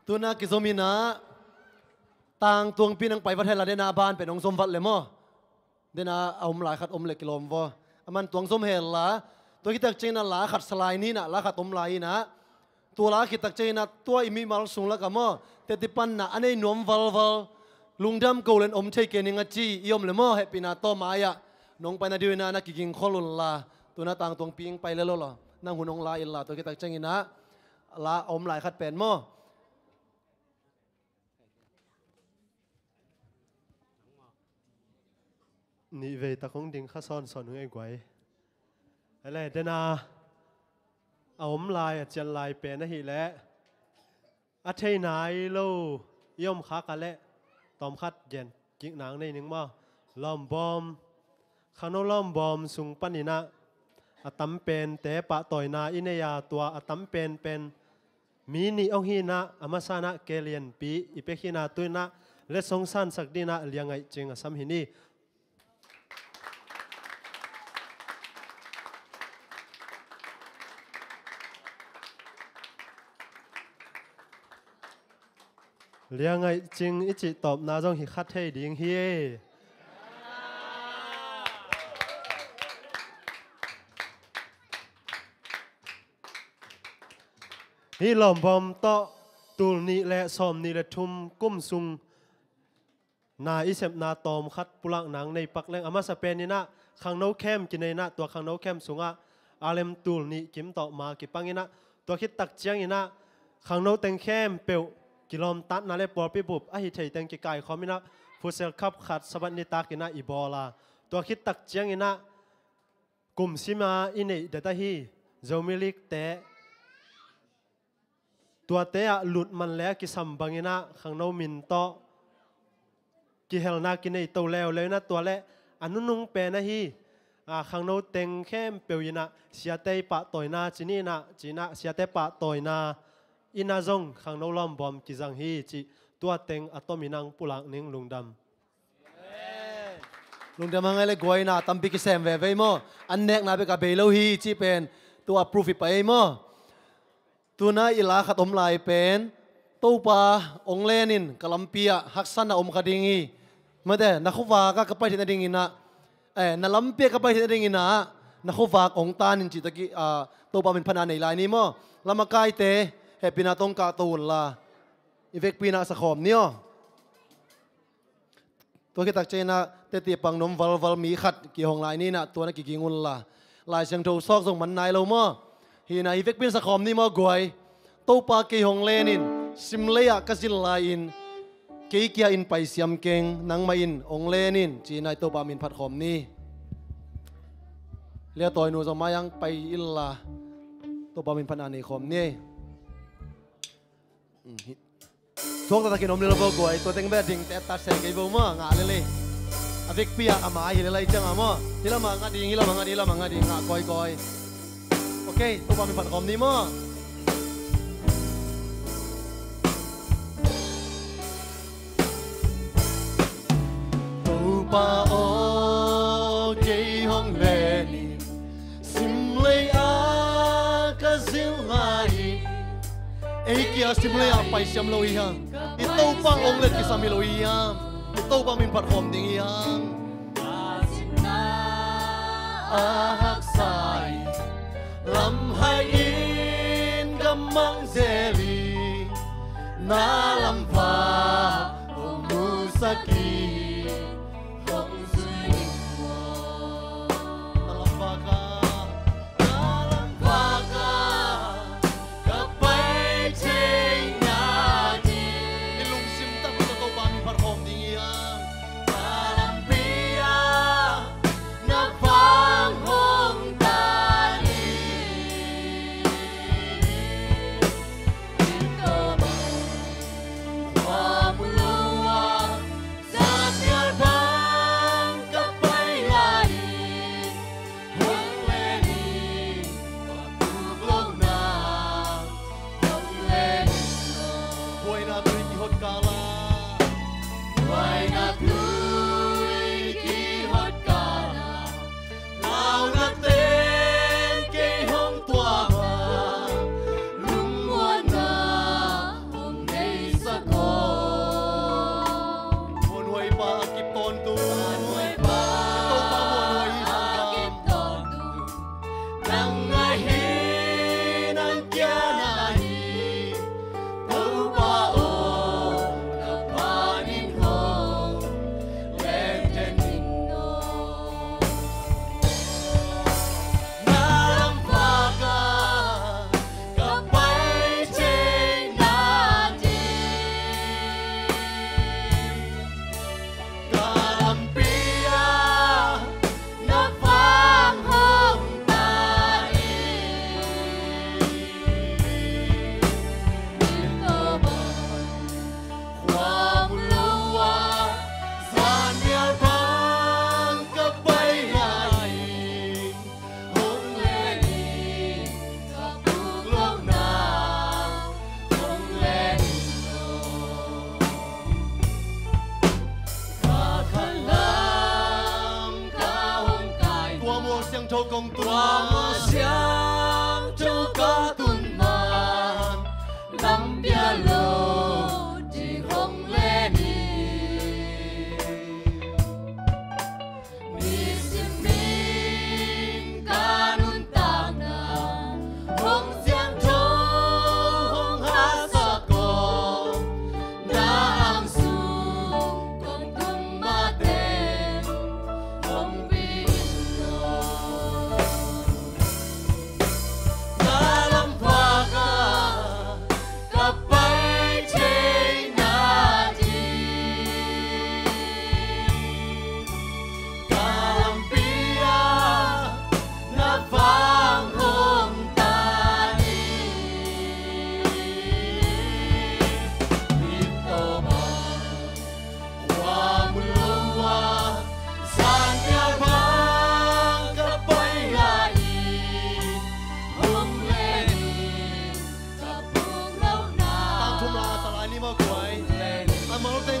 tu na kizomina tang tuang pinang pai vat hela dena ban pe nong som vat le mo dena om lai khat om le kilom vo aman tuang som hela to kitak chena la khat salai ni na la khat om lai na tu la kitak chena to imi mal sung la ka mo te ti pan na anei nom val val lungdam ko len om thei ke ninga chi iom le mo happy na to maya nong pa na diwina na kiging kholun la tu na tang tuang ping pai le lo lo nang hunong la illa to kitak chengina la om lai khat pen moนี่เวตาคงดิ่งข้าซ้อนสอนหนึ่งไอ้ไว้อะไรเดน่าเอาอมลายจันลายเป็นนะฮิและอัฐยนายโลย่อมคักกันและตอมคัดเย็นจิกหนังในหนึ่งมาล้อมบอมขนมล้อมบอมสุงปันนินะอัตมเป็นแต่ปะต่อยนาอินยาตัวอัตมเป็นมีนี่องหินะอามาสานะเกลียนปีอิเปขินาตุยนะและสงสารสักดีนะเลี้ยงไงจริงสัมหินีเลี้ยงไงจริงอิจิตอบนาจงหิคัดให้ดิ่งเฮียนี่หล่อมบอมโตตูลนี่และซอมนี่และทุมกุ้มซุงนาอิเซมนาตอมคัดปุลังหนังในปักเล้งอามาสเปนนี่นะขังโนเข้มกินในนะตัวขังโนเข้มสุงะอาเลมตูลนี่กิมต่อมากิปังนี่นะตัวคิดตักเจียงนี่นะขังโนเต็งเข้มเปียวกิโลมตัดนาเลปอลปิบุบอหิเทยเต็งกิกายคอมินะฟุตเซลคับขัดสบัดนิตากินะอีบอลาตัวคิดตักเจียงนี่นะกลุ่มซิมาอินเนเดตาฮีโจมิลิกเตตัวเตะหลุดมันแล้วกิสัมบังนะขังโนมินโตกิเฮลนากินในตัวแล้วเลยนะตัวเละอันนุงเป็นนะฮีขังโนเต็งเข้มเปียวนะเสียเตปะต่อยนาจีนี่นะจีน่าเสียเตปะต่อยนาอินาจงขังโนล้อมบอมกิจังฮีจีตัวเต็งอัตมินังปุลังนิงลุงดำลุงดำมังไงเลยกวยนะตั้มปิกิเซมเวฟโมอันเนกนาเบกับเบลฮีจีเป็นตัวพรูฟิไปโมตัวน่าอิลาขัดอมลายเป็นตู้ปลาองเลนินกะลัมเปียฮักซันนะอมคดิงีเมื่อแต่นักขวากก็ไปที่นั่นดิงินะนักลัมเปียก็ไปที่นั่นดิงินะนักขวากองตานินจิตตะกี้ตู้ปลาเป็นพนันในลายนี้มั้งลำมาไกเตะเฮปินาตงกาตูนละอีเวกปีนาสะขอมเนี่ยตัวคิดตักเจนะเตตีปังนมวัลมีขัดกี่ห้องลายนี้นะตัวนักกี่งุนละลายเสียงโถซอกส่งมันนายเรามั้งฮีนาอีเวกปีนสะขอมนี่มั้งกวยตู้ปลากี่ห้องเลนินซิมเลียกัสิลลาอินเกี่ยกี้อินไปเสียมเก่งนังมาอินองเลนินจีนายตู้ปลามินผัดขอมนี่เลี้ยต่อยนูจะมายังไปอิลลาตู้ปลามินพันอันนี้ขอมนี่ทุกตะกี้นมเลี้ยบกวยตัวเต็งแบบดิ่งแต่ตัดเสียงกี่บัวมั่งอะไรเลย Avec pia ama hilai chang amo. Hila manga ding nga koi. Okay, tu pa mi pat kom ni mo. Tu pa o kei hong le ni. Sim lei a ka zil ngai. Ei kia sim lei a pai siam lo hiang. Ito pa ong let ki sami lo hiang. Ito pa min pat kom ding hiang. Ahak sai lam hai in gamang zeli na lam pa musaki hong sui mo na lam pa ka kapai chei na di ilung sim ta ko to pa mi par hom ding yang na lam pia na pa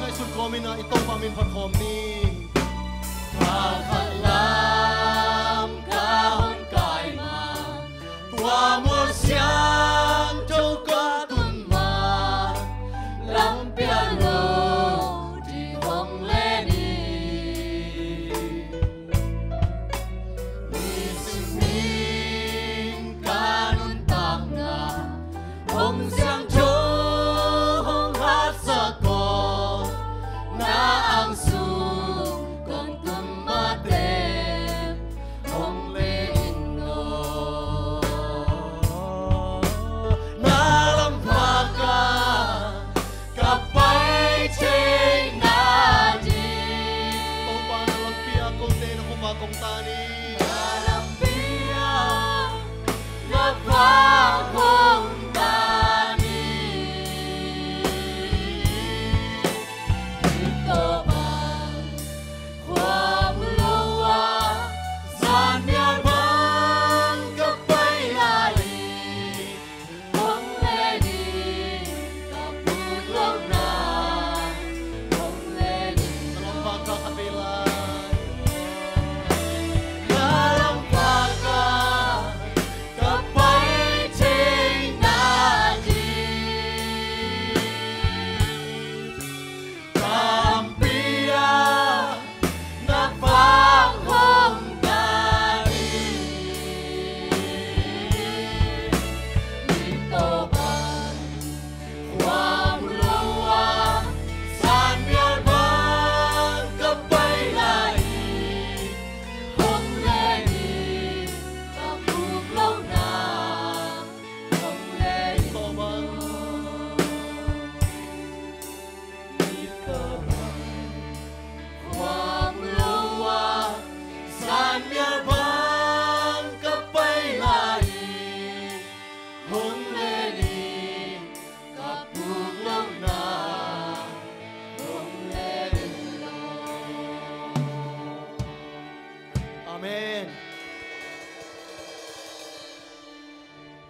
Hãy subscribe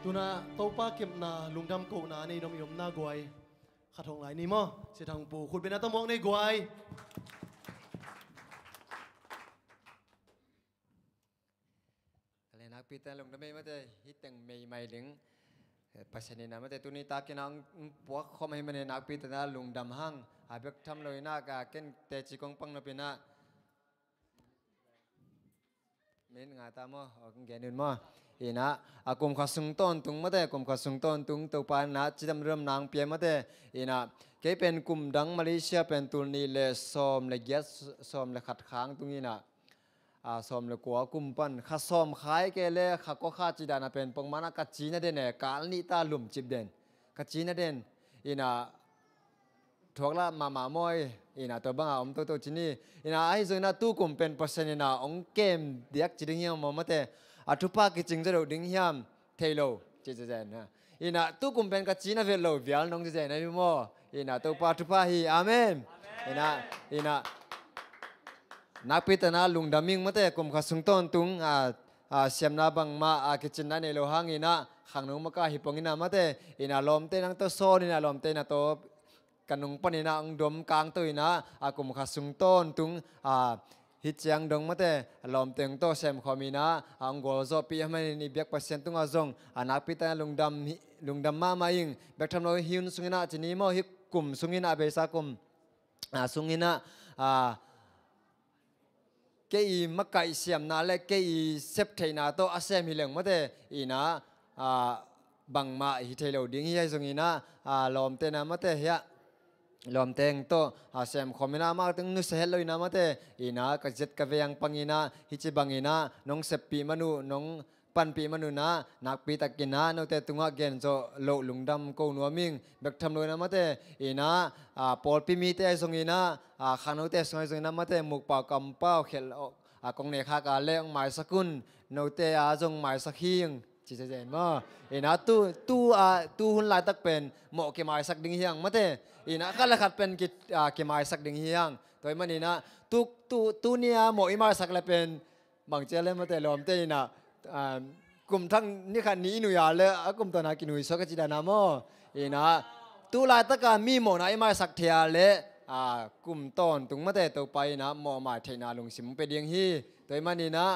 ตัวน่ะโตป้าเก็บนาลุงดำโกนาในนมยมหน้ากวยขัดทองไหลนี่มั้งเสียทางปู่คุณเป็นนักตะมองในกวยอะไรนักปีแต่ลงดำไม่มาแต่ฮิตแต่งไม่ดึงปัจจุบันนะมาแต่ตัวนี้ตากินangพวกเขาไม่มาในนักปีแต่น่ะลุงดำห้างหาเบิกทำเลยน่ากาเก่งแต่จีกงปังนับเป็นน่ะเม้นงาตามอ่ะออกแกนอื่นมั้งอีน่ะอากรมข้าศึกต้นตุงมาแต่กรมข้าศึกต้นตุงตัวปานน่ะจิตำเริ่มนางเปียมาแต่อีน่ะเกี่ยเป็นกลุ่มดังมาเลเซียเป็นตัวนี้เลยซ้อมเลยยัดซ้อมเลยขัดขางตรงนี้น่ะซ้อมเลยกัวกลุ่มปั้นข้าซ้อมขายแกเลยข้าก็ข้าจีดานะเป็นปงมานะกัจจีน่ะเด่นเนี่ยกาลนิตาลุ่มจิบเด่นกัจจีน่ะเด่นอีน่ะทวกละมามอยอีน่ะตัวบ้างตัวจีนี่อีน่ะไอ้ส่วนน่ะตู้กลุ่มเป็นเปอร์เซ็นต์น่ะองเกมเด็กจีดิ่งยังมาแต่อาทุพากิจริงจะเราดิ่งยามเทโลเจเจนะอีน่ะตู้กุมเป็นกัจจีน่ะเวลโลวิอัลน้องเจนะพี่โมอีน่ะตัวปาทุพาฮีอาเมนอีน่ะนักพิจารณาลุงดามิงมาแต่กุมข้าศึกต้นตุงเสียมนาบังมากิจนาในโลหังอีน่ะขังนุ่งมากาฮิปงอีน่ะมาแต่อีน่ะลมเตนังตัวโซนี่น่ะลมเตน่ะตัวกันนุ่งปนิน่ะองดมกลางตัวอีน่ะกุมข้าศึกต้นตุงฮิตยังดงมาแต่ลมเตียงโตเซมขมินะอังโกลโซปีให้นี่เบียกเปอร์เซ็นต์ตุงอาจงนักพิจารณาลุงดำมาอิงเบกทำเราหิวสุงินะจีนี้มั่วฮิกุมสุงินะเบสากุมสุงินะเกี่ยมักไก่เสียมนาเล็กเกี่ยเซฟเทนาโตอาเซมฮิเลงมาแต่อีนะบังมาฮิเทโลดิ้งฮิไอสุงินะลมเตนะมาแต่เฮียลมเตงโตเซมคอมินามาตึงนุสเฮลเลยนะมาแต่อีน่ากระเจ็ดกระเวียงปังอีน่าฮิจิบังอีน่าน้องเซปปีมนุน้องปันปีมนุนะนักปีตะกินนะโนเตตุงะเกนโจโลลุงดำโกนัวมิงเบกทำเลยนะมาแต่อีน่าปอลปีมีเตไอซงอีน่าขานโนเตซงไอซงอีน่ามาแต่มุกปากำเป้าเขลกงเนคากาเลงหมายสกุลโนเตอาจงหมายสักขีงจิตใจมั้งอีน่าตู้หุ่นลายตักเป็นเหมาะเกี่ยหมายสักดิ่งเฮียงมาแต่อีน่ะก็เลยขัดเป็นกิจเกี่ยหมายสักดิ่งเฮียงตัวมันนี่นะตู้เนี่ยเหมาะอีหมายสักเลยเป็นบางเจ้าเลยมาแต่ลมเตอีน่ะกลุ่มทั้งนี่ขันนี้หนุ่ยาเลยกลุ่มตัวนักกินหนุ่ยสกัดจิดานาโมอีน่ะตู้ลายตะการมีหมอนะอีหมายสักเทียเลยกลุ่มต้นตรงมาแต่ตัวไปนะหมอหมายเทนาลงสิมไปเดียงฮีตัวมันนี่นะ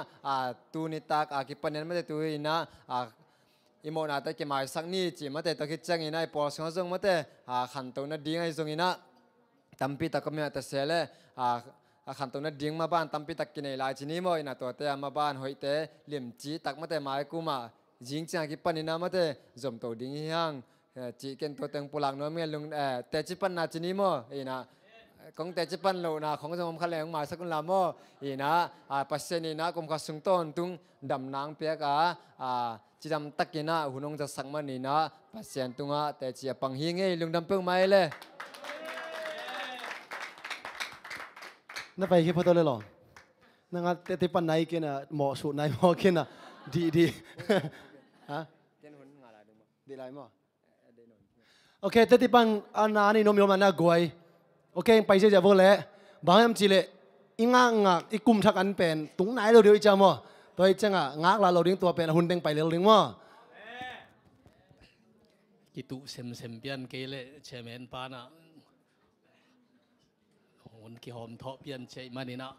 ตู้นิตากกิปันนั้นมาแต่ตัวอีน่ะอีโมนาตะเกี่ยหมายสักนี่จีมาแต่ตะคิดจังอีน่ะปอสงจงมาแต่ขันตัวนั้นดิ้งไอ้จงอีน่ะตั้มปีตะก็มีแต่เสียเลยขันตัวนั้นดิ้งมาบ้านตั้มปีตะกินในลายจีนี้มั้ยน่ะตัวเตะมาบ้านหอยเตะเหลี่ยมจีตักมาแต่หมายกูมาจิงจังกิปันนี่นะมาแต่จมตัวดิ้งย่างจีเกินตัวเต็งปุลังน้อยเมียลุงแต่จีปันนาจีนี้มั้ยอีน่ะของแต่จีปันเรานะของสมคันแรงหมายสักคนละมั้ยอีน่ะปัจเจนี่นะกรมข้าศึกต้นตุงดำนางเปียกจีดำตักกินะหุ่นองจะสังมันนี่นะปัจเจนตุงแต่จีปังหิงเอลุงดำเปิงไม่เลยนั่นไปคิดพอตัวเลยหรอนั่งเตะปันไหนกินอ่ะหมอสูตรไหนหมอกินอ่ะดีฮะดีไรมั้งโอเคเตะปันอันนั้นนี่นมยมอันนั้นกวยโอเคไปเสียจะพูดเลยบางอย่างจีเลยอีงางอีกลุ่มทักอันเป็นตรงไหนเราเดี๋ยวจะมั้งตัวจังอ่ะงากเราดิ้งตัวเป็นหุ่นเด้งไปเร็วดิ้งมั้งกิตุเซมเปียนเกลเชมเอนปานะหุ่นกิหอมทอเปียนเชมันนี่นะ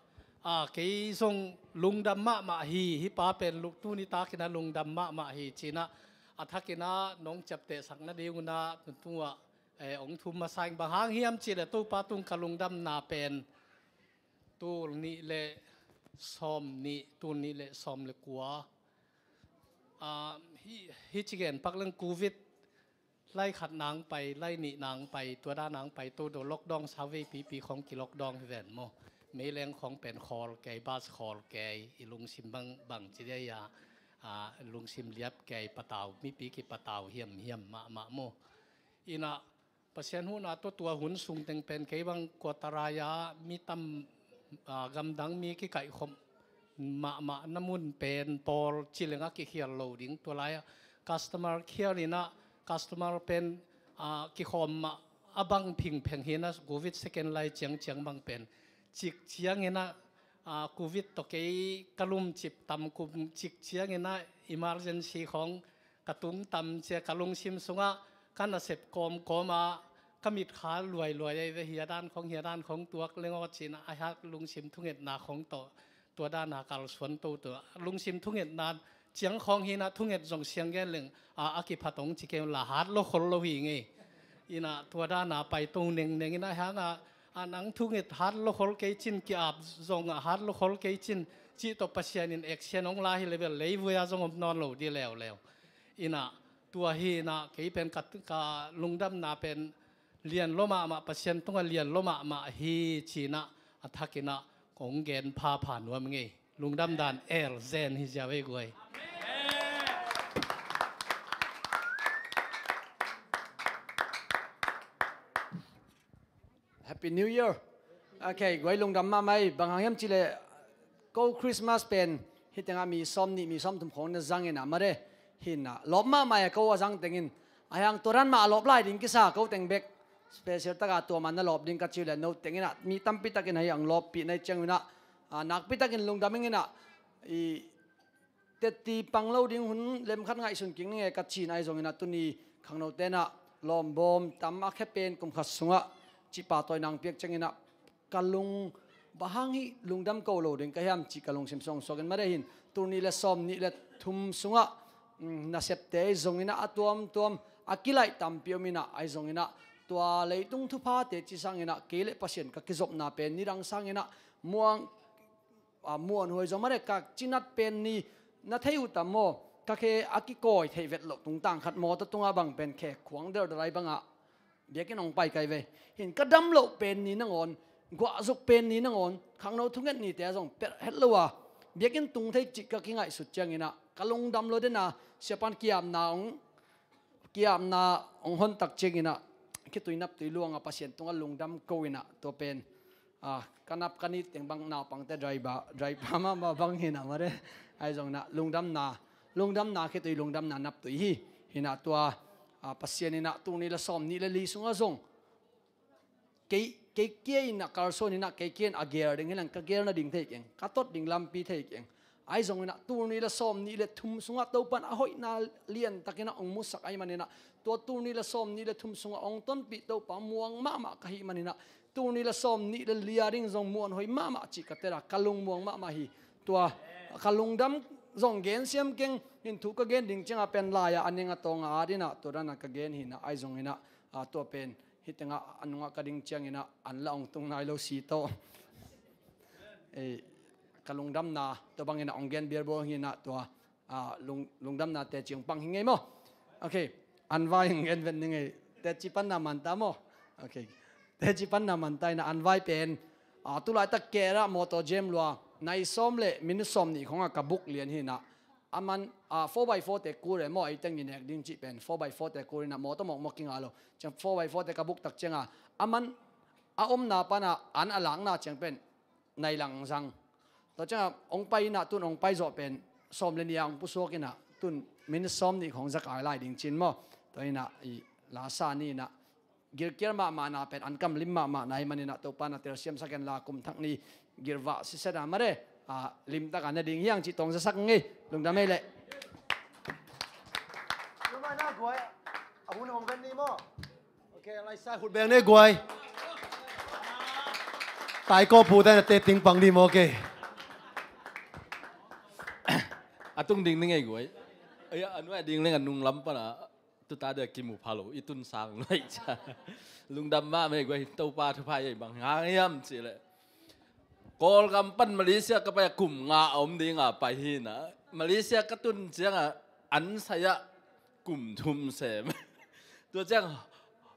เกยส่งลุงดำมาฮีฮิปาเป็นลูกตู้นิตากินะลุงดำมาฮีจีนะทักกินะน้องจับเตะสักนาดีกุนะตัวองทุมมาใส่บางหางเฮียมจีเลยตู้ปาตุงกะลุงดำนาเป็นตู้นี่เลยซ้อมนี่ตู้นี่เลยซ้อมเลยกัวฮิจิเกนปักเรื่องโควิดไล่ขัดนางไปไล่หนีนางไปตัวด้านนางไปตัวโดนล็อกดองซาเวปีของกิล็อกดองแหวนโมไม่แรงของเป็นคอลแกบาสคอลแกอีลุงซิมบังจีเดียลุงซิมเลียบแกปะเตามีปีกิปะเตาเฮียมมาโมอีน่ะเปอร์เซ็นต์หุ่นตัวหุ่นสูงเต็งเป็นแกบังกวตรายามีตำกำดังมีกิไก่คมมาน้ำมุนเป็นปอลจิเลงกิเคียร์โหลดิ้งตัวไรcustomer care นี่นะ customer เป็นกิคอมบังพิงเพ่งเห็นนะโควิด second line เจียงบังเป็นจิกเจียงเห็นนะโควิดตกเกยกลุ่มจิบตำกลุ่มจิกเจียงเห็นนะ emergency ของ กระตุ้งตำเสียกระลงชิมสุงะกันเสพกอมกมาขมิดขารวยไอ้เฮียด้านของตัวเรื่องว่าจีนไอ้ฮักลุงชิมทุ่งเห็ดนาของตัวด้านนาการสวนตัวลุงชิมทุ่งเห็ดนานเชียงของฮีนะทุ่งเห็ดส่งเชียงแก่หนึ่งอากิพัดงจิเกลลาฮัดโลคนโลหิงอีน่ะตัวด้านนาไปตรงหนึ่งนะฮะนังทุ่งเห็ดฮัดโลคนเกจินกีอาบส่งฮัดโลคนเกจินจีตบปัสยานินเอกเชียนองลาฮิเลเวลเลยเวียส่งนอนโหลดีแล้วอีน่ะตัวฮีน่ะเกยเป็นกัดกาลุงดำนาเป็นเรียนโลมาปัสยันต้องเรียนโลมาฮีจีน่ะอัฐกินะของเกณฑ์พาผ่านว่ามึงไงลุงดำดานเซนฮิจาเวกวยHappy New Year โอเคกวยลุงดำมาไหมบางครั้งยังจีเลก็คริสต์มาสเป็นฮิตงามีซ้อมนี่มีซ้อมทุ่มของเนี่ยจังเงินมาเร่หินนะลบมาไม่ก็ว่าจังเต็งอินไอ้ยังตัวนั้นมาลบไล่ดิ้งกิสาเขาเต็งเบกสเปเชียลตะกาตัวมันนั่นลบดิ้งกัดจิเลโนเต็งอินนะมีตั้มปิตะกินให้ยังลบปีในเชียงวินะนักปิตะกินลุงดำเองอินะเตตีปังเล่าดิ้งหุ่นเล่มขัดไงส่วนกิ่งนี่ไงกัดจีนไอ้ส่งอินะตัวนี้ขังโนเตนะลมบอมตั้มมาแค่เป็นกุมขัดสุงะจีปาตัวนางเปียกเชียงอินะกัลุงบางฮีลุงดำเกาโลดิ้งก็ยามจีกัลุงเซมซองสกันมาได้หินตัวนี้ละซ้อมนี่ละทุ่มสุงะน่าเสพเตยจงอินะตัวอากิไลตัมเปียวมินะไอจงอินะตัวเลยตุงทุพาเตจิสังอินะเกลเปอร์เซ็นต์ก็กิจบนาเป็นนิรังสังอินะม่วนหวยจงมาได้กักจินัดเป็นนี่นาเทอุตัมโมก็แค่อากิโกยเทเวตหลกตุงต่างขัดมอตตุงอาบังเป็นแขกขวางเดินอะไรบังอ่ะเบียกินองไปไกลเวเห็นกระดำโลเป็นนี่นังอ่อนกว่าสุกเป็นนี่นังอ่อนขังเราทุกเงินนี่แต่จงเป็ดเฮ็ดละวะเบียกินตุงเทจิกกิงไงสุดจังอินะกะลงดำโลเดนะเสียปันเกียมนาองหนตักเจงินะคิดตัวนับตัวล่วงปัสยันตรงลุงดำโกวินะตัวเป็นกันนับกันนี้เต็งบังนาปังแต่ไดร์มาบังหินะมาเร่ไอ้จงนะลุงดำนาคิดตัวลุงดำนานับตัวหินะตัวปัสยันนี่นะตัวนี้ละซ้อมนี่ละลีสุงอาจงเกี่ยนะการโซนี่นะเกี่ยนอาเกียร์ดิ่งเฮลังกาเกียร์นะดิ่งเทกเองกัดตดดิ่งลำปีเทกเองไอ้จงนะตัวนี้ละซ้อมนี่ละทุ่มสุงะตัวปันอ้อยนาเลียนตะกินะองมุสักไอ้มันนี่นะตัวนี้ละซ้อมนี่ละทุ่มสุงะองต้นปีตัวปังม่วงมาคหิมันนี่นะตัวนี้ละซ้อมนี่ละเลียริ่งจงม่วนหอยมาจิกะเตระกะลุงม่วงมาหิตัวกะลุงดำจงเกณฑ์เสียมเก่งหินถูกกะเกณฑ์ดิ่งจังเป็นลายอันนี้งะตองอาดินะตัวนั้นกะเกณฑ์หินะไอ้จงนะตัวเป็นฮิตงะอันงะกะดิ่งจังนะอันละองตรงนายเราสีโตกะลุงดำนาตัวบางเงินองเกนเบียร์โบหินะตัวลุงดำนาแต่จิงปังหิงไงมั้งโอเคอันวายหิงเงินเป็นยังไงแต่จิปันนามันตามมั้งโอเคแต่จิปันนามันตายนะอันวายเป็นตุลาตะเกระมอเตอร์เจมลัวในซ้อมเละมินิซ้อมนี่ของกระบุกเลียนหินะมัน4x4แต่กูเลยมั้งไอ้ตั้งยินเอกดิ้งจิเป็น4x4แต่กูเลยนะมอต้องมองกินอะไรจัง4x4แต่กระบุกตักเจงมันอมนาปนะอันหลังนาจังเป็นในหลังซังตัวจ้าองไปนะตุนองไปจบเป็นซ้อมเรียนยังผู้สวกินะตุนมินซ้อมนี่ของสักอะไรดิ่งจินมั้งตัวนี้นะลาซานี่นะกิร์เกียร์มานะเป็นอันกำลิมมาในมันนี่นะตัวปานะเตอร์เซียมสักกันลาคุมทั้งนี้กิร์วะสิเสดามาเร่ลิมตะกันนะดิ่งยังจิตตรงสักงี้ลุงดำไม่เละลุงมาหน้ากวยอาวุธของกันนี่มั้งโอเคอะไรใส่หุ่นแบงเนี่ยกวยตายก็พูดแต่เตะติงปังดีมั้งโอเคatung ding ning ai goi ai anu ding leng anung lam pa na tu ta de kimu phalo itun sang lai cha lung dam ma me goi to pa thu phai ai bang ha yam chi le kol gam pan malaysia ka pa kum nga om ding a pai hi na malaysia ka tun chiang a an saya kum thum sem tu chiang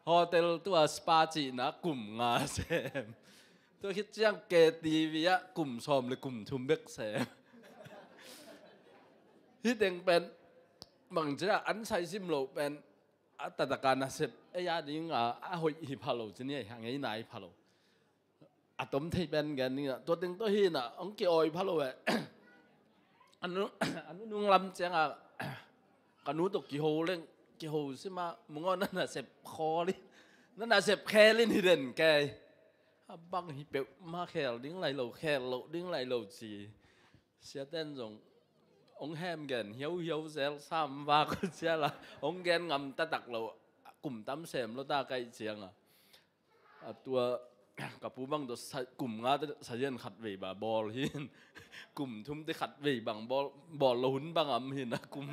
hotel tu spa chi na kum nga sem tu hit chiang ke tv a kum som le kum thum bek semที่เต็งเป็นบางทีอันใช้ซิมโลเป็นแต่ตะการนะเสพไอ้ยาดิ้งหอยหิพาโลจะเนี่ยห่างไงนายพาโลต้มที่เป็นกันนี่ตัวเต็งตัวหินองเกี่ยวพาโลเว้อันนู้นนุ่งลำเจ้ากันนู้นตกกี่โฮเล่งกี่โฮใช่ไหมมึงว่านั่นน่ะเสพคอลินั่นน่ะเสพแค่ลิ้นหิเด่นแกบางหิเปมาแค่ดิ้งไหลโลแค่โลดิ้งไหลโลจีเสียเต้นจง ông hem gen hiếu hiếu zel sam va có chia là ông gen ngầm ta tặc lộ cùng tắm xem lo ta cái chiang à tuaกับผู้บังตัวกลุ่มงาตัวสายยันขัดเวบาบอลหินกลุ่มทุ่มที่ขัดเวบังบอลลุ้นบังอ่ำหินนะกลุ่ม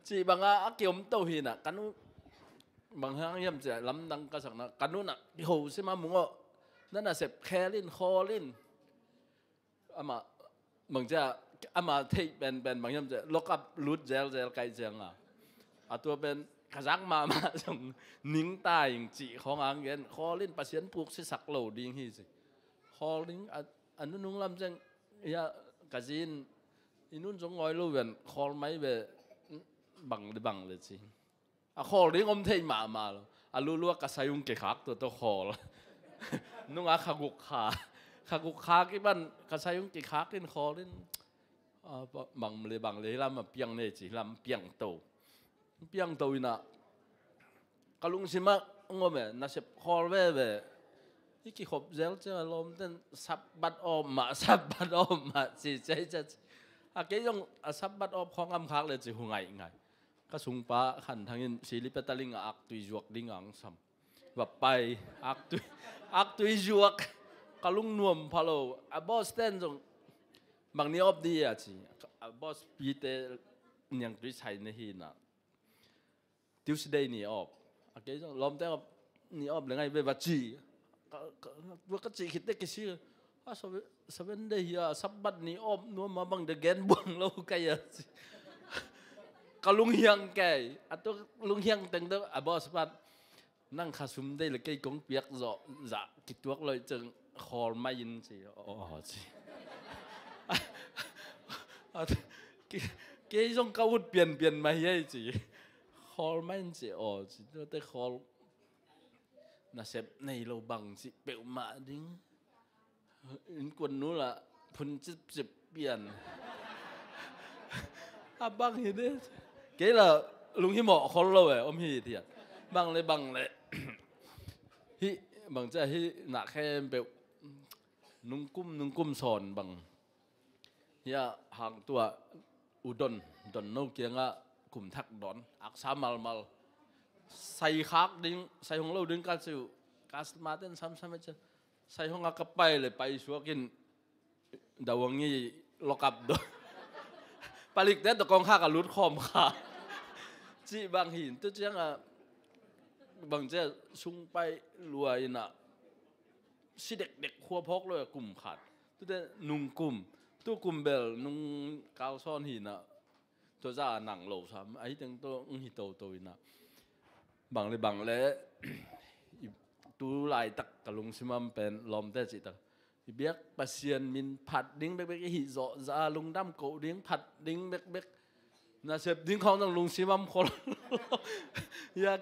จีบังอ่ะเกี่ยวมโตหินอ่ะกันนู้บางครั้งย่ำจะล้ำดังกระสังนะกันนู้น่ะโหใช่ไหมมึงอ่ะนั่นน่ะเสพแคลินคอลินอามามึงจะอามาที่เป็นบางย่ำจะล็อกอัพรูดเจลไกลเจียงอ่ะตัวเป็นขจักมาส่งนิ่งตายอย่างจีของอังเงินคอลินปัสยันผูกสิสักเหล่าดิ้งฮีสิคอลินอันนู้นนุ่งลำจังยากระจินอินุ่นจงงอยรู้เวนคอลไม่เวบังเลยสิคอลินอมเทยมาแล้วรู้กระสายุงเกขักตัวคอลนุ่งขากุกขากี่บ้านกระสายุงเกขักกินคอลินบังเลยลำมาเปียงเนี่ยจีลำเปียงโตเปียงตัวน่ะกลุงสิมะงอมน่าเสพคอลเว่ที่กี่ขบเจลจะลมเต้นสับบัดอมมาสิใจจะอาเกยงสับบัดอมของอำคักเลยจะหัวไงก็สุงปะขันทางนี้สิลิปตะลิงอักตุยจวกดิ้งอังซ้ำแบบไปอักตุยจวกกลุงนวมพะโลบอสเต้นจงบางนี้อบดีอ่ะจีบอสปีเตยังตุยใช้ในหินอ่ะทิวสเดย์นี่ออกโอเคลมแต่นี่ออกเลยไงเวบจีว่าก็จีคิดได้กี่ชื่อสเวนเดียสับบัดนี่ออกนัวมาบังเดเกนบังเราไกยก็ลุงเฮียงไกอัตัวลุงเฮียงแต่งตัวบอสปัดนั่งขาซุ่มได้เลยไกกงเปียกจะกิดตัวเลยจึงคอลไม่ยินสิอ๋อสิเกยจงก้าวเปลี่ยนมาเยอะสิคอลไม่จีอ๋อจีแต่คอลน่าเสพในเราบังสิเปลวมาดิ้งอินกวนนู้นละพุ่นจิบเปลี่ยนบังเห็นได้เก๋ละลุงที่หมอคอลเราเอมฮีเทียบังเลยฮิบังจะฮิหนักแค่เปลวนุ่งกุ้มสอนบังเฮียห่างตัวอุดนโนเกียงะกลุ่มทักดอนอักษามัลใส่คักดิ้งใส่ของเราดิ้งกัสิวกัสมาเต้นซ้ำไม่เจอใส่ของอักไปเลยไปชัวกินดาวงี้ล็อกอัพด้วยปลิกเด็ดตะกองข้ากับรุดคอมขาจีบางหินตัวเจ้าบางเจ้าซุงไปรวยน่ะสิเด็กขัวพกเลยกลุ่มขาดตัวเจ้านุ่งกลุ่มตัวกลุ่มเบลนุ่งกาวซ้อนหินน่ะตัวจ้าหนังโหลซ้ำไอ้ตั้งตัวหิโตนะบังเลยตัวลายตักกะลุงซิมัมเป็นลมแต่จิตเบียกปัสเซียนมินผัดดิ้งเบกหิโซจ้าลุงดำโกดิ้งผัดดิ้งเบกน่าเสพดิ้งเขาต้องลุงซิมัมคนอยาก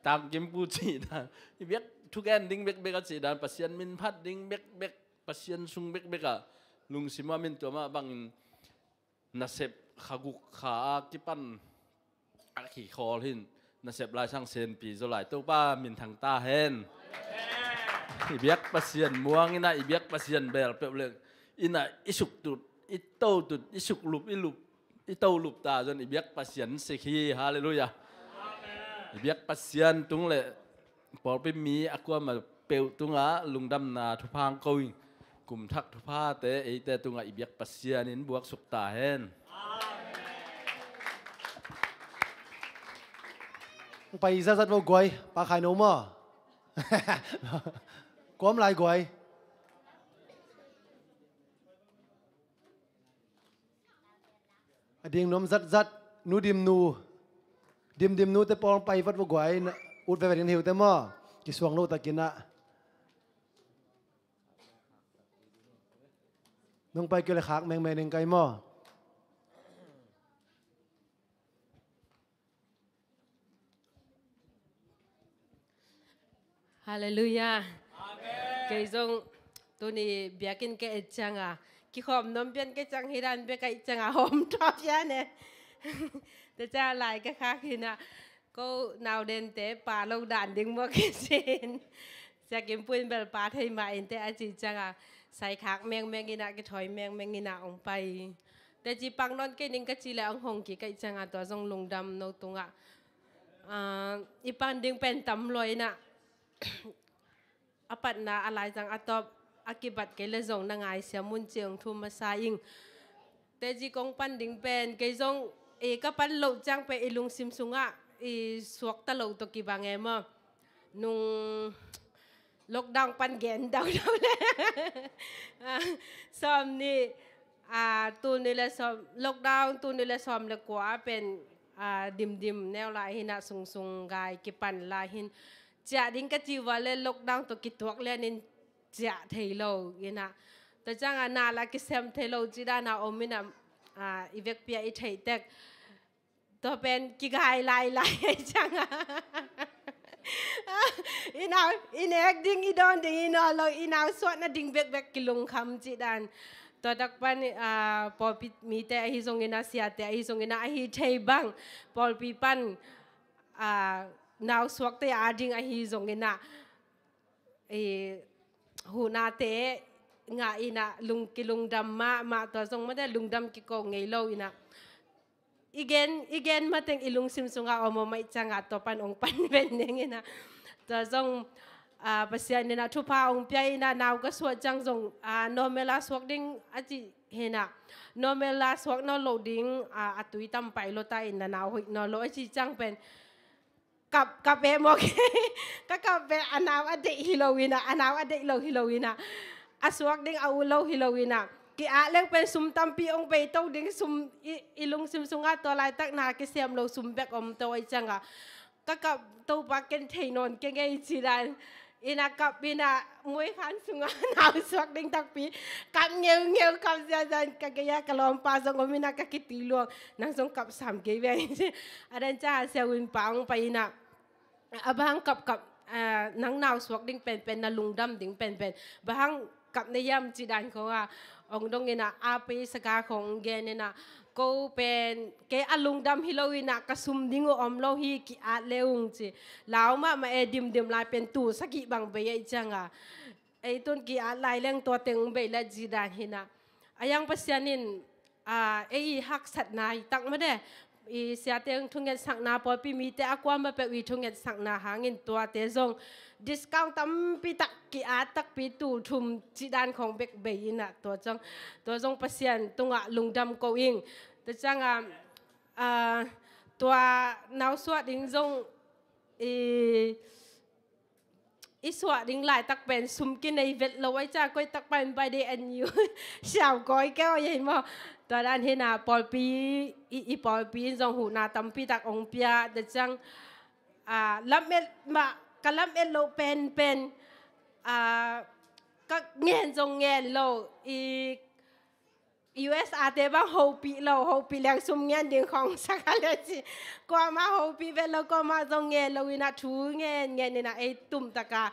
ตามกิมปูจีนะเบียกทุกแอนดิ้งเบกจีดานปัสเซียนมินผัดดิ้งเบกปัสเซียนซุงเบกอะลุงซิมัมมินตัวมาบังน่าเสพขากุกขากิปันอาขีคอหินน่าเสพลายช่างเซนปีโซไลตัวป้ามินทางตาเฮนอีเบียกปัสเซียนม่วงอินะอีเบียกปัสเซียนเบลเปลือกอินะอิสุกตุดอิโตตุดอิสุกลุบอิโตลุบตาจนอีเบียกปัสเซียนเสกีฮาเลลูยาอีเบียกปัสเซียนตุงเลยพอไปมีอากวมาเปลตุงะลุงดำนาทุพางกุยกลุ่มทักทุพาเตะแต่ตุงะอีเบียกปัสเซียนินบวกสุกตาเฮนไปซัดว่ากวยปลาไข่นมอ่ะก้มลายกวยดิ่งนมซัดนูดิมนูแต่ปองไปวัดว่ากวยอุดไปเป็นหิวแต่หม้อกิสวงโลตะกินนะน้องไปเกี่ยวกับขากแมงหนึ่งไก่หม้อฮาเลลูยาเกยจงตัวนี้เบียกินเกยจังอ่ะกิขอมนมเบียนเกยจังฮิรันเบียเกยจังอ่ะหอมชอบยาเนี่ยแต่จะลายก็ค้าขึ้นอ่ะก็นาวเด่นเตะป่าลงด่านดึงมัวกินเซนจะกินปุ้นเบลป่าไทยมาเอ็นเตะอาจิจังอ่ะใส่ขากแมงกินะกิถอยแมงกินะออกไปเต แต่จีปังนอนเกนิงก็จีแล้วหงกี่ก็จังอ่ะตัวทรงลุงดำโนตุงอ่ะอีปังดึงเป็นตำลอยน่ะอปัดนาอะไรจังอัตบอากิบัดเกลจงนางไอเสียมุนเจียงทุมมาซายิงแต่จีกงปันดึงเป็นเกจงก็ปันโลจังไปลุงซิมซุงอ่ะสวกตะโลตกิบางเอมนุงล็อกดาวน์ปันเกนดาวเลยซ้อมนี่ตูนี่แหละซ้อมล็อกดาวน์ตูนี่แหละซ้อมเลยกว่าเป็นดิมแนวลายหินะซุงกายกิปันลายหินจะดิ้งกะจีวาเลยล็อกดาวน์ตัวกิตวกเลยนินจะเทโลยินะแต่จังนาลากิเซมเทโลจีดานาอมินะอีเวกเปียอีเทยเต็กตัวเป็นกิกายลายจังอีนาวอีเนกดิ้งอีดอนดิ้งอีนอลอีนาวสวดนะดิ้งเบกกิลงคำจีดันตัวดักปันพอปีมีแต่ฮิซงอินาเสียแต่ฮิซงอินาฮิเทบังพอปีปันนาวสวกแต่ดิ้งฮิซงอินาหูนาเตงาอินาลุงกิลุงดำมาตัวทรงไม่ได้ลุงดำกิโกงไงโลอินาอีเกนมาถึงอีลุงซิมซุงเอามาไม่จังอัดตัวปันองปันเป็นอย่างนี้นะตัวทรงภาษาเนี่ยนะทุพาองเปียนะนาวก็สวดจังทรงโนเมลาสวกดิ้งอาจิเห็นนะโนเมลาสวกนอโลดิ้งอัตุยตั้มไปโลตาอินนะนาวหินอโลอาจิจังเป็นกับเบมโอเคก็กับเบอนาวอเดฮิโลวีนะอนาวอเดฮิโลวีนะสวกดิ้งเอาโลฮิโลวีนะกีอาเล็กเป็นซุมตัมปีองไปโตดิ้งซุมอีลุงซิมซุงอาตัวลายตักนาเกเซียมโลซุมแบกอมตัวไอจังอ่ะก็กับตัวปากเกนเทนอนเกงไอจีรันอินากับอินามวยขันซุงานาวสวกดิ้งตักปีกับเงี้ยวกับเสียจันกับเกียกลอมปาซงมินากับกิติลวงนั่งสงกับสามเกย์เวงอันนั้นจ้าเสียวินปังไปอินาบางกับนังนาวสวกดิ้งเป็นนาลุงดำดิ้งเป็นบางกับในยามจีดันเขาว่าองดงเงินะอาไปสกาของเกนนะก็เป็นเกอลุงดำฮิโลวินะกระซุมดิ้งอมโลฮีกิอาเลวงจีแล้วมาดิมลายเป็นตูสกิบังเบยจังอ่ะไอ้ต้นกิอาลายเลี้ยงตัวเต็งเบยและจีดานหินะอายังภาษานินไอ้ฮักสัตนายตักมาได้เสียเตียงทุ่งเงินสักนาพอปีมีแต่อากวามาเป็นวิทุ่งเงินสักนาหาเงินตัวเตจงดิสคาวตั้มปีตักกีอาตักปีตูทุมจีดานของเบกเบยินะตัวจงภาษาตุงลุงดำโกอิงแต่จังตัวนาวสวดดิ้งจงอีสวดดิ้งหลายตักเป็นซุมกินในเวทเราไว้จ้าก้อยตักเป็นไปได้อันอยู่ชาวก้อยแก้วยังมั้งตอนนั้นเห็นปอลปีปอลปีจงหูนาตั้มปีตักองเปียแต่จังลับเม็ดมากะลับเม็ดเราเป็นก็เงี้ยจงเงี้ยเราUS อาเตบ้าฮูปีเราฮูปีแรงซุ่มเงี้ยดึงของสักอะไรสิกว่ามาฮูปีเวลาก็มาจงเงี้ยเราวินาทูเงี้ยนี่นะไอ้ตุ่มตะกา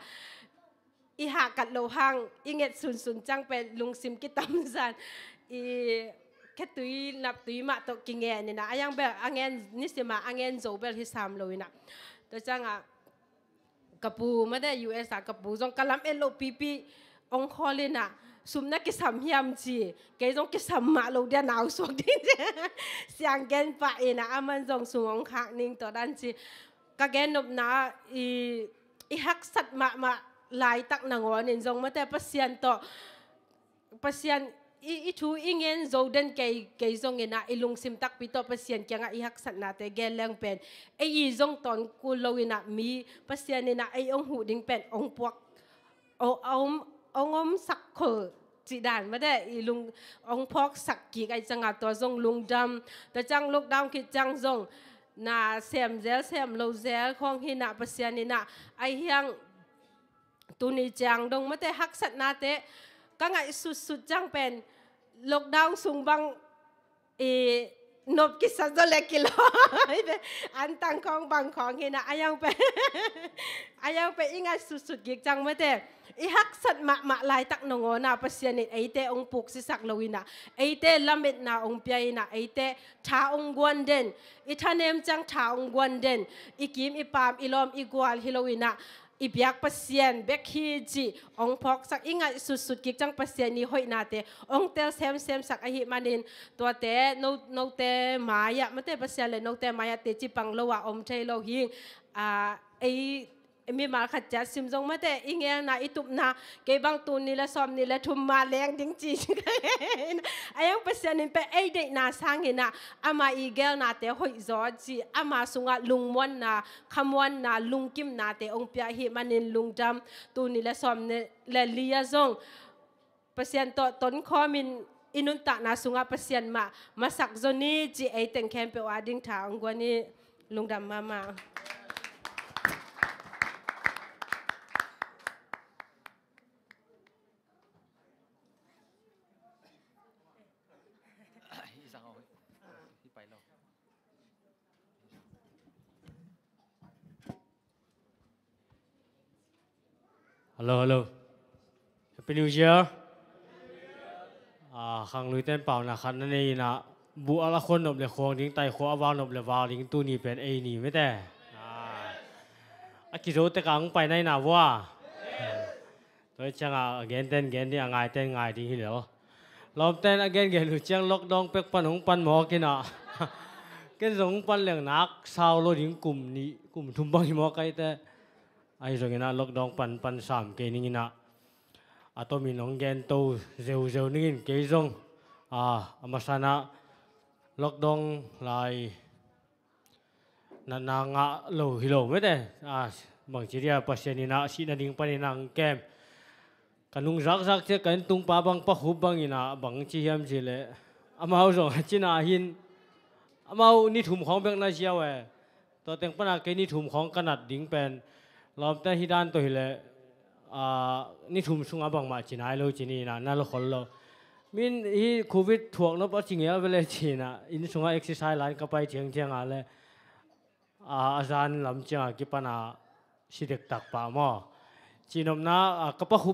อีหากัดโลหังอีเงี้ยสุนจังเป็นลุงซิมกิตามซันอีแค่ตุยนับตุยมาตกกินเงี้ยนี่นะยังแบบอังเงี้ยนี่สิมาอังเงี้ยโจเบลที่สามเราวินะแต่จังกระปูไม่ได้ US กระปูจงกะลัมเอโลปีองคอลินะซุมนักกิสามยามจีเกยจงกิสามมาโลเดียนาวสวกดิ้งเสียงเกนปะเอนะมันจงสวงขางนิ่งต่อด้านจีกะเกนนบนาอีฮักสัตมาลายตักนางวันจงมาแต่ปัสยันต่อปัสยันอีทูอีเงินโจเดนเกยจงเงินอีลุงซิมตักปีต่อปัสยันเกียงอีฮักสัตนาแต่เกลแรงเป็นไอจงตอนกูโลวินะมีปัสยันนี่นะไอองหูดิ้งเป็นองปวกองสักเขจีดานไม่ได้ลุงองพอกสักกี่ไอจังตัวจงลุงดำแต่จังลูกดำคิดจังจงนาเสียมเซลเสียมโลเซลของหินะปัสยานินะไอเฮียงตุนิจังดงไม่ได้ฮักสัตนาเตะก็ไงสุดจังเป็นลูกดำสูงบังนบกิสันจะเล็กกิโลอันตังของบางของหินะไอยังเป็นยังไงสุดๆยิ่งจังไม่ได้อีฮักสัตมาลายตักนงนาปัสยานิไอเตองปุกสิสักลวินะไอเตลำเม็ดนาองเปียนะไอเตท้าองกวนเดนอีท่านเนมจังท้าองกวนเดนอีกิมอีปามอีลอมอีกวาลฮิโลวินะ อีเบียกเปอร์เซียนเบกฮีจีองพอกสักอิงสุดกิกจังเปอร์เซียนนี่หอยนาเตองเตลเซมสักอหิมานินตัวเตโนเตมายะไม่เตเปอร์เซียนเลยโนเตมายะเตจิปังโลวะอมเทโลหิงไอมีมาขัดจัดซิมจงไม่แต่อิงเงนะอิตุบนะเก็บบางตูนนี่ละซอมนี่ละทุ่มมาแรงจริงจีไอ้ยังเปอร์เซ็นต์นี่เป็นไอเด็กนาสังเงนะอามาอีเกลนาเตหอยจอจีอามาสุงะลุงมวนนะคำวันนะลุงกิมนาเตองเปียหิมันนินลุงจำตูนนี่ละซอมนี่ละเลียจงเปอร์เซ็นต์ตัวต้นข้อมินอินุนตะนาสุงะเปอร์เซ็นต์มาสักโซนี่จีไอเต็งแคมเปวาดิ้งถาองกว่านี่ลุงดำมาHello Happy New Year ขังลุยเต้นเป่านะครับนั่นเองนะบุอาละคนนบเลยควงดิ้งไตควงวาวนบเลยวาวดิ้งตู้นี้เป็นนี่ไม่แต่กิโลแต่กังไปในนาว่าตัวจังเกนเต้นเกนที่ง่ายเต้นง่ายดีเหรอลองเต้นเกนหรือจังล็อกดองเป็กปันหงปันหมอกินอ่ะเกนสงปันเหลืองนักสาวโลดิ้งกลุ่มนี้กลุ่มทุ่มบังหิมะไกแต่ไอ้ส่วนนี้ล็อกดองปัน3เกนี่นะatau minong gento zeu ningin keizong amasana lockdown lai nananga lo hilo mete bang chiria pasianina sinading paninang kem kanung zak che kan tung pa bang pa hubang ina bang chiam chile amau zong china hin amau ni thum khong bek na chiawe to teng pana ke ni thum khong kanat ding pen lom ta hidan to hileนี่ทุ่มสุงอาบังมาจีน่าเราจีนี่นะนั่นเราคนเรามินอีโควิดถ่วงเราปัจจุบันเวลาจีน่ะอินสุงอาเอ็กซ์ไซส์ร้านก็ไปเชียงอะไรอาจารย์ลำเชียงกี่ปนาสิเด็กตักป่าหม้อจีนอมนะกับปะขุ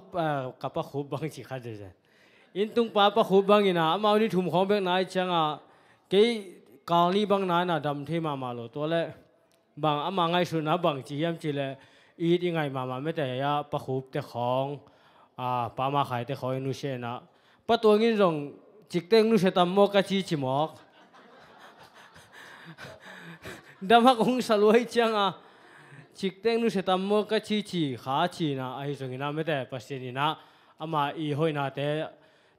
บบางจีขัดเลยอินตุงป่าปะขุบบางอีน่ะมาเอานี่ทุ่มของเบกนายเชียงกี่กาลีบางนายน่ะดำเทมาโลตัวเล่บางอามาไงสุนับางจียมจีเล่อีดยังไงมาไม่แต่ยาปะขุบแต่ของปามาขายแต่ของนุเชนะปะตัวงี้ส่งจิกเต็งนุเชตัมโมกะชีจิมอกดำฮักองสลวยจังจิกเต็งนุเชตัมโมกะชีขาชีนะไอ้ส่งงี้นะไม่แต่ปัสเซนีนะอามาอีหอยนะแต่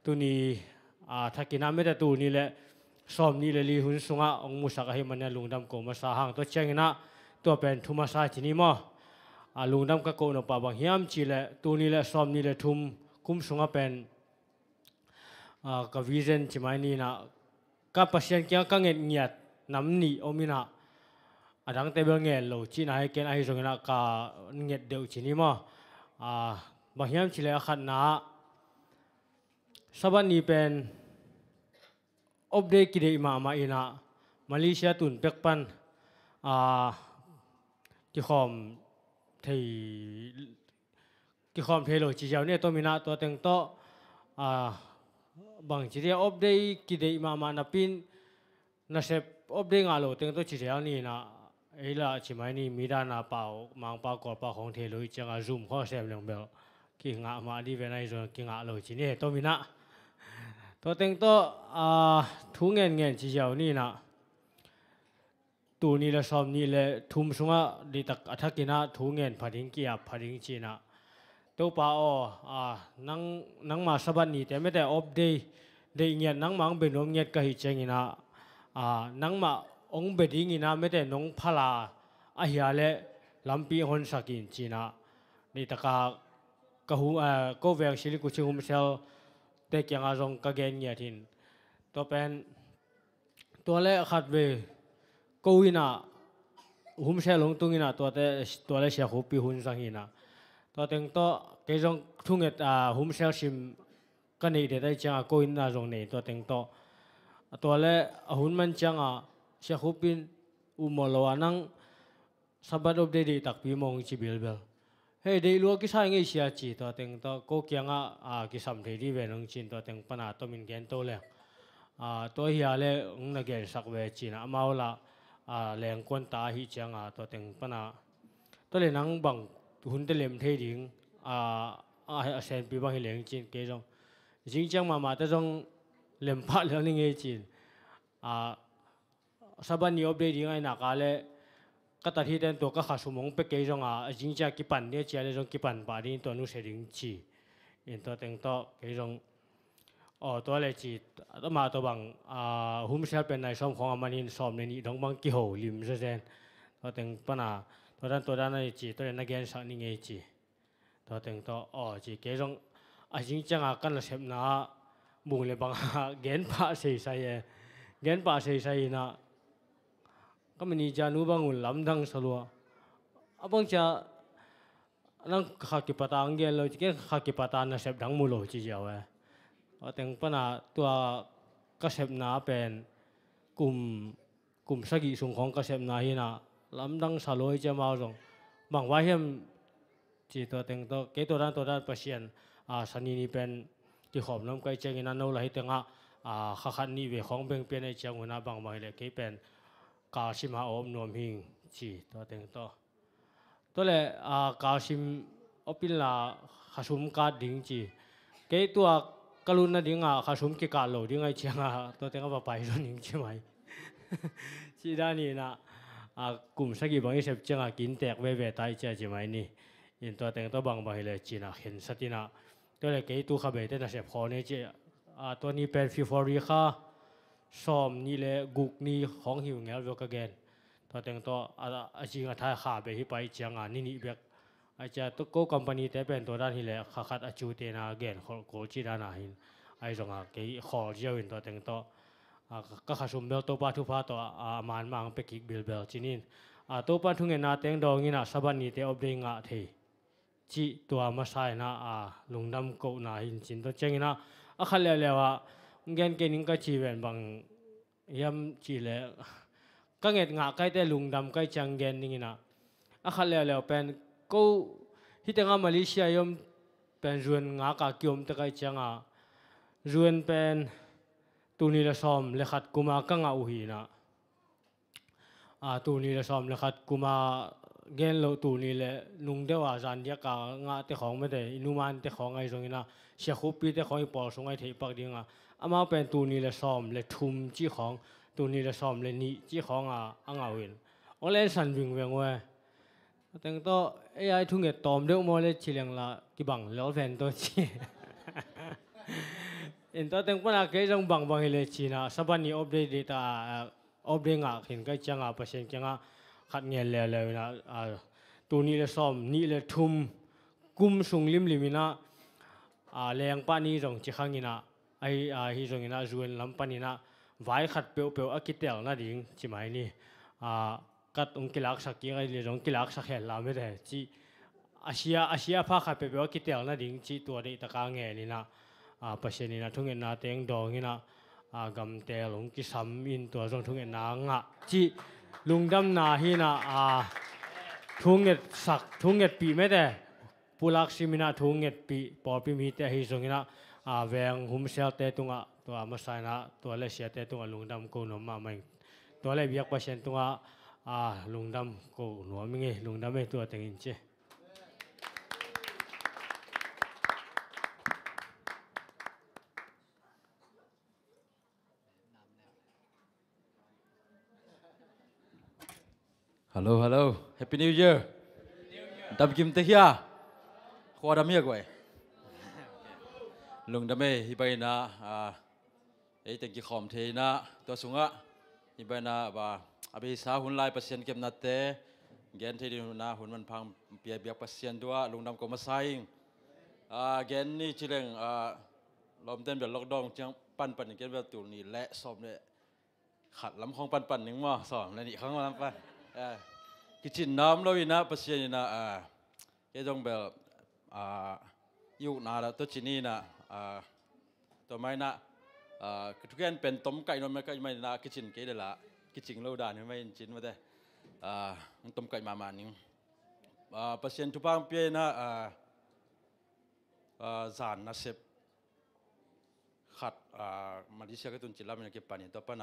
ตัวนี้ถ้ากินน้ำไม่แต่ตัวนี้แหละซ้อมนี่เลยลีหุ่นสุงองมุสักให้มันเนี่ยลุงดำโกมาสาหังตัวเชียงนะตัวเป็นทุมาสาจีนี่มั้งลุงดำก็โกนออกไปบางเฮียมจีเลยตัวนี้เลยซ้อมนี่เลยทุ่มคุ้มสุงเป็นกับวิเซนจิมานี่นะกับปัสยันเกี่ยวกับเงียดน้ำนี่อมินะดังเตเบลเงียดโลจีน่าให้เกณฑ์ไอ้ส่วนนั้นกับเงียดเดียวจีนี่มั้งบางเฮียมจีเลยขันนะสัปดาห์นี้เป็นอัปเดตกิเลมาอินะมาเลเซียตุนเป็กปันที่คอมที่คอมเทโลจีเจ้าเนี่ยตัวมีนาตัวเต็งโตบางทีเดียอัปเดตกิเลมานับปินนับเซปอัปเดตงาโลเต็งโตจีเจ้านี่นะไอ้ละชิมัยนี่มีด้านนาเปล่ามังเปล่ากอดเปล่าของเทโลจังอาซูมข้อเซฟเรื่องเบลกี่งามาดีเวนัยส่วนกี่งาโลจีนี่ตัวมีนาตัวเต็งโตทุ่งเงินจีเจ้านี่นะตัวนี้ละซ้อมนี่ละทุ่มสุงะดีตักอัฐกินะทุ่งเงินพดิงเกียบพดิงจีนะตัวป้านังมาสบันนี่แต่ไม่แต่อบเดย์เงียนังมังเป็นองเงียกะหิเจงินะนังมาองเบดิงินะไม่แต่น้องพลาอาหิอาเลลำปีฮอนสักินจีนะนี่ตะกะหูก็เวงชิลิกุชิฮุมเซลแต่เกียงอาจงกะเกนเงียทินตัวเป็นตัวเล่ขัดเวกูอินะหุ่มเชลงตุงินะตัวเล่เสียหูปีหุ่นสังหินะตัวเต็งตัวเกจงทุ่งเอ็ดหุ่มเชลชิมกันนี่เด็ดได้จังกูอินะจงนี่ตัวเต็งตัวเล่หุ่นมันจังเสียหูปีอุโมลวานังสับดอบเดดีตักปีมองจีเบลเฮ้ยเดี๋ยวลูกกิสายงี้เสียจีตัวเต็งตัวกูเกียงกิสามเทดีเวนงจินตัวเต็งปนาตัวมินเกนโตเลยตัวเฮียเล่นักเกนสักเวจีนะมาละแรงกวนตาหิจังตัวเต็งปนาตัวเลยนังบัง หุ่นเตลิมเทดิ่งเซนปีบางเหลียงจีนเกจงจริงจังมาแต่จงเล่มพัดแล้วนี่ไงจีนสบันนี้อัปเดตยังไงนักอะไรก็ตัดที่เดินตัวก็ขาดสมองไปเกจงจริงจังกี่ปันเนี่ยเจ้าเลยจงกี่ปันป่านี้ตัวนู้นเสด็จจีอินตัวเต็งตัวเกจงตัวอะไรจีตัวมาตัวบังหุ่มเชลเป็นนายซ้อมของอามานินซ้อมในนี้ดงบังกี่หัวลิมเซนตัวเต็งปนาตัวด้านในจีตัวเรื่องนักเรียนสักนี่ไงจีตัวเต็งตัวจีเกจงจริงจังกันละเสพน่ะบุ้งเลยบังเกณฑ์ป่าเสียใส่เกณฑ์ป่าเสียใส่น่ะก็มันนี่จานุบังอุ่นลำดังสลัวบังจะนั่งข้ากิปตาอังเกลเลยจีเกข้ากิปตาน่ะเสพดังมุโลจีเจ้าตัวเต็งปนาตัวก็เสพน่ะเป็นกลุ่มสกิสุงของก็เสพน่ะฮิน่ะลำดังสลัวจะมาจงบางวันเห็นจีตัวเต็งตัวเกตัวด้านเปอร์เซียนสันนี่เป็นที่ขอบน้ำไก่เจงินนั่นเราให้เต็งข้าขันนี่เวของเบ่งเป็นไอเจ้าหัวหน้าบางวันเลยเกเป็นกาชิมหาอมนวมหิงจีตัวเต็งตัวเลยกาชิมอปิลาขสุมกาดิ่งจีเกตัวกลุนนั่นดิ่งขสุมกิกาโลดิ่งไอเจ้าตัวเต็งว่าไปรุ่นหิงใช่ไหมจีด้านนี้นะกลุ่มสกิบางที่เสพจังกินแตกเว่ๆตายเจ้าใช่ไหมนี่ยินตัวเต็งตัวบางวันเลยจีน่ะเห็นสตินะตัวเลยเกยตัวขบเตน่ะเสพพอเนี่ยเจ้าตัวนี้เป็นฟิฟอรีค่ะซ้อมนี่เลยกุกนี่ของหิวเงี้ยเวกเกนตัวเต็งตัวจริงท้ายขาไปที่ไปจังนี่เบียกอาจจะตัวโก้คอมพานีแต่เป็นตัวด้านที่เลยขัดจูเตนาเกนโกจีด้านหินไอ้ตรงเกยขอเจ้าอินตัวเต็งตัวก็ขัดสมเบลตัวปาทุพาตัวมันมังไปกิกเบลจีนินตัวปาทุเงินนาเต็งดองนี่นะสบันนี่เตอบเด้งเทจีตัวมาใส่นะลุงดำกูน่าหินจินตัวเจงนะขัดแล้วว่าเงินเกินก็จีเวนบางยำจีเลยก็เงินงาใกล้แต่ลุงดำใกล้จังเงินนี่นะขัดแล้วเป็นกูที่ตั้งมาเลเซียยมเป็นจวนงากากิยมตะไกจังจวนเป็นตัวนี้ละซ้อมเลขัดกุมากังอุหีนะตัวนี้ละซ้อมเลขัดกุมาเกณฑ์เราตัวนี้เลยนุ่งเดียวจานเดียกงาเตะของไม่ได้อินุมันเตะของไอ้ตรงนี้นะเสียคุปปีเตะของอีปอสงไอ้ที่ปักดิ่งมาเป็นตัวนี้เลยซ้อมเลยทุ่มจี้ของตัวนี้เลยซ้อมเลยนี่จี้ของเอาเห็นโอเล่นสันวิ่งเวียงเว้ยแต่งตัวไอ้ทุ่งเงินตอมเดียวมาเลยชิลีละกี่บังแล้วแฟนตัวจี้เห็นตัวแต่งปนักเกยจังบังเลยจีน่ะสบันนี้อัปเดตดาอัปเดตเห็นก็จังเปอร์เซ็นต์จังขัดเงินแล้วนะตัวนี้เลยซ้อมนี่เลยทุ่มกุมส่งลิมนะแรงปานี้ตรงจีขังนี่นะไอ้ที่ตรงนี้นะจวนลำปานี้นะไว้ขัดเปียวอักิเตลนะดิ่งจีไหมนี่กัดองกิลักสักยังไงเลยองกิลักสักเห็นลาไม่ได้จีอาเซียพาขัดเปียวอักิเตลนะดิ่งจีตัวเด็กตะกางเงินนี่นะเปอร์เซ็นต์นี่นะทุ่งเงินนาเต็งดองนี่นะกำเตลลงกิซ้ำอินตัวตรงทุ่งเงินนางจีลุงดำนาฮีนะทุ่งเงินสักทุ่งเงินปีไม่ได้ผู้ลักษิมินะทุ่งเงินปีปอปีมีแต่ฮีตรงนี้นะแวงหุ่มเซลเตตุงตัวมาใส่นะตัวเล็กเสียเตตุงลุงดำกูหนุ่มมาไม่ตัวเล็กเบียกเปอร์เซ็นต์ตุงลุงดำกูหนุ่มมิ่งลุงดำไม่ตัวเต็งอินเจHello, Happy New Year. Đam kim tê hia, khoa đam hiếc vậy. Lung đam mê hi bay na, ấy tên kia khom thế na, tua sung á, hi bay na và abi sa hun lai pasien kem na te, gen thế đi na hun man phang bia bia pasien tua lung đam ko ma sai, gen ni chỉ leng lom tên về lockdown chẳng pan gen về tụi ni lẽ sọm này, khát lắm không pan những mà sọm này ni không lắm pan. Cái chuyện nam lo ina pasien ina cái dòng bel yêu na là tôi chỉ ni na tôi mai na cái thứ kiện pen tôm cày nó mai na cái chuyện cái đấy là cái chuyện lâu đàn mai chuyện mà đây tôm cày mà nín pasien tu pang pia na giàn na sep khát Malaysia cái tuần chỉ làm cái pani tôi pan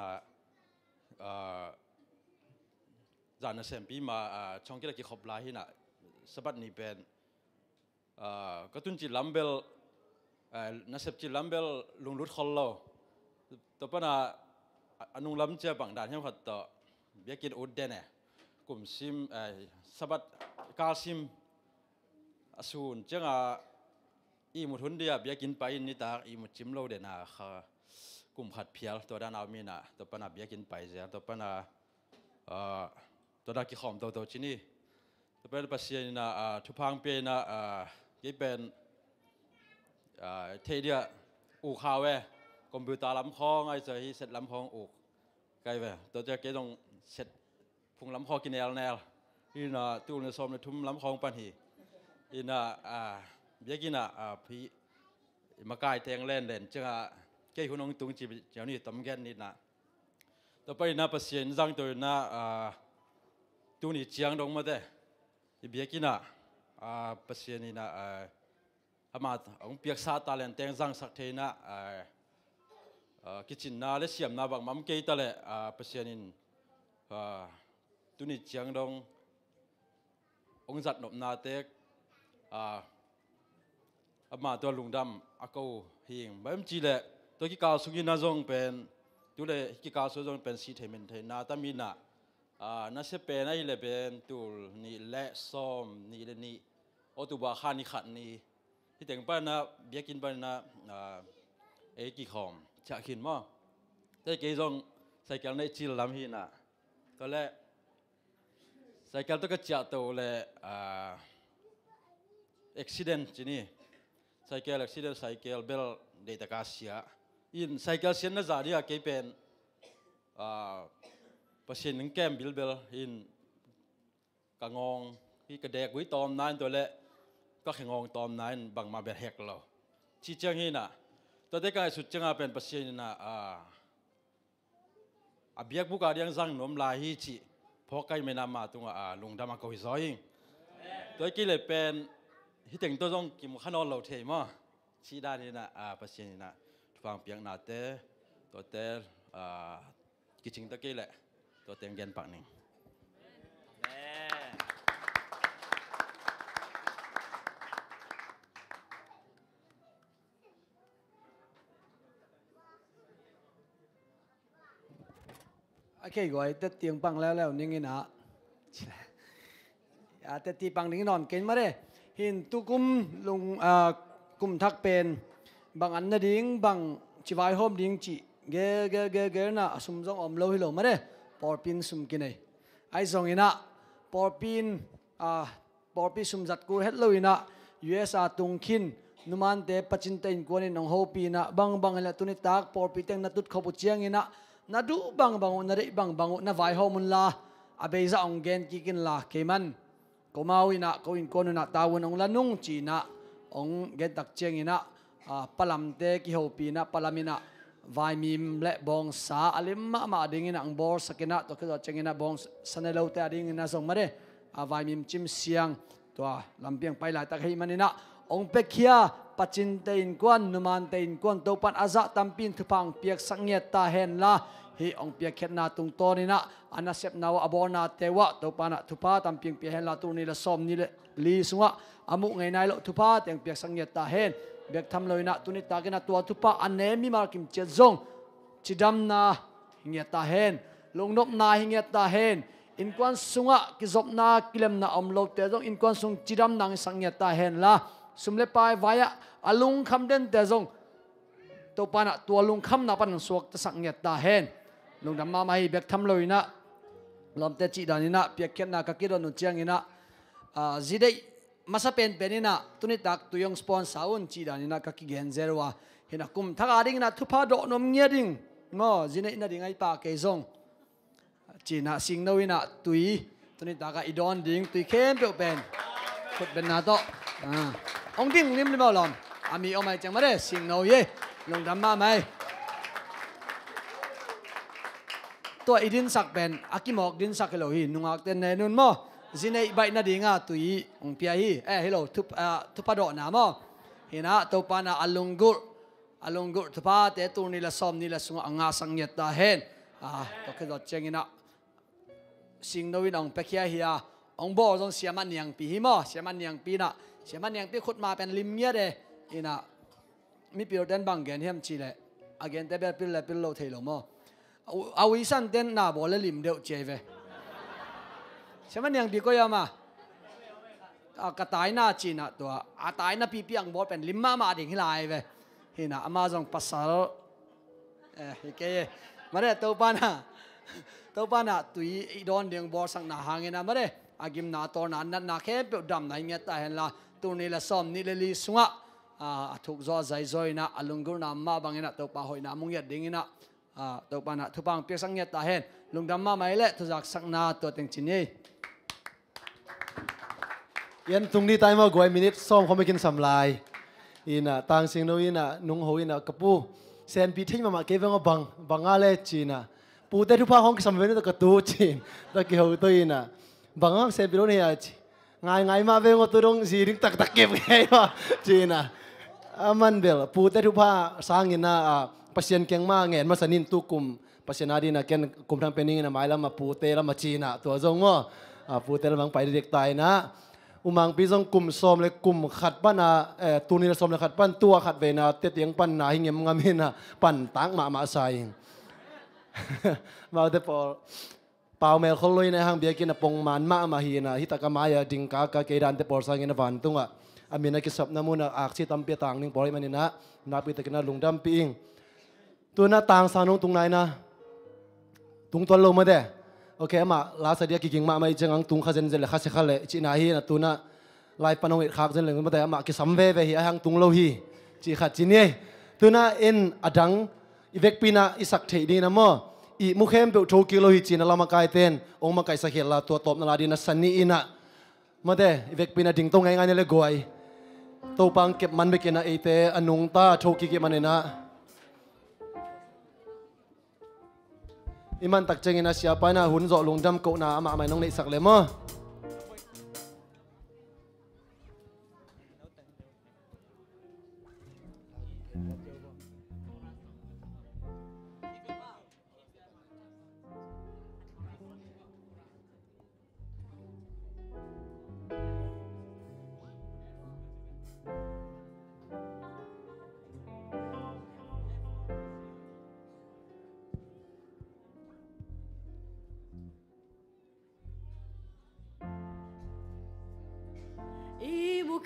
giàn na sep pi mà trong cái là cái khop lai hi na สบัดนี่เป็นก็ตุนจิลัมเบลนักเสพจิลัมเบลลุงรุดคอลโลตัวปนาอนุลัมเจ้าบังดานให้ขัดต่อเบียกินอุดเดนเนี่ยกลุ่มซิมสบัดกาซิมสูนจังอีมุทุนเดียเบียกินไปนี่ตาอีมุจิมโลเดน่ะค่ะกลุ่มขัดเพียลตัวด้านเอามีน่ะตัวปนาเบียกินไปเสียตัวปนาตัวด้านกิขอมตัวชินี่ตัวเป็นปัสเซียน่ะทุพังเป็นน่ะยี่เป็นเทียอูข่าวเวคอมพิวเตอร์ลำคองไอ้เจ้าที่เสร็จลำคองอูไกลเวตัวจะเกี่ยต้องเสร็จพุงลำคอกินแนวนี่น่ะตู้ในซอมในทุ่มลำคองปันหีนี่น่ะเบียกินน่ะพี่มาไกลแทงเล่นจังเกี่ยคนน้องตุงจีเจ้านี่ตำแกนนี่น่ะต่อไปน่ะปัสเซียนจังตัวน่ะตู้นี่เจียงดงมาเด้เบียกินน่ะปัสเซียนนี่น่ะอามาองเปียกซาตาเลนเตงจังสักเทน่ะกิจน่าเลเสียมน่าบังมัมเกยตาเลเปเซียนินตุนิจียงดงองจัดนบนาเตกอามาตัวลุงดำอากูหิงแบบจีเลตัวกิกาสุกินาจงเป็นตัวเลกิกาสุจงเป็นสีเทมินเทนาตามีน่ะน่าเสเป็นไอ้เลเป็นตัวนี่เละซ้อมนี่เลนี่อตุบาขานิขัดนี่ที่แต่งไปนะเบียกินไปนะเอกิคอมจะขินมั้งแต่เกี่ยงใส่กันในจิลลำหินะตัวแรกใส่กันตัวก็จะตัวเลยอุบิเหตุจีนี่ใส่กันอุบิเหตุใส่กันเบลเดตากาเซียอินใส่กันเสียนน่าจะเนี่ยเกี่ยเป็นประสิทธิ์หนึ่งแก้มบิลเบลอินกางงที่กระเดกวิตอมนั่นตัวแรกก็แข่งงตอมนั้นบางมาแบบแหกเราชี้แจงให้นะตัวเด็กไอ้สุดจังเป็นปัสเซียนนะอาเบียกบุกอาเดียงจังนมลายฮิจิพอใกล้ไม่นำมาตรงลุงดำมาโกยซอยตัวกี้เลยเป็นที่แต่งตัวต้องกินขนมเราเทมั้งชี้ด้านนี้นะปัสเซียนนะฟังเปียงนาเตตัวเตกิจจริงตะกี้แหละตัวเต็งเย็นปากหนึ่งโอเคก่อนแต่เตียงปังแล้วนี่ไงนะแต่ตีปังนี่นอนเกินมาเลยเห็นตุกุมลงกุมทักเป็นบางอันน่ะดิ้งบางชีวายหอมดิ้งจีเกน่ะสมจงอมโลหิโลมาเลยปอร์ปินสมกินไอ้สองอินะปอร์ปินสมจัดกูเฮ็ดโลอินะ US ตุงคินนุมันเตปจินเตนกวนน้องโฮปีนะบางละตุนิตากปอร์ปิเตงนัตุดขบุเชียงอินะนาดูบางนาเรบางนาไวฮอมุนลาอาเบซ่าองเกนกิกินลาเคมันก็มาวินะก็อินโกนุนะตาวนองละนุ่งจีนะองเกนตักเชียงอินะปลัมเตกิโฮปีนะปลัมินะไวมิมเละบองสาอลิมมาดิ่งอินะองบอร์สกินะตัวคือตัวเชียงอินะบองสเนลเอาเตอดิ่งอินะส่งมาเดไวมิมจิมเสียงตัวลำเพียงไปหลายตะให้มันอินะองเปคียปัจจินเตอินกวนนุมันเตอินกวนตัวปันอาซาตัมปินทุพังเปียกสังเกตตาเห็นละฮีองเปียกเข็ดนาตุงโตนี่นะอันนั้นเสพนาวอบอนาเตวะตัวปานะทุพาตัมเปียงเปียเห็นละตัวนี่ละซ้อมนี่ละลีสุงะอามุไงนายละทุพาเตียงเปียกสังเกตตาเห็นเบียกทำเลยนะตัวนี้ตากินตัวทุพาอันเนมีมาร์กิมเจซงจิดำนาหิงเงตาเห็นลงนบนาหิงเงตาเห็นอินควันสุงะกิจบนากิเลมนาอมโลเตซงอินควันสุงจิดำนางสังเกตตาเห็นละสมเลปายไว้อลุงคำเด่นแต่ทรงตัวปานะตัวลุงคำนับปันสวกจะสังเกตตาเห็นลุงดำมาไม่เบียกทำเลยนะลมเตจิดานินะเปียกเข็นนะกักกิโดนุเจียงอินะจีได้มาสเป็นเป็นอินะตุนิตักตัวยงสปอนเซอร์จีดานินะกักกิเกนเซอร์วะเห็นกุมทักอาดิ่งนะทุพาโดนมเงียดิ่งงอจีได้อินะดิ่งไอปากเกยซงจีน่ะสิงโนอินะตุยตุนิตักอีดอนดิ่งตุยเข้มเปียวเป็นขุดเป็นนาโตองดิ่งนิ่มเลยบ่ลมอามีเอาไม่จังมาเด้สิงโนเย่ลุงดำมาไม่ตัวอีดินสักเป็นอากิมอกดินสักเหลวหินนุ่งอักเตนเนนุนโมจีเนใบนาดิ่งอ่ะตุยองเปียฮีเฮโลทุพาโดนามอเห็นนะตัวปานะอลงกุทุพาเตตูนี่ละซ้อมนี่ละสุงอ่างสังเกตตาเห็นตัวคือตัวเจงินะสิงโนวินองเปคียฮีอ องบ่จงเสียมันยังปีหิมอเสียมันยังปีน่ะเสียมันยังปีขุดมาเป็นลิมเงี้ยเด้อีน่ะมีปีรเดินบังเกินเฮียมจีเลยอาเกนแต่แบบปีละปีโลเทลมอเอาวิสันเต้นหน้าบ่เลยลิมเดียวเจเวเสียมันยังปีก็ยามากระต่ายหน้าจีน่ะตัวอาตายหน้าปีอังบ่เป็นลิมมาดิ่งให้ลายเวฮีน่ะอามาจงปัสสาวฮิเกยมาเด้ตัวปานะตุยอีดอนเดียงบอสังนาหางเงินมาเด้อากิมนาตอนันนันนาแค่เปิดดำในเงี้ยแต่เห็นละตัวนี้ละซ้อมนี่เลยลีสุงะถูกจอใจจอยนะอลุงกุนามาบางเงินตัวปาหอยนามุงยัดดิ่งนะตัวปานะทุบางเปียกสังเงี้ยแต่เห็นลุงดำมาไม่เละทุจักสังนาตัวเต็งจินนี่ยันตรงนี้ตายมากกว่ามินิทซ้อมเขาไม่กินสำลายอินะต่างสิ่งนู้นอินะนุ่งหูอินะกระปูเซนปีที่มาเก็บไว้ก็บังอะไรจีน่ะปูแต่ทุกภาคห้องสมัยนี้ต้องกระตูจีนต้องเกี่ยวตัวอินะบังเซนปีโน่นเนี่ยง่ายมาเว้ยก็ตัวตรงสีริงตักเก็บไงวะจีน่ะมันเบลปูแต่ทุกภาคสร้างอินะปัศยันเก่งมากเงี้ยมาสนินตุกุมปัศยานาดีนะเก่งกุมทางเป็นนี่นะหมายแล้วมาปูเตแล้วมาจีน่ะตัวจงว่าปูเตแล้วบังไปเด็กตายนะอุมังปีจงกลุ่มซ้อมเลยกลุ่มขัดปั้นตัวนี้ซ้อมเลยขัดปั้นตัวขัดเวนะเตียงปั้นหนาหิ้งเงี้ยมึงมีนะปั้นตั้งมาใส่มาแต่พอเปล่าเมลเขาเลยในห้างเบียกินปงมันมาหินะฮิตากามายดิงกากาเกดันแต่พอสังเงินวันตุงอ่ะอามินักสับน้ำมันอักษิตัมเปียต่างนิ่งปล่อยมันนี่นะนับปีตะกินลุงดำปีอิงตัวหน้าต่างสานุตรงไหนนะตรงตัวลงมาเด้โอเคมาลาสเดียกิ่งมาไม่จังตุงข้าเจนเจลข้าเสกเลยจีน่าฮีนะตัวน่ะไล่ปนองอิดขากเจนเลยมาแต่มาคิดสัมเวเวฮีหังตุงโลฮีจีขัดจีนี่ตัวน่ะเอ็นอดังอีเวกปีน่ะอิสักเทดีนะมั้งอีมุขเอ็มเปิลโชกิโลฮีจีน่ะลามาไกเตนองมาไกสักเฮลาตัวตบนาลาดีน่ะสันนี่อินะมาแต่อีเวกปีน่ะดิ่งตรงไงเนี่ยเลยกวยตัวปังเก็บมันไปกินนะเอเตอนุงตาโชกิเก็บมันเนี่ยนะอิมันตักเจงินะเสียไปนะหุ่นโจลงดำโกนะอามาไม่น้องในสักเลยมั้ง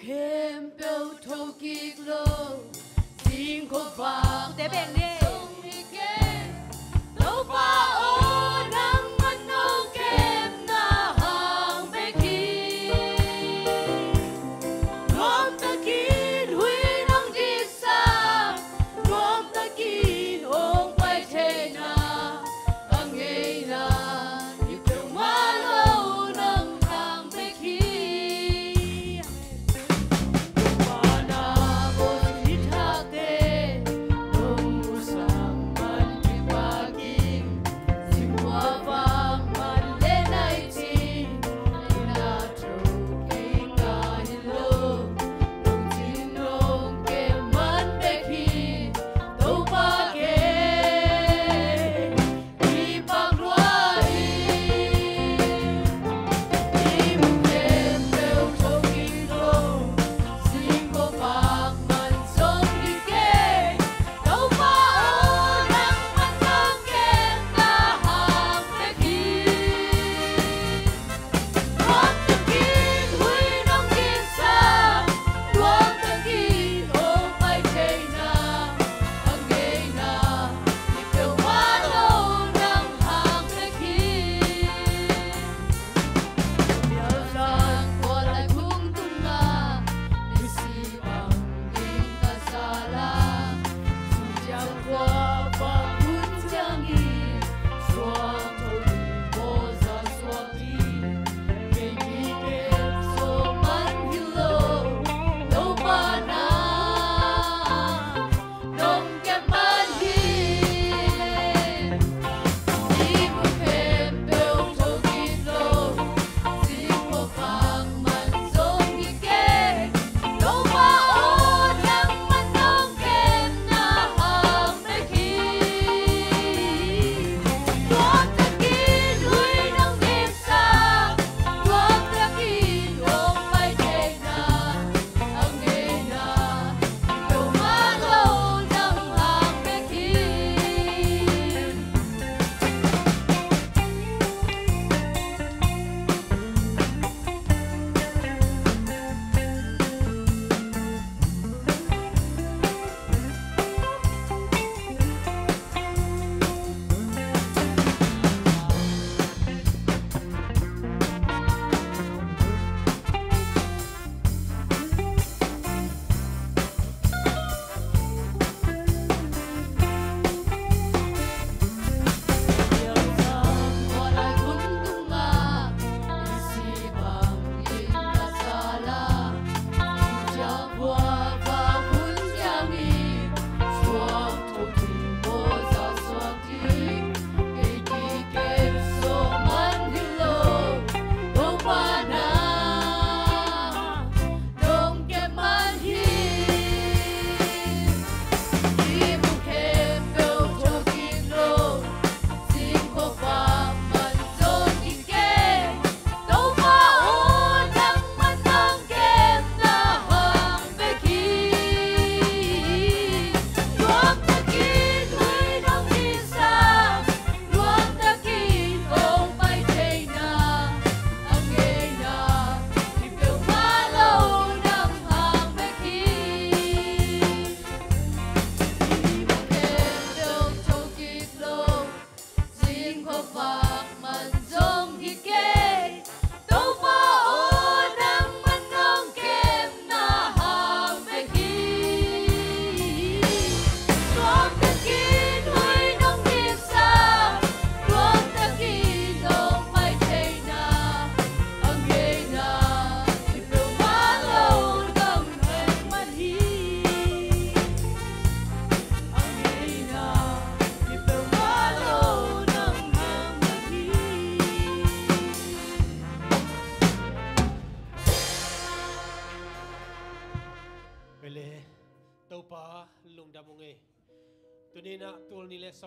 Kem pel tokik lo Sing ko bang Te beng ni Song iken Lo pa o nang mano kem na hang beki Nuam takin hui nang disa Nuam takin ong pai te na Ang ngay na Ipel malo nang hang beki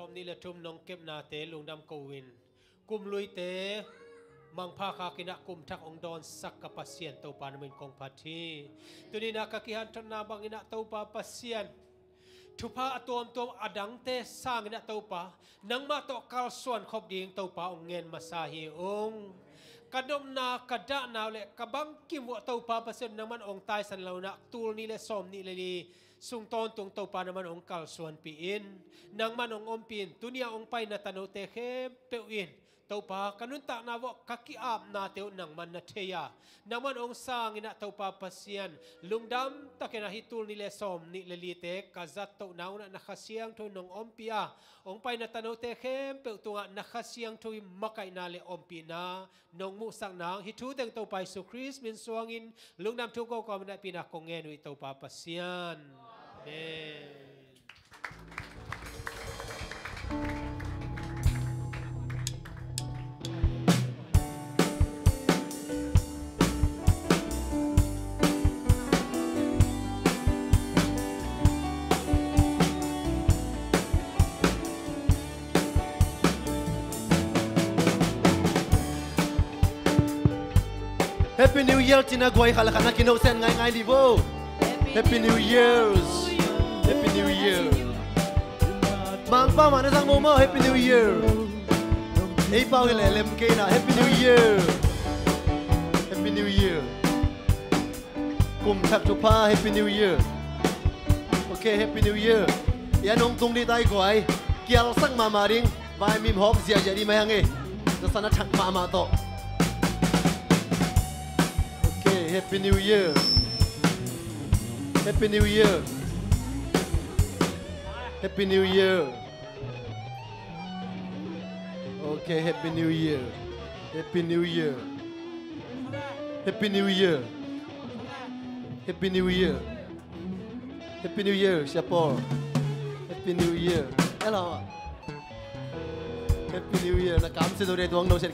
มนี่ละทุ่มนงเก็บนาเตลุงดำโกวินกุมลุยเตมังพาคากินะกุมทักองดอนสักกับปัสเซียนเตาปานมินกองพัทีตัวนี้นักกิฮันทนาบังอินะเตาปาปัสเซียนทุพาตัวอดังเตสร้างอินะเตาปานังมาโตกัลส่วนขบดิ่งเตาปาองเงินมาสาฮีองกระดมนากระดะนาวเลกระบังกิมวะเตาปาปัสเซียนนังมันองตายสันเหล่านักตูลนี่เลสอมนี่เลลีสุงตอนตรงเตาปานังมันองกัลส่วนปีอินนังมันองอมปีนตุเนียองไปนาตาโนเตเข้มเปอินเตาปากันุนตากนาวกักกิอาบนาเตวนังมันนาเทียนังมันองสร้างอินะเตาปาปัสเซียนลุงดำตะเกนะฮิตูลนี่เลสอมนี่เลลีเตกาจัตเตานาวนะนักเสียงทุนองอมปีอาองไปนาตาโนเตเข้มเปตัวนักเสียงทุยมักไกนาเลอมปีนานองมุสังนางฮิทูเดงเตาไปสุคริสมินสวงอินลุงดำทุกก็มันได้ปีนักคงเงินวิเตาปาปัสเซียนHappy New Year จินะกวยขลักนักกินโอเซนง่ายๆดีโว Happy New Years Happy New Year มังป้ามันนะสังโมโม Happy New Year ไอ้เป้าเลยเลมเกน่ะ Happy New Year Happy New Year กุมทักทุพา Happy New Year โอเค Happy New Year ยานงตุงดีใต้กวยเกี่ยวสักมาริงวายมีหอมเสียจะดีไหมฮังเอ๋จะสนับชักมาโตHappy New Year Happy New Year Happy New Year Okay Happy New Year Happy New Year Happy New Year Happy New Year Happy New Year siapa Happy New Year hello Happy New Year nak kam se dore tuang dong set